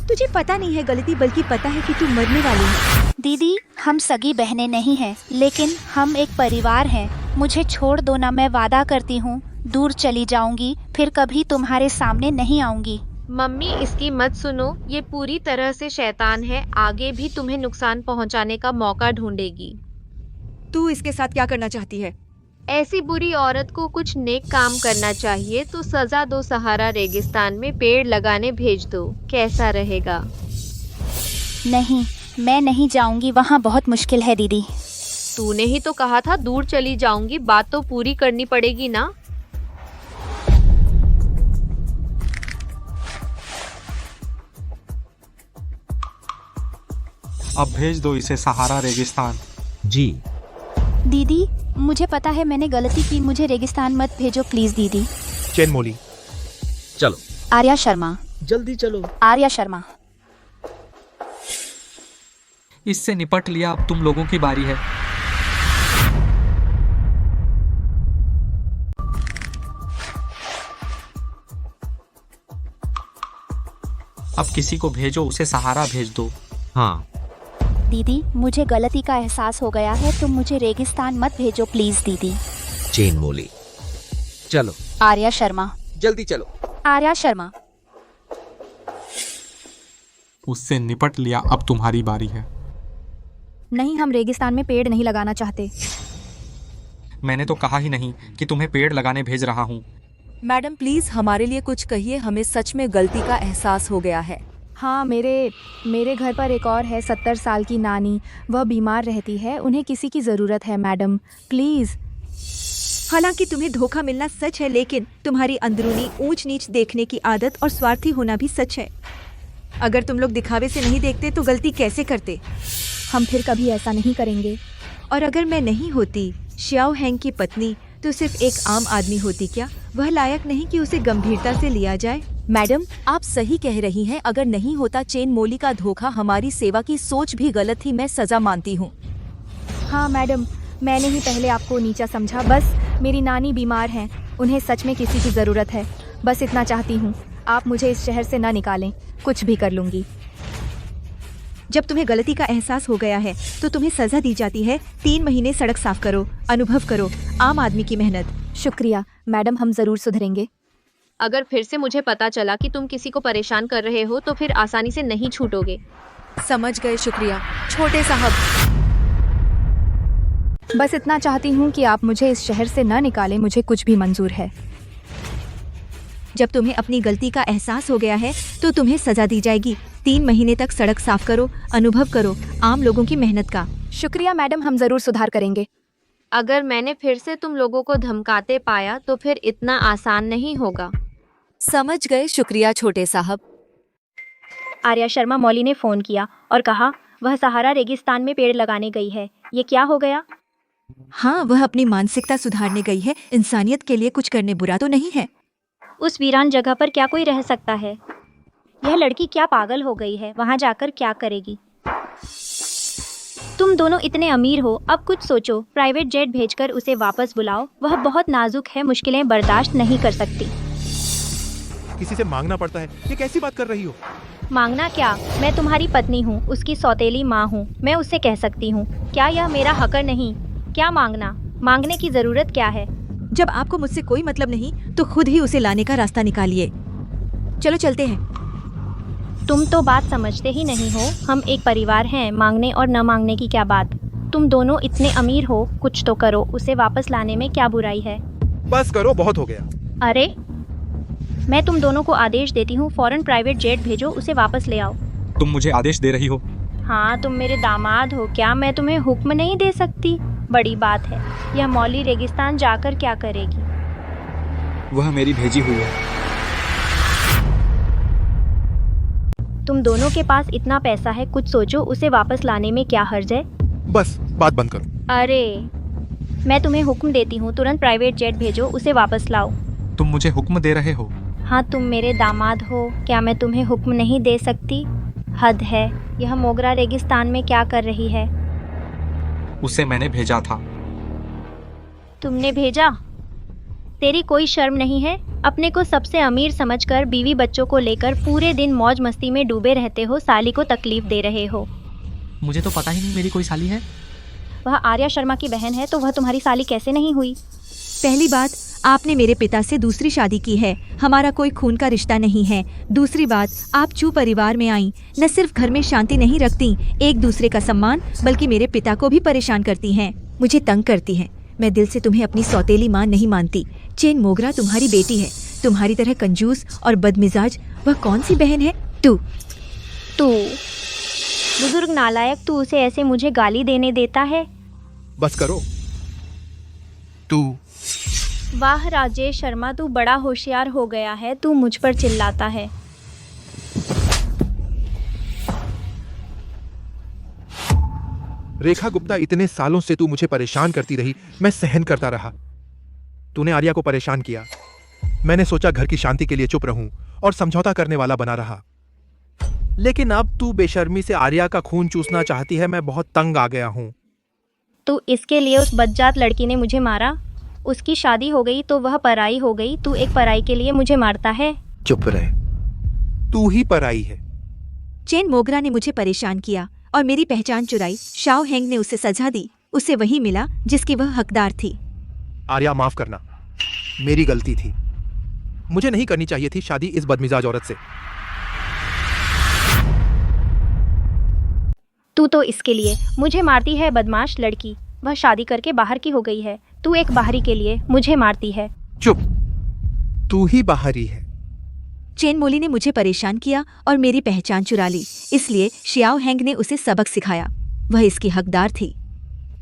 Speaker 2: तुझे पता नहीं है गलती, बल्कि पता है कि तू मरने वाली है।
Speaker 8: दीदी, हम सगी बहनें नहीं हैं, लेकिन हम एक परिवार हैं। मुझे छोड़ दो ना, मैं वादा करती हूँ दूर चली जाऊंगी, फिर कभी तुम्हारे सामने नहीं आऊंगी।
Speaker 3: मम्मी, इसकी मत सुनो, ये पूरी तरह से शैतान है, आगे भी तुम्हें नुकसान पहुंचाने का मौका ढूंढेगी।
Speaker 2: तू इसके साथ क्या करना चाहती है?
Speaker 3: ऐसी बुरी औरत को कुछ नेक काम करना चाहिए तो सजा दो, सहारा रेगिस्तान में पेड़ लगाने भेज दो, कैसा रहेगा?
Speaker 8: नहीं, मैं नहीं जाऊंगी, वहाँ बहुत मुश्किल है दीदी।
Speaker 3: तूने ही तो कहा था दूर चली जाऊंगी, बात तो पूरी करनी पड़ेगी ना।
Speaker 4: अब भेज दो इसे सहारा रेगिस्तान।
Speaker 13: जी
Speaker 8: दीदी, मुझे पता है मैंने गलती की, मुझे रेगिस्तान मत भेजो प्लीज दीदी।
Speaker 9: चेन मोली।
Speaker 13: चलो
Speaker 8: आर्या शर्मा।
Speaker 13: जल्दी चलो।
Speaker 8: आर्या शर्मा।
Speaker 4: इससे निपट लिया, अब तुम लोगों की बारी है। अब किसी को भेजो, उसे सहारा भेज दो।
Speaker 13: हाँ
Speaker 8: दीदी, मुझे गलती का एहसास हो गया है, तुम मुझे रेगिस्तान मत भेजो प्लीज दीदी।
Speaker 13: चेन मोली। चलो
Speaker 8: आर्या शर्मा।
Speaker 13: जल्दी चलो।
Speaker 8: आर्या शर्मा।
Speaker 4: उससे निपट लिया, अब तुम्हारी बारी है।
Speaker 15: नहीं, हम रेगिस्तान में पेड़ नहीं लगाना चाहते।
Speaker 4: मैंने तो कहा ही नहीं कि तुम्हें पेड़ लगाने भेज रहा हूँ।
Speaker 12: मैडम प्लीज हमारे लिए कुछ कहिए, हमें सच में गलती का एहसास हो गया है।
Speaker 15: हाँ, मेरे घर पर एक और है, 70 साल की नानी, वह बीमार रहती है, उन्हें किसी की ज़रूरत है मैडम, प्लीज़।
Speaker 2: हालांकि तुम्हें धोखा मिलना सच है, लेकिन तुम्हारी अंदरूनी ऊंच नीच देखने की आदत और स्वार्थी होना भी सच है। अगर तुम लोग दिखावे से नहीं देखते तो गलती कैसे करते?
Speaker 15: हम फिर कभी ऐसा नहीं करेंगे।
Speaker 2: और अगर मैं नहीं होती श्याओ हैंग की पत्नी तो सिर्फ एक आम आदमी होती क्या? वह लायक नहीं कि उसे गंभीरता से लिया जाए।
Speaker 12: मैडम, आप सही कह रही हैं, अगर नहीं होता चेन मोली का धोखा, हमारी सेवा की सोच भी गलत थी, मैं सजा मानती हूँ।
Speaker 15: हाँ मैडम, मैंने ही पहले आपको नीचा समझा। बस मेरी नानी बीमार हैं, उन्हें सच में किसी की ज़रूरत है, बस इतना चाहती हूँ। आप मुझे इस शहर से ना निकालें, कुछ भी कर लूँगी।
Speaker 2: जब तुम्हें गलती का एहसास हो गया है तो तुम्हें सजा दी जाती है। 3 महीने सड़क साफ करो, अनुभव करो आम आदमी की मेहनत।
Speaker 15: शुक्रिया मैडम, हम ज़रूर सुधरेंगे।
Speaker 3: अगर फिर से मुझे पता चला कि तुम किसी को परेशान कर रहे हो तो फिर आसानी से नहीं छूटोगे।
Speaker 12: समझ गए, शुक्रिया छोटे साहब।
Speaker 15: बस इतना चाहती हूँ कि आप मुझे इस शहर से न निकालें, मुझे कुछ भी मंजूर है।
Speaker 2: जब तुम्हें अपनी गलती का एहसास हो गया है तो तुम्हें सजा दी जाएगी। 3 महीने तक सड़क साफ करो, अनुभव करो आम लोगों की मेहनत का।
Speaker 15: शुक्रिया मैडम, हम ज़रूर सुधार करेंगे।
Speaker 3: अगर मैंने फिर से तुम लोगों को धमकाते पाया तो फिर इतना आसान नहीं होगा।
Speaker 12: समझ गए, शुक्रिया छोटे साहब।
Speaker 7: आर्या शर्मा मौली ने फ़ोन किया और कहा वह सहारा रेगिस्तान में पेड़ लगाने गई है। ये क्या हो गया?
Speaker 2: हाँ, वह अपनी मानसिकता सुधारने गई है। इंसानियत के लिए कुछ करने बुरा तो नहीं है।
Speaker 7: उस वीरान जगह पर क्या कोई रह सकता है? यह लड़की क्या पागल हो गई है? वहाँ जाकर क्या करेगी? तुम दोनों इतने अमीर हो, अब कुछ सोचो। प्राइवेट जेट भेजकर उसे वापस बुलाओ, वह बहुत नाजुक है, मुश्किलें बर्दाश्त नहीं कर सकती।
Speaker 9: किसी से मांगना पड़ता है, ये कैसी बात कर रही हो?
Speaker 7: मांगना क्या? मैं तुम्हारी पत्नी हूँ, उसकी सौतेली माँ हूँ, मैं उससे कह सकती हूँ। क्या यह मेरा हक नहीं? क्या मांगना? मांगने की ज़रूरत क्या है?
Speaker 2: जब आपको मुझसे कोई मतलब नहीं तो खुद ही उसे लाने का रास्ता निकालिए। चलो चलते हैं।
Speaker 7: तुम तो बात समझते ही नहीं हो। हम एक परिवार हैं, मांगने और न मांगने की क्या बात। तुम दोनों इतने अमीर हो, कुछ तो करो। उसे वापस लाने में क्या बुराई है?
Speaker 9: बस करो, बहुत हो गया।
Speaker 7: अरे, मैं तुम दोनों को आदेश देती हूँ, फौरन प्राइवेट जेट भेजो, उसे वापस ले आओ।
Speaker 4: तुम मुझे आदेश दे रही हो?
Speaker 7: हाँ, तुम मेरे दामाद हो, क्या मैं तुम्हें हुक्म नहीं दे सकती? बड़ी बात है। यह मौली रेगिस्तान जाकर क्या करेगी?
Speaker 4: वह मेरी भेजी हुई है।
Speaker 7: तुम दोनों के पास इतना पैसा है, कुछ सोचो। उसे वापस लाने में क्या हर्ज है?
Speaker 9: बस बात बंद करो।
Speaker 7: अरे, मैं तुम्हें हुक्म देती हूँ, तुरंत प्राइवेट जेट भेजो, उसे वापस लाओ।
Speaker 4: तुम मुझे हुक्म दे रहे हो?
Speaker 7: हाँ, तुम मेरे दामाद हो, क्या मैं तुम्हें हुक्म नहीं दे सकती? हद है। यह मोगरा रेगिस्तान में क्या कर रही है?
Speaker 4: उसे मैंने भेजा था।
Speaker 7: तुमने भेजा? तेरी कोई शर्म नहीं है? अपने को सबसे अमीर समझकर बीवी बच्चों को लेकर पूरे दिन मौज मस्ती में डूबे रहते हो, साली को तकलीफ दे रहे हो।
Speaker 4: मुझे तो पता ही नहीं मेरी कोई साली है।
Speaker 7: वह आर्या शर्मा की बहन है तो वह तुम्हारी साली कैसे नहीं हुई?
Speaker 2: पहली बात, आपने मेरे पिता से दूसरी शादी की है, हमारा कोई खून का रिश्ता नहीं है। दूसरी बात, आप चू परिवार में आई, न सिर्फ घर में शांति नहीं रखती, एक दूसरे का सम्मान, बल्कि मेरे पिता को भी परेशान करती हैं, मुझे तंग करती हैं। मैं दिल से तुम्हें अपनी सौतेली माँ नहीं मानती। चेन मोगरा तुम्हारी बेटी है, तुम्हारी तरह कंजूस और बदमिजाज वह कौन सी बहन है? तू
Speaker 7: बुजुर्ग नालायक, तू उसे ऐसे मुझे गाली देने देता है?
Speaker 9: बस करो। तू
Speaker 7: वाह राजेश शर्मा, तू बड़ा होशियार हो गया है, तू मुझ पर चिल्लाता है।
Speaker 9: रेखा गुप्ता, इतने सालों से तू मुझे परेशान करती रही, मैं सहन करता रहा। तूने आर्या को परेशान किया, मैंने सोचा घर की शांति के लिए चुप रहूं और समझौता करने वाला बना रहा। लेकिन अब तू बेशर्मी से आर्या का खून चूसना चाहती है, मैं बहुत तंग आ गया हूं।
Speaker 7: तू इसके लिए उस बदजात लड़की ने मुझे मारा, उसकी शादी हो गई तो वह पराई हो गई, तू एक पराई के लिए मुझे मारता है?
Speaker 9: चुप रह, तू ही पराई है।
Speaker 2: चेन मोगरा ने मुझे परेशान किया और मेरी पहचान चुराई। शाओ हेंग ने उसे सजा दी, उसे वही मिला जिसकी वह हकदार थी।
Speaker 9: आर्या, माफ करना, मेरी गलती थी। मुझे नहीं करनी चाहिए थी शादी इस बदमिजाज औरत से।
Speaker 7: तू तो इसके लिए मुझे मारती है, बदमाश लड़की। वह शादी करके बाहर की हो गई है, तू एक बाहरी के लिए मुझे मारती है।
Speaker 9: चुप, तू ही बाहरी है।
Speaker 2: चेन मोली ने मुझे परेशान किया और मेरी पहचान चुरा ली, इसलिए शियाओ हेंग ने उसे सबक सिखाया, वह इसकी हकदार थी।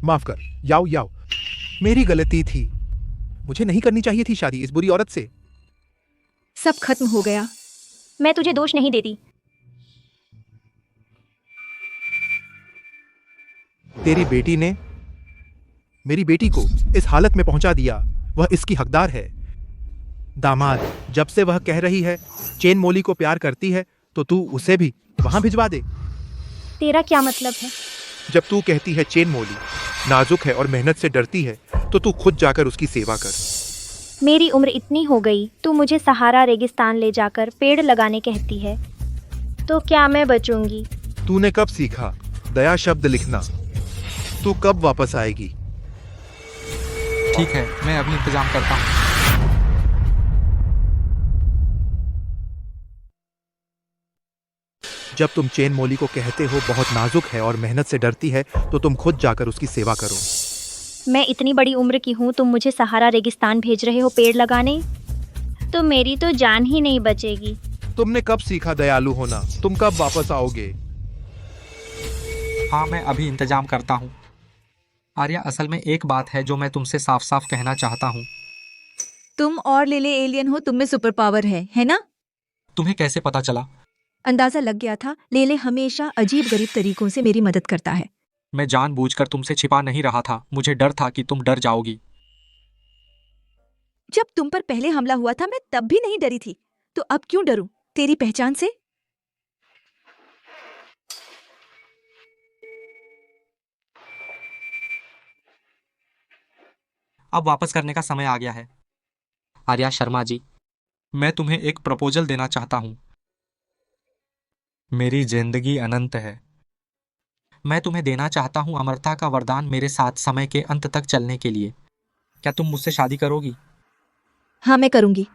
Speaker 9: माफ कर याओ याओ, मेरी गलती थी। मुझे नहीं करनी चाहिए थी शादी इस बुरी औरत से।
Speaker 2: सब खत्म हो गया।
Speaker 7: मैं तुझे दोष नहीं देती।
Speaker 9: तेरी बेटी ने मेरी बेटी को इस हालत में पहुंचा दिया, वह इसकी हकदार है। दामाद, जब से वह कह रही है चेन मोली को प्यार करती है, तो तू उसे भी वहां भिजवा दे।
Speaker 7: तेरा क्या मतलब है?
Speaker 9: जब तू कहती है चेन मोली नाजुक है और मेहनत से डरती है, तो तू खुद जाकर उसकी सेवा कर।
Speaker 7: मेरी उम्र इतनी हो गई, तू मुझे सहारा रेगिस्तान ले जाकर पेड़ लगाने कहती है, तो क्या मैं बचूंगी?
Speaker 9: तूने कब सीखा दया शब्द लिखना? तू कब वापस आएगी?
Speaker 4: ठीक है, मैं अभी इंतजाम करता हूँ।
Speaker 9: जब तुम चेन मोली को कहते हो बहुत नाजुक है और मेहनत से डरती है, तो तुम खुद जाकर उसकी सेवा करो।
Speaker 7: मैं इतनी बड़ी उम्र की हूँ, तुम मुझे सहारा रेगिस्तान भेज रहे हो पेड़ लगाने? तो मेरी तो जान ही नहीं बचेगी।
Speaker 9: तुमने कब सीखा दयालु होना? तुम कब वापस आओगे?
Speaker 4: हाँ, मैं अभी इंतजाम करता हूँ। आर्या, असल में एक बात है जो मैं तुमसे साफ साफ कहना चाहता हूँ।
Speaker 2: तुम और लेले एलियन हो, तुम में सुपर पावर है ना?
Speaker 4: तुम्हें कैसे पता चला?
Speaker 2: अंदाजा लग गया था। लेले हमेशा अजीब गरीब तरीकों से मेरी मदद करता है।
Speaker 4: मैं जानबूझकर तुमसे छिपा नहीं रहा था, मुझे डर था कि तुम डर जाओगी।
Speaker 2: जब तुम पर पहले हमला हुआ था मैं तब भी नहीं डरी थी, तो अब क्यों डरूं तेरी पहचान से?
Speaker 4: अब वापस करने का समय आ गया है। आर्या शर्मा जी, मैं तुम्हें एक प्रपोजल देना चाहता हूँ। मेरी जिंदगी अनंत है। मैं तुम्हें देना चाहता हूँ अमरता का वरदान मेरे साथ समय के अंत तक चलने के लिए। क्या तुम मुझसे शादी करोगी?
Speaker 2: हाँ, मैं करूंगी।